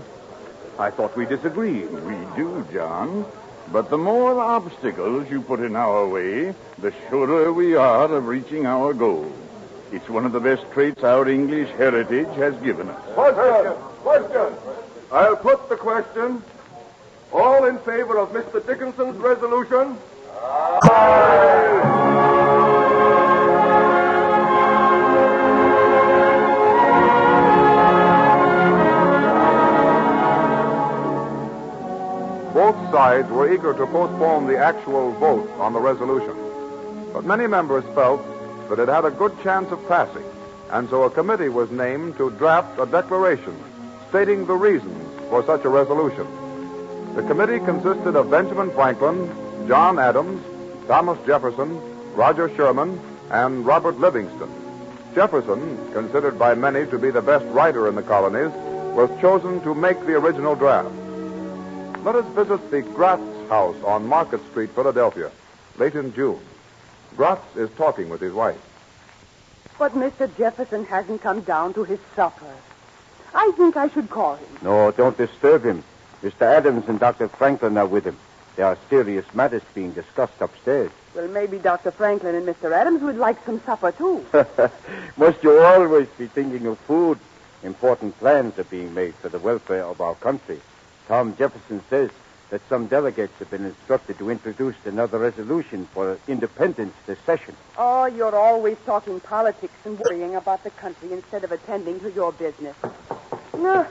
I thought we disagreed. We do, John. But the more obstacles you put in our way, the surer we are of reaching our goal. It's one of the best traits our English heritage has given us. Question. I'll put the question. All in favor of Mr. Dickinson's resolution? Aye. Both sides were eager to postpone the actual vote on the resolution. But many members felt that it had a good chance of passing, and so a committee was named to draft a declaration stating the reasons for such a resolution. The committee consisted of Benjamin Franklin, John Adams, Thomas Jefferson, Roger Sherman, and Robert Livingston. Jefferson, considered by many to be the best writer in the colonies, was chosen to make the original draft. Let us visit the Gratz house on Market Street, Philadelphia, late in June. Gratz is talking with his wife. But Mr. Jefferson hasn't come down to his supper. I think I should call him. No, don't disturb him. Mr. Adams and Dr. Franklin are with him. There are serious matters being discussed upstairs. Well, maybe Dr. Franklin and Mr. Adams would like some supper, too. Must you always be thinking of food? Important plans are being made for the welfare of our country. Tom Jefferson says that some delegates have been instructed to introduce another resolution for independence this session. Oh, you're always talking politics and worrying about the country instead of attending to your business.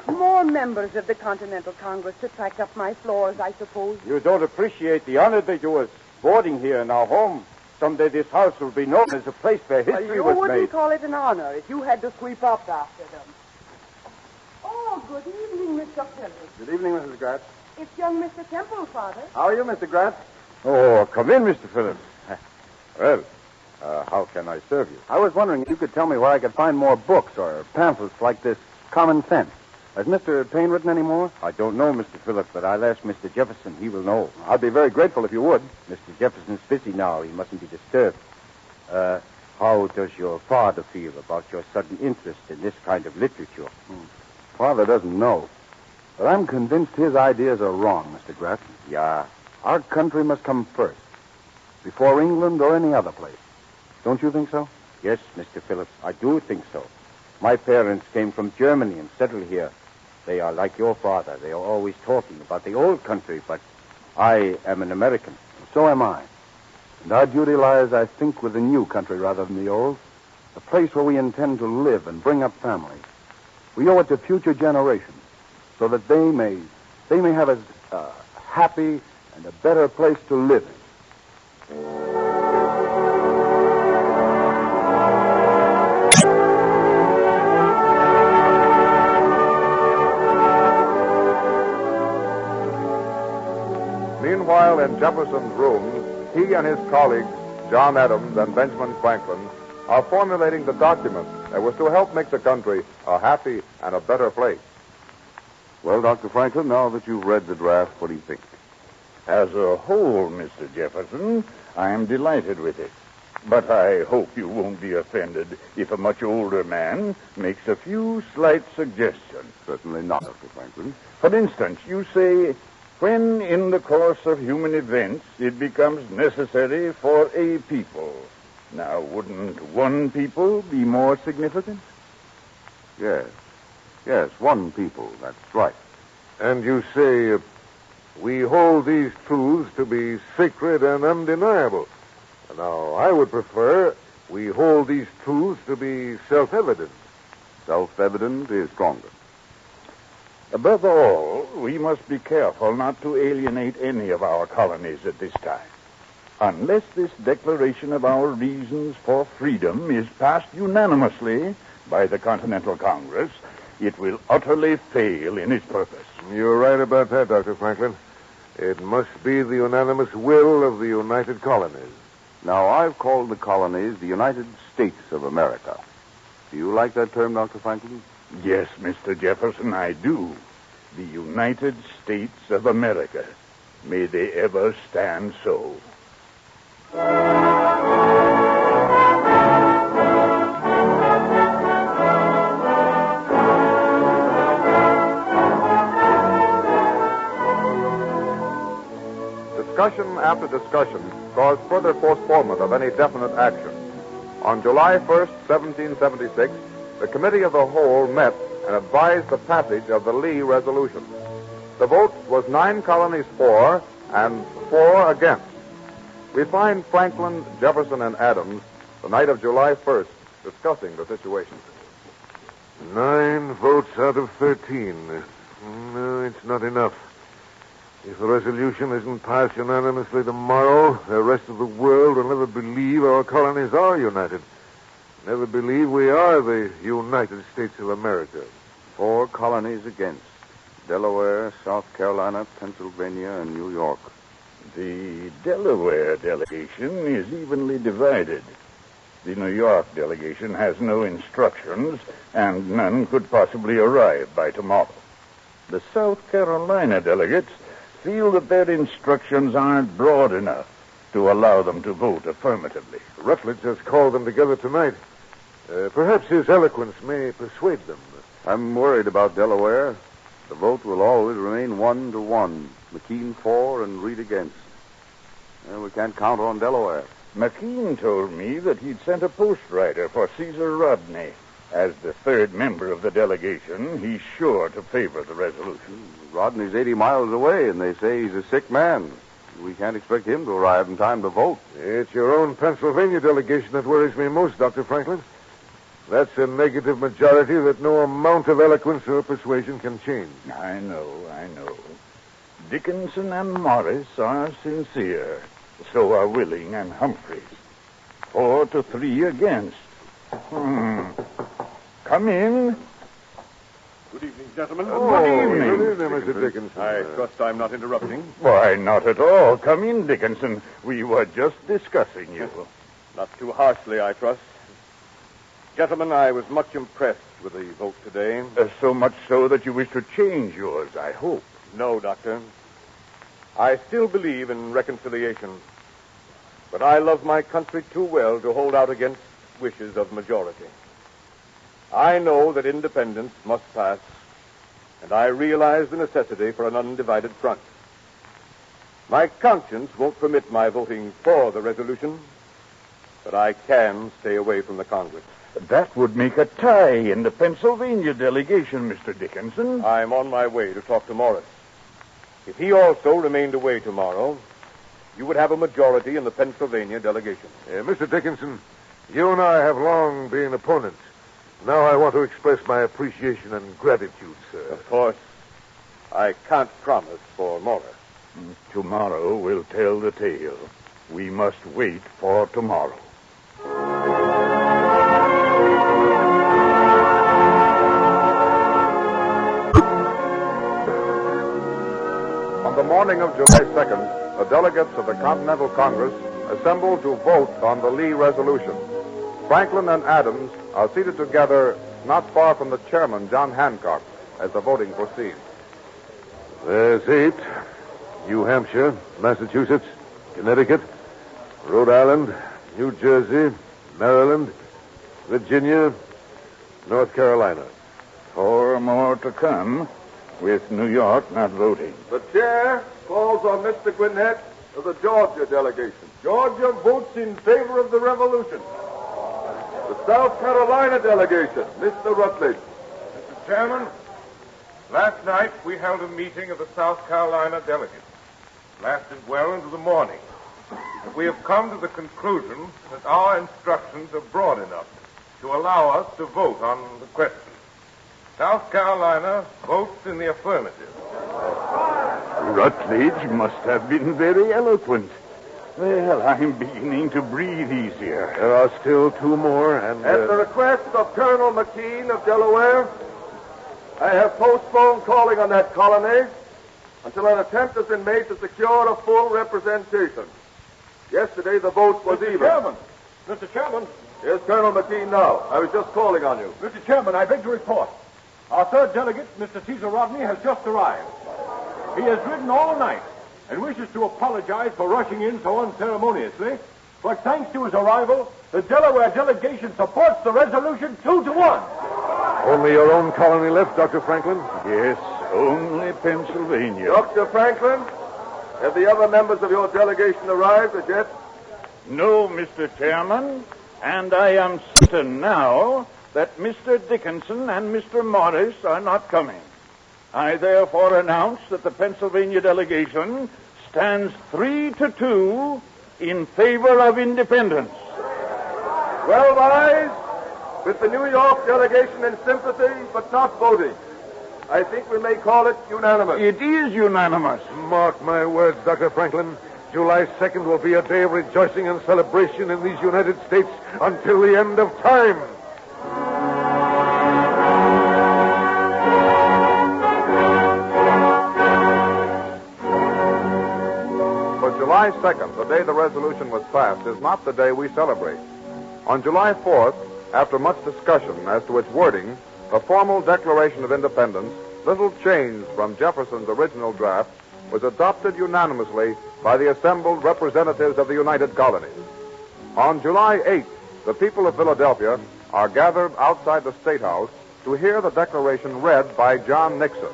More members of the Continental Congress to track up my floors, I suppose. You don't appreciate the honor they do us boarding here in our home. Someday this house will be known as a place where history you was wouldn't made. call it an honor if you had to sweep up after them. Oh, good evening, Mr. Phillips. Good evening, Mrs. Gratz. It's young Mr. Temple, Father. How are you, Mr. Gratz? Oh, come in, Mr. Phillips. Well, how can I serve you? I was wondering if you could tell me where I could find more books or pamphlets like this Common Sense. Has Mr. Payne written any more? I don't know, Mr. Phillips, but I'll ask Mr. Jefferson. He will know. I'd be very grateful if you would. Mr. Jefferson's busy now. He mustn't be disturbed. How does your father feel about your sudden interest in this kind of literature? Father doesn't know. But I'm convinced his ideas are wrong, Mr. Gratz. Yeah. Our country must come first, before England or any other place. Don't you think so? Yes, Mr. Phillips, I do think so. My parents came from Germany and settled here. They are like your father. They are always talking about the old country, but I am an American. So am I. And our duty lies, I think, with the new country rather than the old. A place where we intend to live and bring up families. We owe it to future generations so that they may have a happy and a better place to live in. Meanwhile, in Jefferson's room, he and his colleagues, John Adams and Benjamin Franklin, are formulating the document that was to help make the country a happy and a better place. Well, Dr. Franklin, now that you've read the draft, what do you think? As a whole, Mr. Jefferson, I am delighted with it. But I hope you won't be offended if a much older man makes a few slight suggestions. Certainly not, Dr. Franklin. For instance, you say, when in the course of human events it becomes necessary for a people. Now, wouldn't one people be more significant? Yes, one people, that's right. And you say, we hold these truths to be sacred and undeniable. Now, I would prefer we hold these truths to be self-evident. Self-evident is stronger. Above all, we must be careful not to alienate any of our colonies at this time. Unless this declaration of our reasons for freedom is passed unanimously by the Continental Congress, it will utterly fail in its purpose. You're right about that, Dr. Franklin. It must be the unanimous will of the United Colonies. Now, I've called the colonies the United States of America. Do you like that term, Dr. Franklin? Yes, Mr. Jefferson, I do. The United States of America. May they ever stand so. Discussion after discussion caused further postponement of any definite action. On July 1st, 1776, the Committee of the Whole met and advised the passage of the Lee Resolution. The vote was 9 colonies for and 4 against. We find Franklin, Jefferson, and Adams the night of July 1st discussing the situation. 9 votes out of 13. No, it's not enough. If the resolution isn't passed unanimously tomorrow, the rest of the world will never believe our colonies are united. Never believe we are the United States of America. 4 colonies against. Delaware, South Carolina, Pennsylvania, and New York. The Delaware delegation is evenly divided. The New York delegation has no instructions, and none could possibly arrive by tomorrow. The South Carolina delegates feel that their instructions aren't broad enough to allow them to vote affirmatively. Rutledge has called them together tonight. Perhaps his eloquence may persuade them. I'm worried about Delaware. The vote will always remain 1-1. McKean for and Reed against. We can't count on Delaware. McKean told me that he'd sent a postwriter for Caesar Rodney. As the third member of the delegation, he's sure to favor the resolution. Rodney's 80 miles away, and they say he's a sick man. We can't expect him to arrive in time to vote. It's your own Pennsylvania delegation that worries me most, Dr. Franklin. That's a negative majority that no amount of eloquence or persuasion can change. I know. Dickinson and Morris are sincere. So are Willing and Humphreys. 4-3 against. Come in. Good evening, gentlemen. Good evening, Mr. Dickinson. I trust I'm not interrupting. Why, not at all. Come in, Dickinson. We were just discussing you. Not too harshly, I trust. Gentlemen, I was much impressed with the vote today. So much so that you wish to change yours, I hope. No, Doctor. I still believe in reconciliation. But I love my country too well to hold out against wishes of majority. I know that independence must pass, and I realize the necessity for an undivided front. My conscience won't permit my voting for the resolution, but I can stay away from the Congress. That would make a tie in the Pennsylvania delegation, Mr. Dickinson. I'm on my way to talk to Morris. If he also remained away tomorrow, you would have a majority in the Pennsylvania delegation. Mr. Dickinson, you and I have long been opponents. Now I want to express my appreciation and gratitude, sir. Of course, I can't promise for Morris. Tomorrow will tell the tale. We must wait for tomorrow. On the morning of July 2nd, the delegates of the Continental Congress assembled to vote on the Lee resolution. Franklin and Adams are seated together not far from the chairman, John Hancock, as the voting proceeds. There's 8. New Hampshire, Massachusetts, Connecticut, Rhode Island, New Jersey, Maryland, Virginia, North Carolina. 4 more to come, with New York not voting. The chair calls on Mr. Gwinnett of the Georgia delegation. Georgia votes in favor of the revolution. The South Carolina delegation, Mr. Rutledge. Mr. Chairman, last night we held a meeting of the South Carolina delegates. It lasted well into the morning. And we have come to the conclusion that our instructions are broad enough to allow us to vote on the question. South Carolina votes in the affirmative. Rutledge must have been very eloquent. Well, I'm beginning to breathe easier. There are still 2 more, and... At the request of Colonel McKean of Delaware, I have postponed calling on that colony until an attempt has been made to secure a full representation. Yesterday, the vote was even. Mr. Chairman. Here's Colonel McKean now. I was just calling on you. Mr. Chairman, I beg to report. Our third delegate, Mr. Caesar Rodney, has just arrived. He has ridden all night and wishes to apologize for rushing in so unceremoniously. But thanks to his arrival, the Delaware delegation supports the resolution 2-1. Only your own colony left, Dr. Franklin? Yes, only Pennsylvania. Dr. Franklin, have the other members of your delegation arrived as yet? No, Mr. Chairman, and I am certain now that Mr. Dickinson and Mr. Morris are not coming. I therefore announce that the Pennsylvania delegation stands 3-2 in favor of independence. Well, boys, with the New York delegation in sympathy but not voting, I think we may call it unanimous. It is unanimous. Mark my words, Dr. Franklin. July 2nd will be a day of rejoicing and celebration in these United States until the end of time. July 2nd, the day the resolution was passed, is not the day we celebrate. On July 4th, after much discussion as to its wording, a formal Declaration of Independence, little changed from Jefferson's original draft, was adopted unanimously by the assembled representatives of the United Colonies. On July 8th, the people of Philadelphia are gathered outside the State House to hear the Declaration read by John Nixon.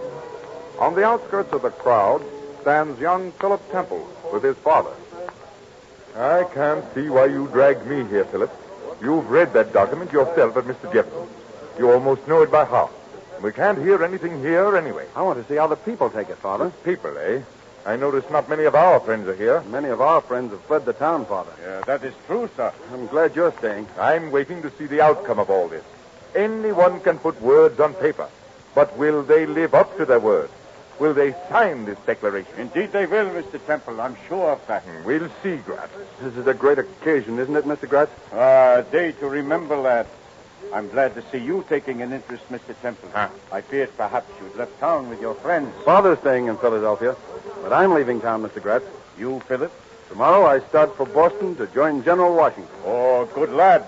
On the outskirts of the crowd stands young Philip Temple with his father. I can't see why you dragged me here, Philip. You've read that document yourself at Mr. Jefferson. You almost know it by heart. We can't hear anything here anyway. I want to see how the people take it, Father. People, eh? I notice not many of our friends are here. Many of our friends have fled the town, Father. Yeah, that is true, sir. I'm glad you're staying. I'm waiting to see the outcome of all this. Anyone can put words on paper. But will they live up to their word? Will they sign this declaration? Indeed they will, Mr. Temple. I'm sure of that. We'll see, Gratz. This is a great occasion, isn't it, Mr. Gratz? A day to remember, lad. I'm glad to see you taking an interest, Mr. Temple. I feared perhaps you'd left town with your friends. Father's staying in Philadelphia, but I'm leaving town, Mr. Gratz. You, Philip? Tomorrow I start for Boston to join General Washington. Oh, good lad.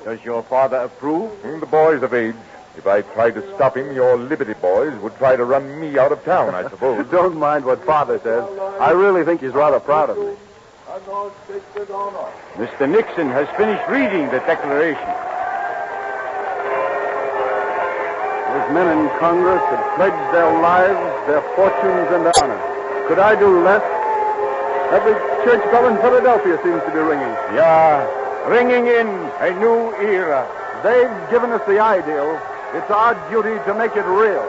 Does your father approve? The boy's of age. If I tried to stop him, your Liberty boys would try to run me out of town, I suppose. Don't mind what Father says. I really think he's rather proud of me. Mr. Nixon has finished reading the Declaration. Those men in Congress have pledged their lives, their fortunes, and their honor. Could I do less? Every church bell in Philadelphia seems to be ringing. Yeah, ringing in a new era. They've given us the ideal. It's our duty to make it real.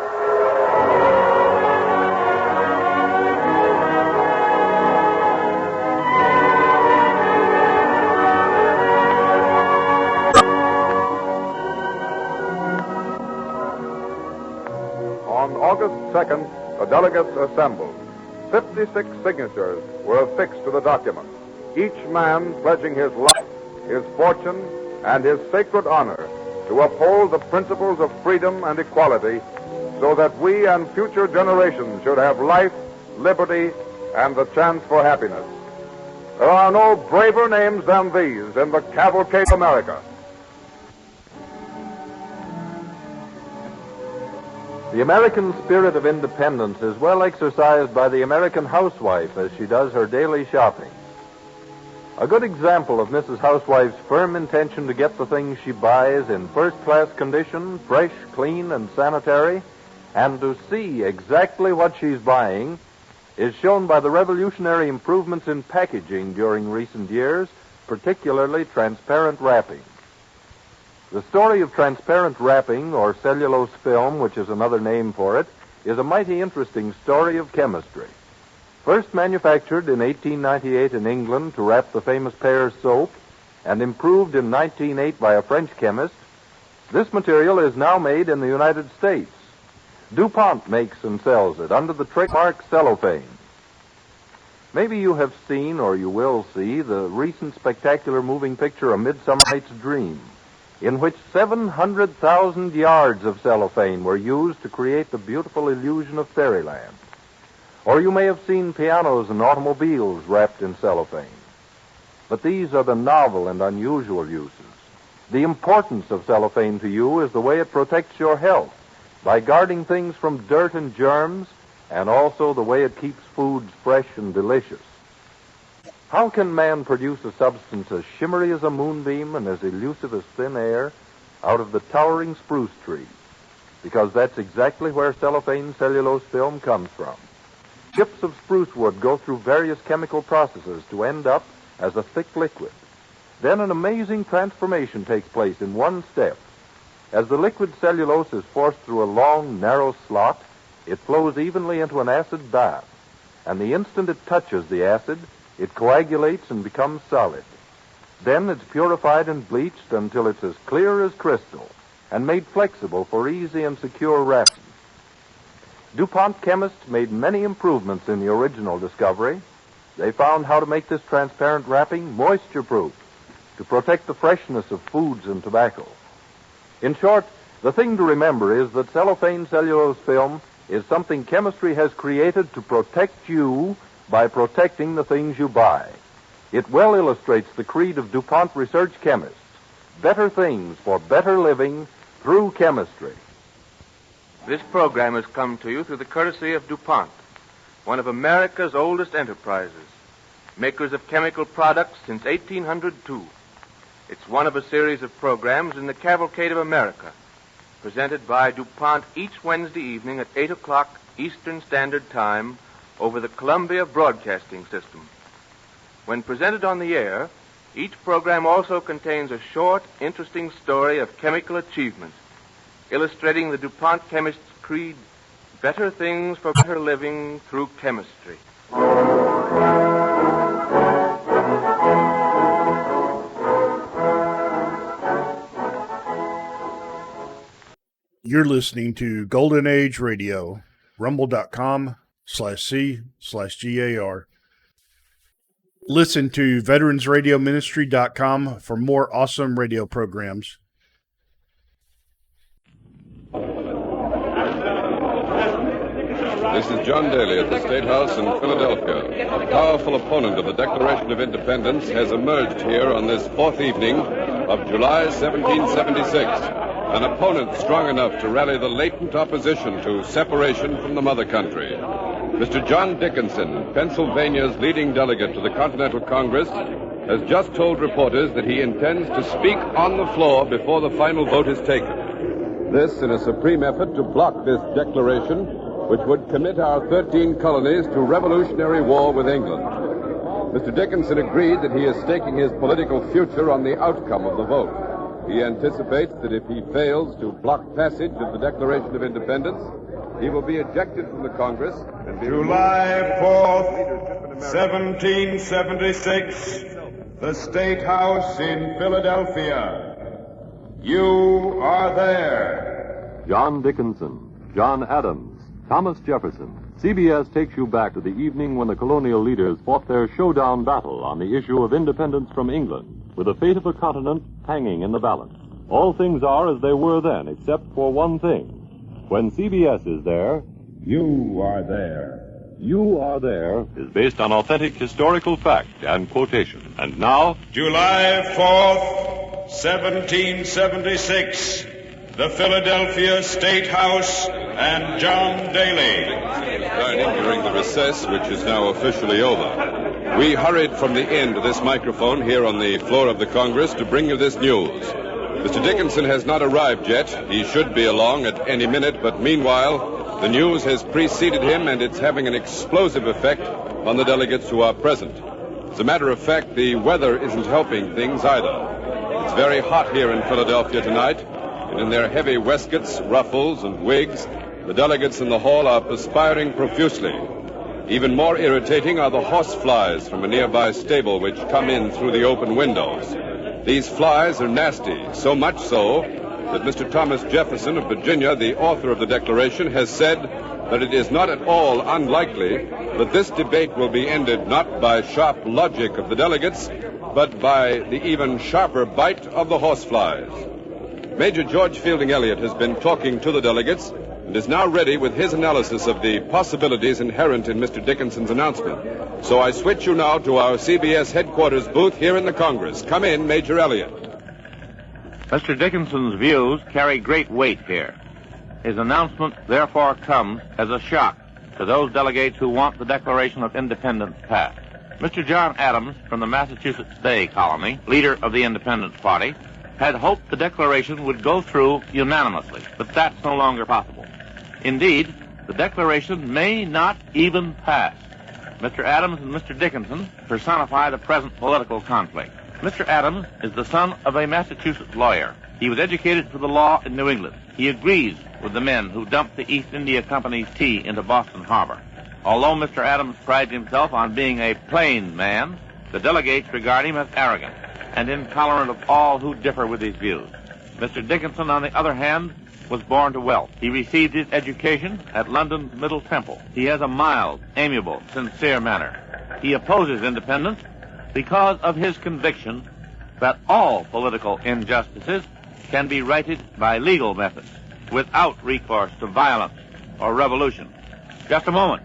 On August 2nd, the delegates assembled. 56 signatures were affixed to the document, each man pledging his life, his fortune, and his sacred honor to uphold the principles of freedom and equality so that we and future generations should have life, liberty, and the chance for happiness. There are no braver names than these in the Cavalcade of America. The American spirit of independence is well exercised by the American housewife as she does her daily shopping. A good example of Mrs. Housewife's firm intention to get the things she buys in first-class condition, fresh, clean, and sanitary, and to see exactly what she's buying, is shown by the revolutionary improvements in packaging during recent years, particularly transparent wrapping. The story of transparent wrapping, or cellulose film, which is another name for it, is a mighty interesting story of chemistry. First manufactured in 1898 in England to wrap the famous Pears soap, and improved in 1908 by a French chemist, this material is now made in the United States. DuPont makes and sells it under the trademark cellophane. Maybe you have seen, or you will see, the recent spectacular moving picture A Midsummer Night's Dream, in which 700,000 yards of cellophane were used to create the beautiful illusion of fairyland. Or you may have seen pianos and automobiles wrapped in cellophane. But these are the novel and unusual uses. The importance of cellophane to you is the way it protects your health by guarding things from dirt and germs, and also the way it keeps foods fresh and delicious. How can man produce a substance as shimmery as a moonbeam and as elusive as thin air out of the towering spruce trees? Because that's exactly where cellophane cellulose film comes from. Chips of spruce wood go through various chemical processes to end up as a thick liquid. Then an amazing transformation takes place in one step. As the liquid cellulose is forced through a long, narrow slot, it flows evenly into an acid bath. And the instant it touches the acid, it coagulates and becomes solid. Then it's purified and bleached until it's as clear as crystal and made flexible for easy and secure wrapping. DuPont chemists made many improvements in the original discovery. They found how to make this transparent wrapping moisture-proof to protect the freshness of foods and tobacco. In short, the thing to remember is that cellophane cellulose film is something chemistry has created to protect you by protecting the things you buy. It well illustrates the creed of DuPont research chemists. Better things for better living through chemistry. This program has come to you through the courtesy of DuPont, one of America's oldest enterprises, makers of chemical products since 1802. It's one of a series of programs in the Cavalcade of America, presented by DuPont each Wednesday evening at 8 o'clock Eastern Standard Time over the Columbia Broadcasting System. When presented on the air, each program also contains a short, interesting story of chemical achievement, illustrating the DuPont chemist's creed, better things for better living through chemistry. You're listening to Golden Age Radio, rumble.com/C/GAR. Listen to veteransradioministry.com for more awesome radio programs. This is John Daly at the State House in Philadelphia. A powerful opponent of the Declaration of Independence has emerged here on this fourth evening of July 1776. An opponent strong enough to rally the latent opposition to separation from the mother country. Mr. John Dickinson, Pennsylvania's leading delegate to the Continental Congress, has just told reporters that he intends to speak on the floor before the final vote is taken. This in a supreme effort to block this declaration, which would commit our 13 colonies to revolutionary war with England. Mr. Dickinson agreed that he is staking his political future on the outcome of the vote. He anticipates that if he fails to block passage of the Declaration of Independence, he will be ejected from the Congress and be July 4th, 1776, the State House in Philadelphia. You are there. John Dickinson, John Adams, Thomas Jefferson. CBS takes you back to the evening when the colonial leaders fought their showdown battle on the issue of independence from England, with the fate of the continent hanging in the balance. All things are as they were then, except for one thing. When CBS is there, you are there. You Are There is based on authentic historical fact and quotation. And now, July 4th, 1776, the Philadelphia State House and John Daly. Dining during the recess, which is now officially over. We hurried from the inn to this microphone here on the floor of the Congress to bring you this news. Mr. Dickinson has not arrived yet. He should be along at any minute, but meanwhile, the news has preceded him, and it's having an explosive effect on the delegates who are present. As a matter of fact, the weather isn't helping things either. It's very hot here in Philadelphia tonight, and in their heavy waistcoats, ruffles, and wigs, the delegates in the hall are perspiring profusely. Even more irritating are the horse flies from a nearby stable which come in through the open windows. These flies are nasty, so much so that Mr. Thomas Jefferson of Virginia, the author of the Declaration, has said that it is not at all unlikely that this debate will be ended not by sharp logic of the delegates, but by the even sharper bite of the horseflies. Major George Fielding Eliot has been talking to the delegates and is now ready with his analysis of the possibilities inherent in Mr. Dickinson's announcement. So I switch you now to our CBS headquarters booth here in the Congress. Come in, Major Eliot. Mr. Dickinson's views carry great weight here. His announcement, therefore, comes as a shock to those delegates who want the Declaration of Independence passed. Mr. John Adams, from the Massachusetts Bay Colony, leader of the Independence Party, had hoped the Declaration would go through unanimously, but that's no longer possible. Indeed, the Declaration may not even pass. Mr. Adams and Mr. Dickinson personify the present political conflict. Mr. Adams is the son of a Massachusetts lawyer. He was educated for the law in New England. He agrees with the men who dumped the East India Company's tea into Boston Harbor. Although Mr. Adams prides himself on being a plain man, the delegates regard him as arrogant and intolerant of all who differ with his views. Mr. Dickinson, on the other hand, was born to wealth. He received his education at London's Middle Temple. He has a mild, amiable, sincere manner. He opposes independence because of his conviction that all political injustices can be righted by legal methods without recourse to violence or revolution. Just a moment.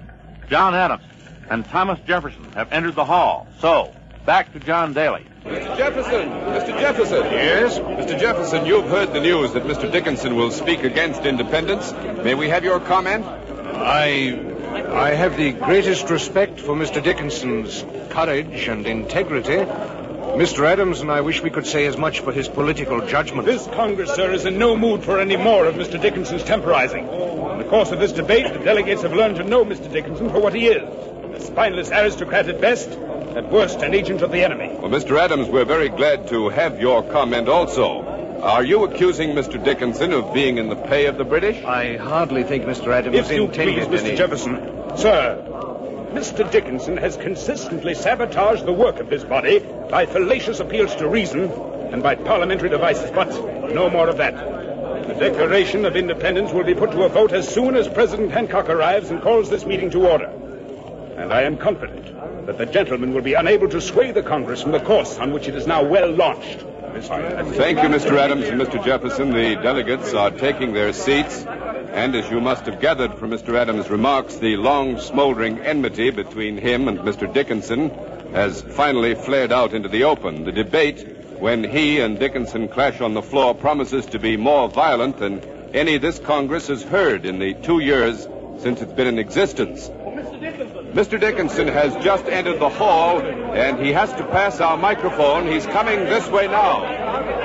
John Adams and Thomas Jefferson have entered the hall. So, back to John Daly. Mr. Jefferson! Mr. Jefferson! Yes? Mr. Jefferson, you've heard the news that Mr. Dickinson will speak against independence. May we have your comment? I have the greatest respect for Mr. Dickinson's courage and integrity. Mr. Adams and I wish we could say as much for his political judgment. This Congress, sir, is in no mood for any more of Mr. Dickinson's temporizing. In the course of this debate, the delegates have learned to know Mr. Dickinson for what he is. A spineless aristocrat at best, at worst an agent of the enemy. Well, Mr. Adams, we're very glad to have your comment also. Are you accusing Mr. Dickinson of being in the pay of the British? I hardly think Mr. Adams If you intended please, Mr. Jefferson. Sir, Mr. Dickinson has consistently sabotaged the work of this body by fallacious appeals to reason and by parliamentary devices. But no more of that. The Declaration of Independence will be put to a vote as soon as President Hancock arrives and calls this meeting to order. And I am confident that the gentleman will be unable to sway the Congress from the course on which it is now well launched. Thank you, Mr. Adams and Mr. Jefferson. The delegates are taking their seats. And as you must have gathered from Mr. Adams' remarks, the long smoldering enmity between him and Mr. Dickinson has finally flared out into the open. The debate, when he and Dickinson clash on the floor, promises to be more violent than any this Congress has heard in the 2 years since it's been in existence. Mr. Dickinson has just entered the hall, and he has to pass our microphone. He's coming this way now.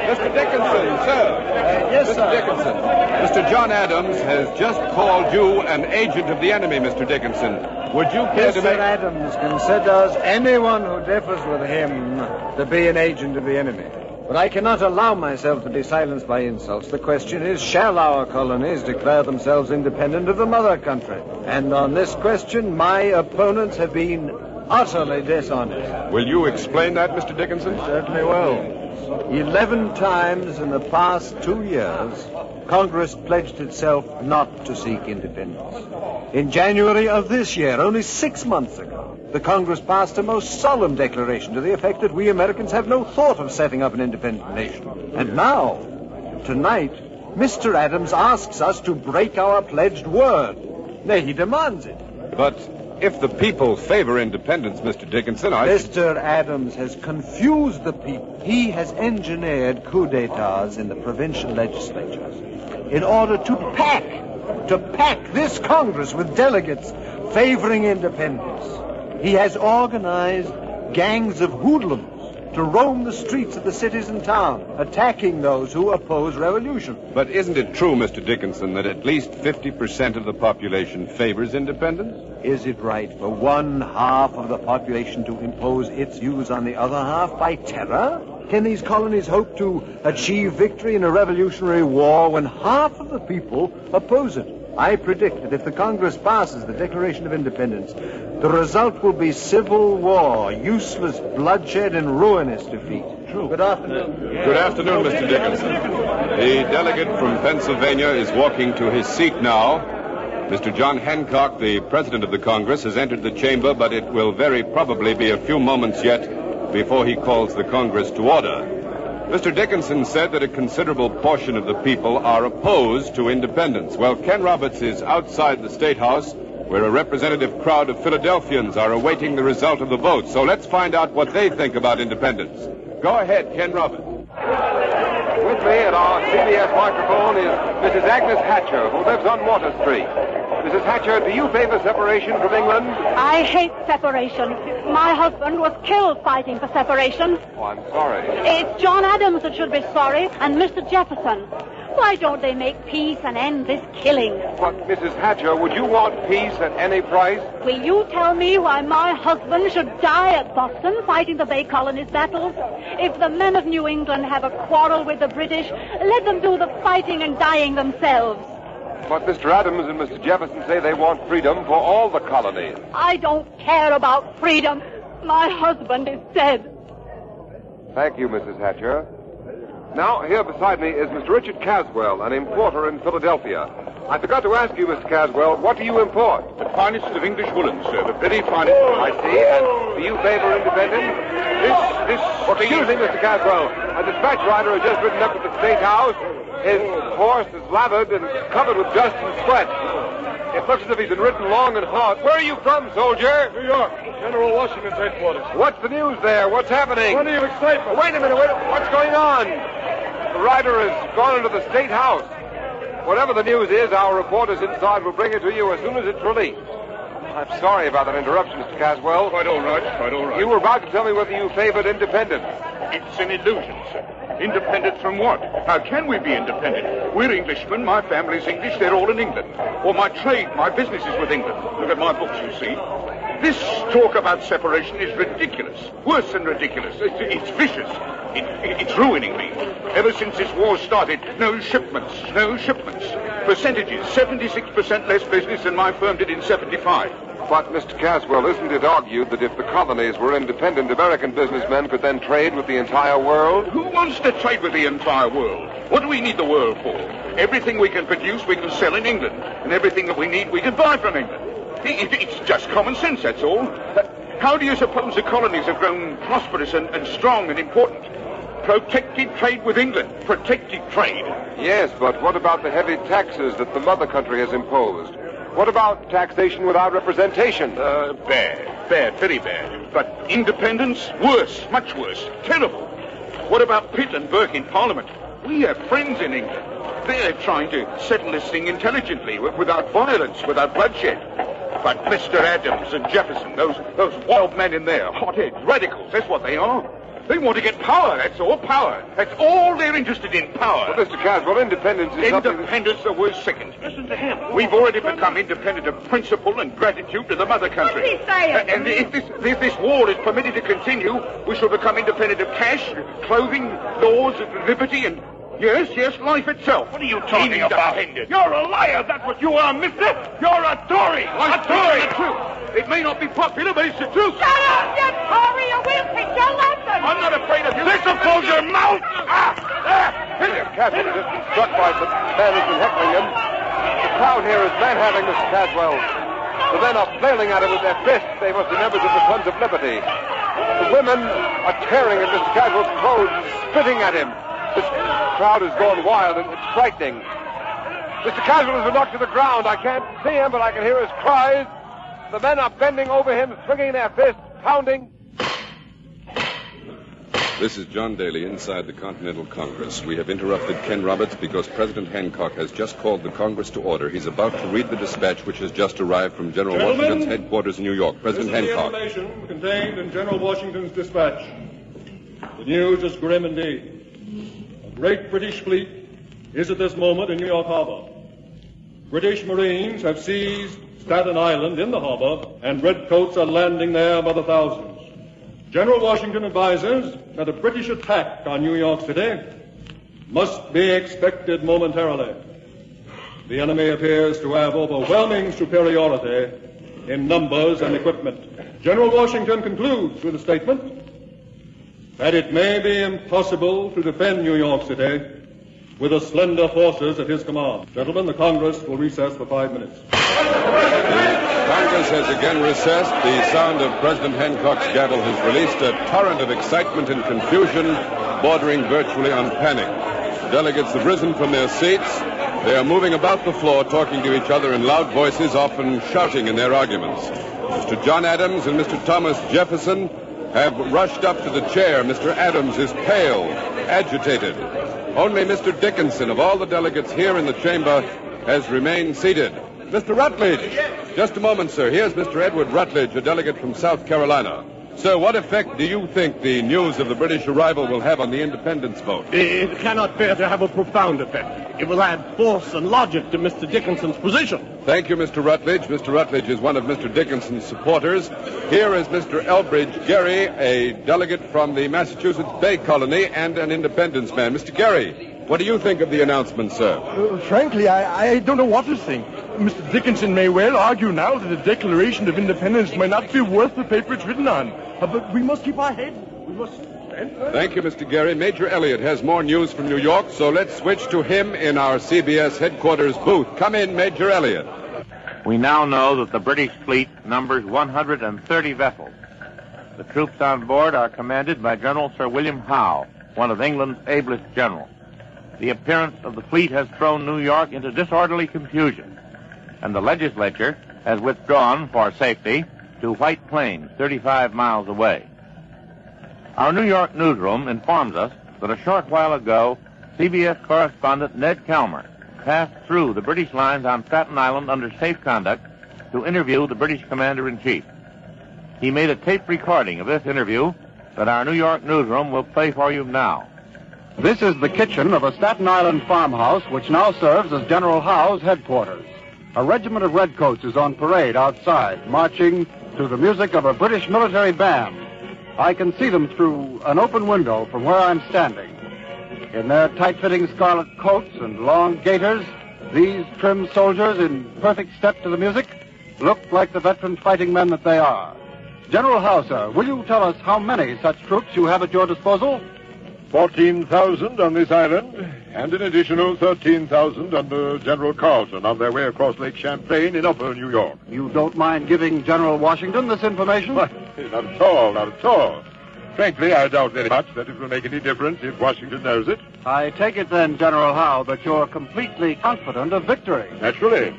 Mr. Dickinson, sir. Yes, Mr. sir. Dickinson. Mr. John Adams has just called you an agent of the enemy, Mr. Dickinson. Would you care to Mr. make... Adams considers anyone who differs with him to be an agent of the enemy. But I cannot allow myself to be silenced by insults. The question is, shall our colonies declare themselves independent of the mother country? And on this question, my opponents have been utterly dishonest. Will you explain that, Mr. Dickinson? Certainly will. 11 times in the past 2 years, Congress pledged itself not to seek independence. In January of this year, only 6 months ago, the Congress passed a most solemn declaration to the effect that we Americans have no thought of setting up an independent nation. And now, tonight, Mr. Adams asks us to break our pledged word. Nay, he demands it. But if the people favor independence, Mr. Dickinson, Mr. Adams has confused the people. He has engineered coup d'etats in the provincial legislatures in order to pack this Congress with delegates favoring independence. He has organized gangs of hoodlums to roam the streets of the cities and towns, attacking those who oppose revolution. But isn't it true, Mr. Dickinson, that at least 50% of the population favors independence? Is it right for one half of the population to impose its views on the other half by terror? Can these colonies hope to achieve victory in a revolutionary war when half of the people oppose it? I predict that if the Congress passes the Declaration of Independence, the result will be civil war, useless bloodshed, and ruinous defeat. True. Good afternoon. Good afternoon, Mr. Dickinson. The delegate from Pennsylvania is walking to his seat now. Mr. John Hancock, the president of the Congress, has entered the chamber, but it will very probably be a few moments yet before he calls the Congress to order. Mr. Dickinson said that a considerable portion of the people are opposed to independence. Well, Ken Roberts is outside the State House, where a representative crowd of Philadelphians are awaiting the result of the vote. So let's find out what they think about independence. Go ahead, Ken Roberts. With me at our CBS microphone is Mrs. Agnes Hatcher, who lives on Water Street. Mrs. Hatcher, do you favor separation from England? I hate separation. My husband was killed fighting for separation. Oh, I'm sorry. It's John Adams that should be sorry, and Mr. Jefferson. Why don't they make peace and end this killing? But, Mrs. Hatcher, would you want peace at any price? Will you tell me why my husband should die at Boston fighting the Bay Colonies battles? If the men of New England have a quarrel with the British, let them do the fighting and dying themselves. But Mr. Adams and Mr. Jefferson say they want freedom for all the colonies. I don't care about freedom. My husband is dead. Thank you, Mrs. Hatcher. Now, here beside me is Mr. Richard Caswell, an importer in Philadelphia. I forgot to ask you, Mr. Caswell, what do you import? The finest of English woolens, sir. The very finest. I see. And do you favor independence? Excuse me, Mr. Caswell. A dispatch rider has just ridden up to the State House. His horse is lathered and covered with dust and sweat. It looks as if he's been ridden long and hard. Where are you from, soldier? New York. General Washington's headquarters. What's the news there? What's happening? Plenty of excitement. Wait a minute. What's going on? The rider has gone into the State House. Whatever the news is, our reporters inside will bring it to you as soon as it's released. I'm sorry about that interruption, Mr. Caswell. Quite all right, quite all right. You were about to tell me whether you favored independence. It's an illusion, sir. Independent from what? How can we be independent? We're Englishmen, my family's English, they're all in England. Or my trade, my business is with England. Look at my books, you see. This talk about separation is ridiculous. Worse than ridiculous. It's vicious. It's ruining me. Ever since this war started, no shipments. Percentages, 76% less business than my firm did in 75. But, Mr. Caswell, isn't it argued that if the colonies were independent, American businessmen could then trade with the entire world? Who wants to trade with the entire world? What do we need the world for? Everything we can produce, we can sell in England. And everything that we need, we can buy from England. It's just common sense, that's all. How do you suppose the colonies have grown prosperous and strong and important? Protected trade with England. Protected trade. Yes, but what about the heavy taxes that the mother country has imposed? What about taxation without representation? Bad, very bad. But independence? Worse, much worse. Terrible. What about Pitt and Burke in Parliament? We have friends in England. They're trying to settle this thing intelligently, without violence, without bloodshed. But Mr. Adams and Jefferson, those wild men in there, hotheads, radicals, that's what they are. They want to get power, that's all, power. That's all they're interested in, power. Well, Mr. Caswell, independence is Independence, the word second. Listen to him. We've already become independent of principle and gratitude to the mother country. What's he saying? And if this war is permitted to continue, we shall become independent of cash, clothing, laws, liberty, and... Yes, life itself. What are you talking about? You're a liar, that's what you are, mister. You're a Tory. A Tory. The truth. It may not be popular, but it's the truth. Shut up, you Tory, or we'll teach you a lesson. I'm not afraid of you. Listen, close your mouth! Caswell has just been struck by the man who's been heckling him. The crowd here is manhandling Mr. Caswell. The men are flailing at him with their fists. They must be members of the Sons of Liberty. The women are tearing at Mr. Caswell's clothes, spitting at him. This crowd has gone wild, and it's frightening. Mr. Caswell has been knocked to the ground. I can't see him, but I can hear his cries. The men are bending over him, swinging their fists, pounding. This is John Daly inside the Continental Congress. We have interrupted Ken Roberts because President Hancock has just called the Congress to order. He's about to read the dispatch which has just arrived from General Washington's headquarters in New York. President Hancock. This is the information contained in General Washington's dispatch. The news is grim indeed. A great British fleet is at this moment in New York Harbor. British Marines have seized Staten Island in the harbor, and redcoats are landing there by the thousands. General Washington advises that a British attack on New York City must be expected momentarily. The enemy appears to have overwhelming superiority in numbers and equipment. General Washington concludes with a statement that it may be impossible to defend New York City with the slender forces at his command. Gentlemen, the Congress will recess for 5 minutes. Congress has again recessed. The sound of President Hancock's gavel has released a torrent of excitement and confusion bordering virtually on panic. Delegates have risen from their seats. They are moving about the floor, talking to each other in loud voices, often shouting in their arguments. Mr. John Adams and Mr. Thomas Jefferson have rushed up to the chair. Mr. Adams is pale, agitated. Only Mr. Dickinson, of all the delegates here in the chamber, has remained seated. Mr. Rutledge. Just a moment, sir. Here's Mr. Edward Rutledge, a delegate from South Carolina. Sir, what effect do you think the news of the British arrival will have on the independence vote? It cannot fail to have a profound effect. It will add force and logic to Mr. Dickinson's position. Thank you, Mr. Rutledge. Mr. Rutledge is one of Mr. Dickinson's supporters. Here is Mr. Elbridge Gerry, a delegate from the Massachusetts Bay Colony and an independence man. Mr. Gerry, what do you think of the announcement, sir? Frankly, I don't know what to think. Mr. Dickinson may well argue now that the Declaration of Independence may not be worth the paper it's written on. But we must keep our head. We must stand firm. Thank you, Mr. Gerry. Major Elliott has more news from New York, so let's switch to him in our CBS headquarters booth. Come in, Major Elliott. We now know that the British fleet numbers 130 vessels. The troops on board are commanded by General Sir William Howe, one of England's ablest generals. The appearance of the fleet has thrown New York into disorderly confusion, and the legislature has withdrawn for safety to White Plains, 35 miles away. Our New York newsroom informs us that a short while ago, CBS correspondent Ned Kelmer passed through the British lines on Staten Island under safe conduct to interview the British commander-in-chief. He made a tape recording of this interview that our New York newsroom will play for you now. This is the kitchen of a Staten Island farmhouse which now serves as General Howe's headquarters. A regiment of redcoats is on parade outside, marching to the music of a British military band. I can see them through an open window from where I'm standing. In their tight-fitting scarlet coats and long gaiters, these trim soldiers in perfect step to the music look like the veteran fighting men that they are. General Howe, sir, will you tell us how many such troops you have at your disposal? 14,000 on this island, and an additional 13,000 under General Carleton on their way across Lake Champlain in upper New York. You don't mind giving General Washington this information? Not at all, not at all. Frankly, I doubt very much that it will make any difference if Washington knows it. I take it then, General Howe, that you're completely confident of victory. Naturally.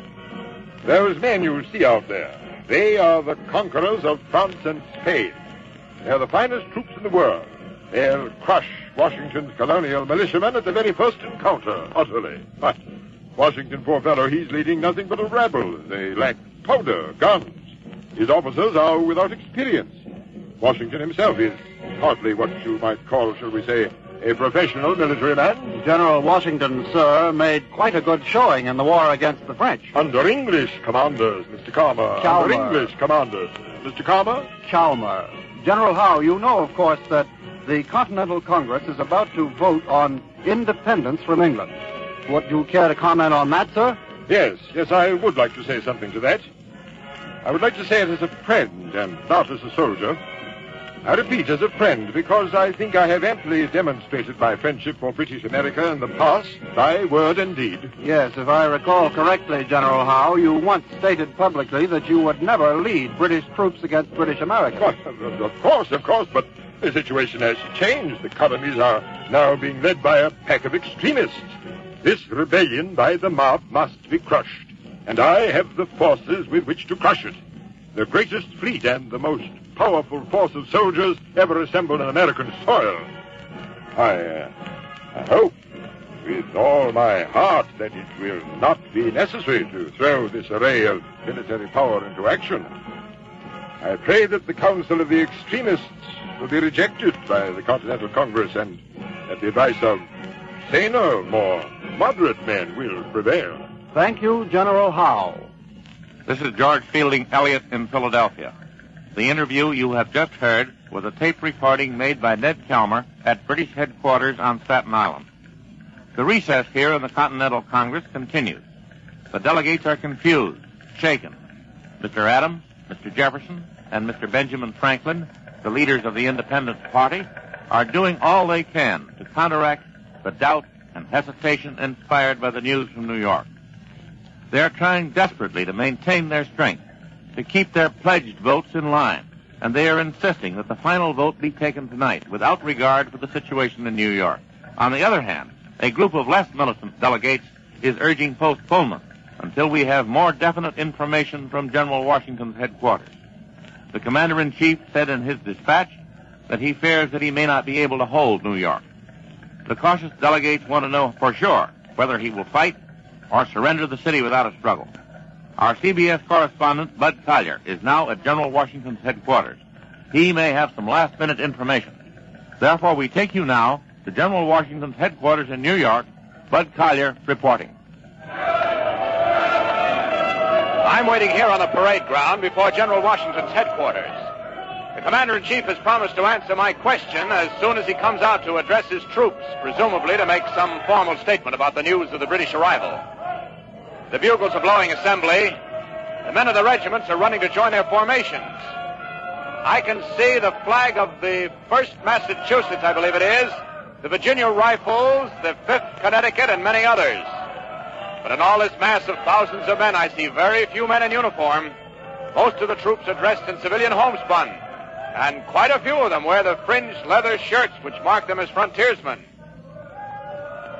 Those men you see out there, they are the conquerors of France and Spain. They are the finest troops in the world. They'll crush Washington's colonial militiamen at the very first encounter, utterly. But Washington, poor fellow, he's leading nothing but a rabble. They lack powder, guns. His officers are without experience. Washington himself is hardly what you might call, shall we say, a professional military man. General Washington, sir, made quite a good showing in the war against the French. Under English commanders, Mr. Calmer. Chalmers. Under English commanders. Mr. Calmer? Chalmers. General Howe, you know, of course, that the Continental Congress is about to vote on independence from England. Would you care to comment on that, sir? Yes, I would like to say something to that. I would like to say it as a friend and not as a soldier. I repeat, as a friend, because I think I have amply demonstrated my friendship for British America in the past, by word and deed. Yes, if I recall correctly, General Howe, you once stated publicly that you would never lead British troops against British America. Of course, but the situation has changed. The colonies are now being led by a pack of extremists. This rebellion by the mob must be crushed, and I have the forces with which to crush it. The greatest fleet and the most powerful force of soldiers ever assembled on American soil. I hope with all my heart that it will not be necessary to throw this array of military power into action. I pray that the counsel of the extremists will be rejected by the Continental Congress and that the advice of saner, more moderate men will prevail. Thank you, General Howe. This is George Fielding Eliot in Philadelphia. The interview you have just heard was a tape recording made by Ned Chalmer at British headquarters on Staten Island. The recess here in the Continental Congress continues. The delegates are confused, shaken. Mr. Adams, Mr. Jefferson, and Mr. Benjamin Franklin, the leaders of the Independent Party, are doing all they can to counteract the doubt and hesitation inspired by the news from New York. They are trying desperately to maintain their strength, to keep their pledged votes in line, and they are insisting that the final vote be taken tonight without regard for the situation in New York. On the other hand, a group of less militant delegates is urging postponement until we have more definite information from General Washington's headquarters. The commander-in-chief said in his dispatch that he fears that he may not be able to hold New York. The cautious delegates want to know for sure whether he will fight or surrender the city without a struggle. Our CBS correspondent, Bud Collier, is now at General Washington's headquarters. He may have some last-minute information. Therefore, we take you now to General Washington's headquarters in New York. Bud Collier reporting. I'm waiting here on the parade ground before General Washington's headquarters. The Commander-in-Chief has promised to answer my question as soon as he comes out to address his troops, presumably to make some formal statement about the news of the British arrival. The bugles are blowing assembly. The men of the regiments are running to join their formations. I can see the flag of the 1st Massachusetts, I believe it is, the Virginia Rifles, the 5th Connecticut, and many others. But in all this mass of thousands of men, I see very few men in uniform. Most of the troops are dressed in civilian homespun, and quite a few of them wear the fringed leather shirts which mark them as frontiersmen.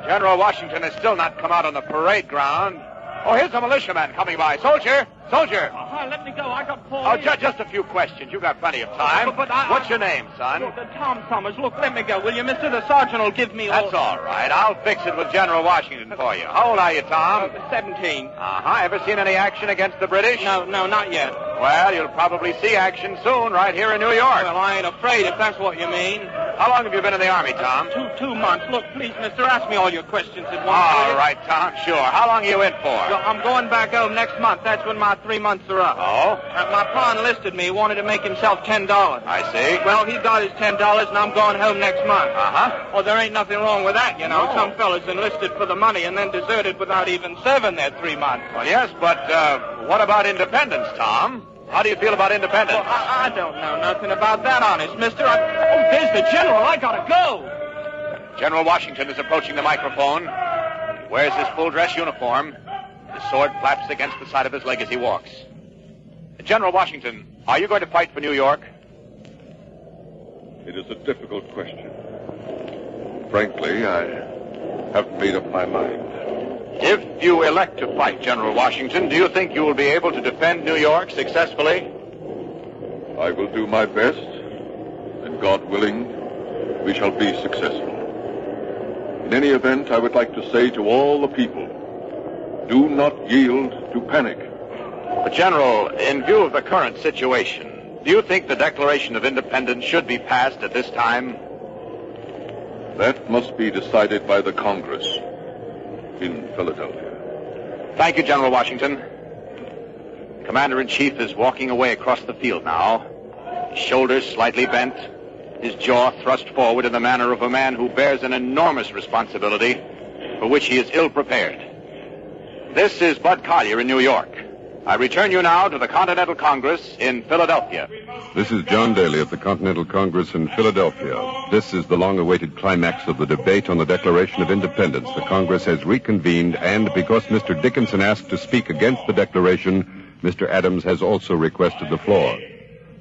General Washington has still not come out on the parade ground. Oh, here's a militiaman coming by. Soldier! Let me go. I got pulled. Oh, just a few questions. You got plenty of time. What's your name, son? Look, Tom Summers. Look, let me go, will you, mister? The sergeant will give me That's all right. I'll fix it with General Washington for you. How old are you, Tom? 17. Ever seen any action against the British? No, not yet. Well, you'll probably see action soon right here in New York. Well, I ain't afraid if that's what you mean. How long have you been in the Army, Tom? 2 months. Look, please, mister, ask me all your questions at once. All right, Tom, sure. How long are you in for? Well, I'm going back home next month. That's when my 3 months are up. Oh? My pa enlisted me. He wanted to make himself $10. I see. Well, he got his $10, and I'm going home next month. Uh-huh. Well, there ain't nothing wrong with that, you know. No. Some fellas enlisted for the money and then deserted without even serving their 3 months. Well, yes, but what about independence, Tom? How do you feel about independence? Well, I don't know nothing about that, honest, mister. Oh, there's the general. I gotta go. General Washington is approaching the microphone. He wears his full-dress uniform. His sword flaps against the side of his leg as he walks. General Washington, are you going to fight for New York? It is a difficult question. Frankly, I haven't made up my mind. If you elect to fight, General Washington, do you think you will be able to defend New York successfully? I will do my best, and God willing, we shall be successful. In any event, I would like to say to all the people, do not yield to panic. But, General, in view of the current situation, do you think the Declaration of Independence should be passed at this time? That must be decided by the Congress in Philadelphia. Thank you, General Washington. The Commander-in-Chief is walking away across the field now, his shoulders slightly bent, his jaw thrust forward in the manner of a man who bears an enormous responsibility for which he is ill-prepared. This is Bud Collyer in New York. I return you now to the Continental Congress in Philadelphia. This is John Daly at the Continental Congress in Philadelphia. This is the long-awaited climax of the debate on the Declaration of Independence. The Congress has reconvened, and because Mr. Dickinson asked to speak against the Declaration, Mr. Adams has also requested the floor.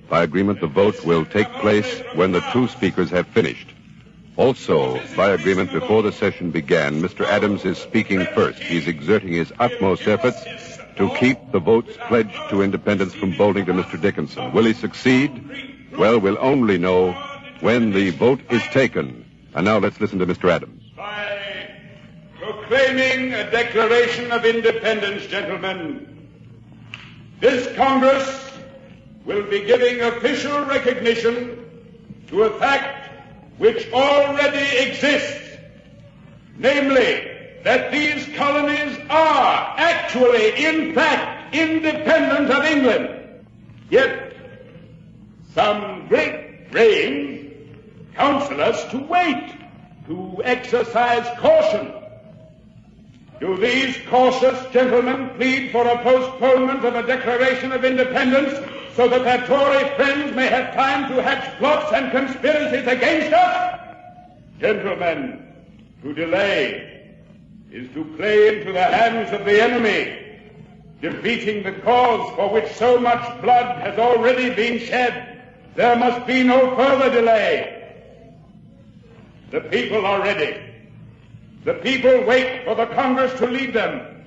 By agreement, the vote will take place when the two speakers have finished. Also, by agreement, before the session began, Mr. Adams is speaking first. He's exerting his utmost efforts to keep the votes pledged to independence from bolting to Mr. Dickinson. Will he succeed? Well, we'll only know when the vote is taken. And now let's listen to Mr. Adams. By proclaiming a Declaration of Independence, gentlemen, this Congress will be giving official recognition to a fact which already exists, namely, that these colonies are actually, in fact, independent of England. Yet, some great brains counsel us to wait, to exercise caution. Do these cautious gentlemen plead for a postponement of a Declaration of Independence so that their Tory friends may have time to hatch plots and conspiracies against us? Gentlemen, to delay is to play into the hands of the enemy, defeating the cause for which so much blood has already been shed. There must be no further delay. The people are ready. The people wait for the Congress to lead them.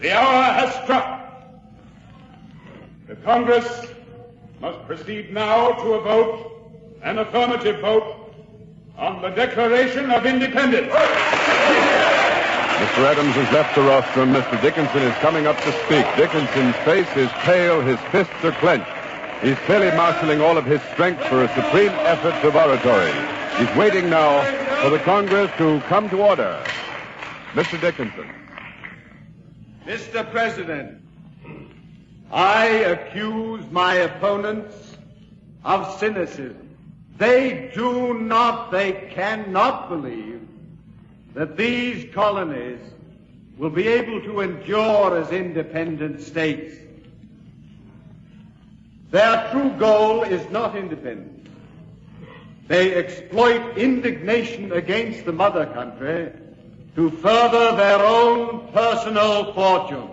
The hour has struck. The Congress must proceed now to a vote, an affirmative vote, on the Declaration of Independence. Mr. Adams has left the rostrum. Mr. Dickinson is coming up to speak. Dickinson's face is pale. His fists are clenched. He's clearly marshaling all of his strength for a supreme effort of oratory. He's waiting now for the Congress to come to order. Mr. Dickinson. Mr. President, I accuse my opponents of cynicism. They cannot believe that these colonies will be able to endure as independent states. Their true goal is not independence. They exploit indignation against the mother country to further their own personal fortune.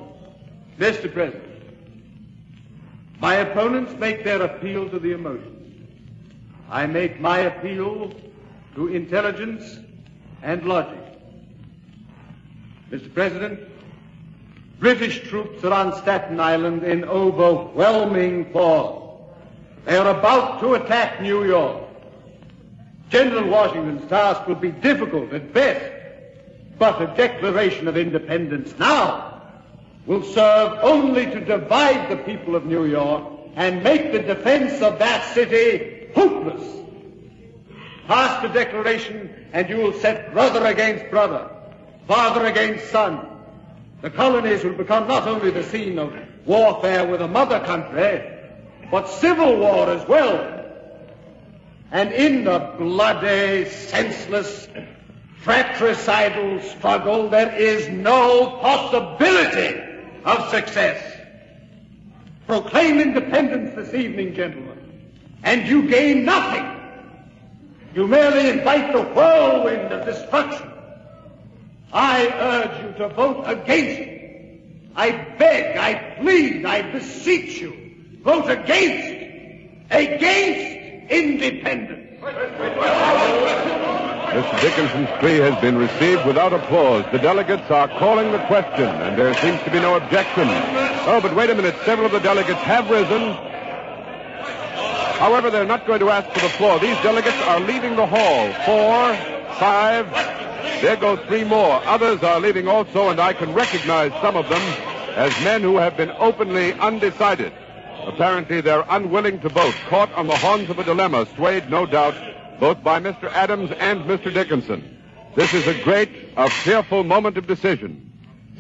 Mr. President, my opponents make their appeal to the emotions. I make my appeal to intelligence and logic. Mr. President, British troops are on Staten Island in overwhelming force. They are about to attack New York. General Washington's task will be difficult at best, but a Declaration of Independence now will serve only to divide the people of New York and make the defense of that city hopeless. Pass the Declaration and you will set brother against brother, father against son. The colonies will become not only the scene of warfare with a mother country, but civil war as well. And in the bloody, senseless, fratricidal struggle, there is no possibility of success. Proclaim independence this evening, gentlemen, and you gain nothing. You merely invite the whirlwind of destruction. I urge you to vote against it. I beg, I plead, I beseech you, vote against independence. Mr. Dickinson's plea has been received without applause. The delegates are calling the question, and there seems to be no objection. Oh, but wait a minute. Several of the delegates have risen. However, they're not going to ask for the floor. These delegates are leaving the hall. 4, 5. There go 3 more. Others are leaving also, and I can recognize some of them as men who have been openly undecided. Apparently, they're unwilling to vote, caught on the horns of a dilemma, swayed, no doubt, both by Mr. Adams and Mr. Dickinson. This is a great, a fearful moment of decision.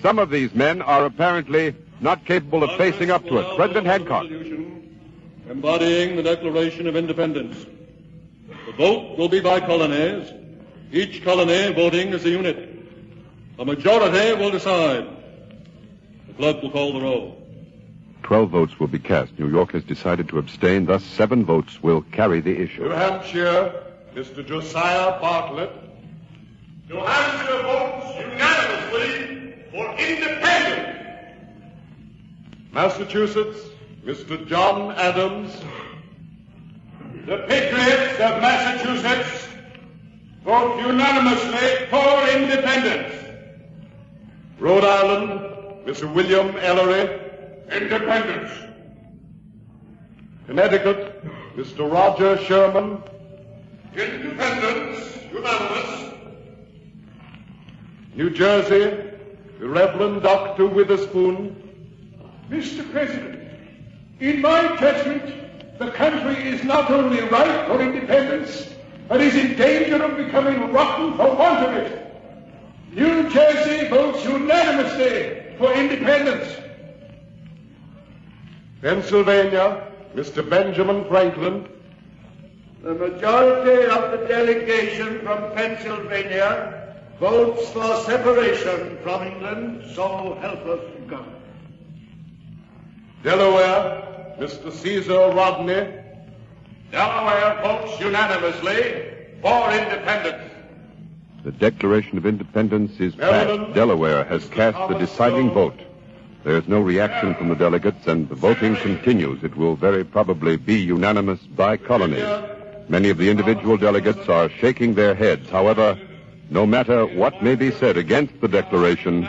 Some of these men are apparently not capable of facing up to it. President Hancock. Embodying the Declaration of Independence. The vote will be by colonies, each colony voting as a unit. A majority will decide. The clerk will call the roll. 12 votes will be cast. New York has decided to abstain. Thus, 7 votes will carry the issue. New Hampshire, Mr. Josiah Bartlett. New Hampshire votes unanimously for independence. Massachusetts, Mr. John Adams. The Patriots of Massachusetts vote unanimously for independence. Rhode Island, Mr. William Ellery. Independence. Connecticut, Mr. Roger Sherman. Independence, unanimous. New Jersey, the Reverend Dr. Witherspoon. Mr. President, in my judgment, the country is not only ripe for independence, but is in danger of becoming rotten for want of it. New Jersey votes unanimously for independence. Pennsylvania, Mr. Benjamin Franklin. The majority of the delegation from Pennsylvania votes for separation from England, so help us God. Delaware, Mr. Caesar Rodney. Delaware votes unanimously for independence. The Declaration of Independence is passed. Delaware has cast the deciding vote. There's no reaction from the delegates, and the voting continues. It will very probably be unanimous by colonies. Many of the individual delegates are shaking their heads. However, no matter what may be said against the Declaration,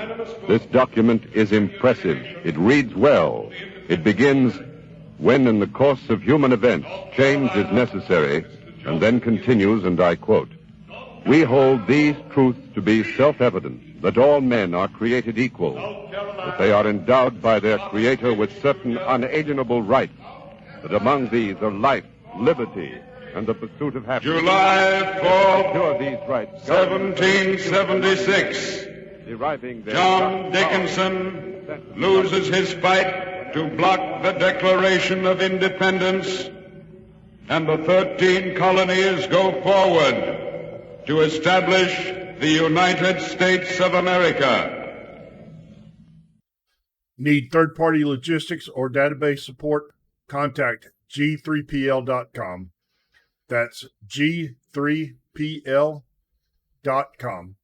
this document is impressive. It reads well. It begins, when in the course of human events change is necessary, and then continues, and I quote, we hold these truths to be self-evident, that all men are created equal, that they are endowed by their Creator with certain unalienable rights, that among these are life, liberty, and the pursuit of happiness. July 4th, these rights, 1776. John Dickinson loses his fight to block the Declaration of Independence, and the 13 colonies go forward to establish the United States of America. Need third-party logistics or database support? Contact g3pl.com. That's g3pl.com.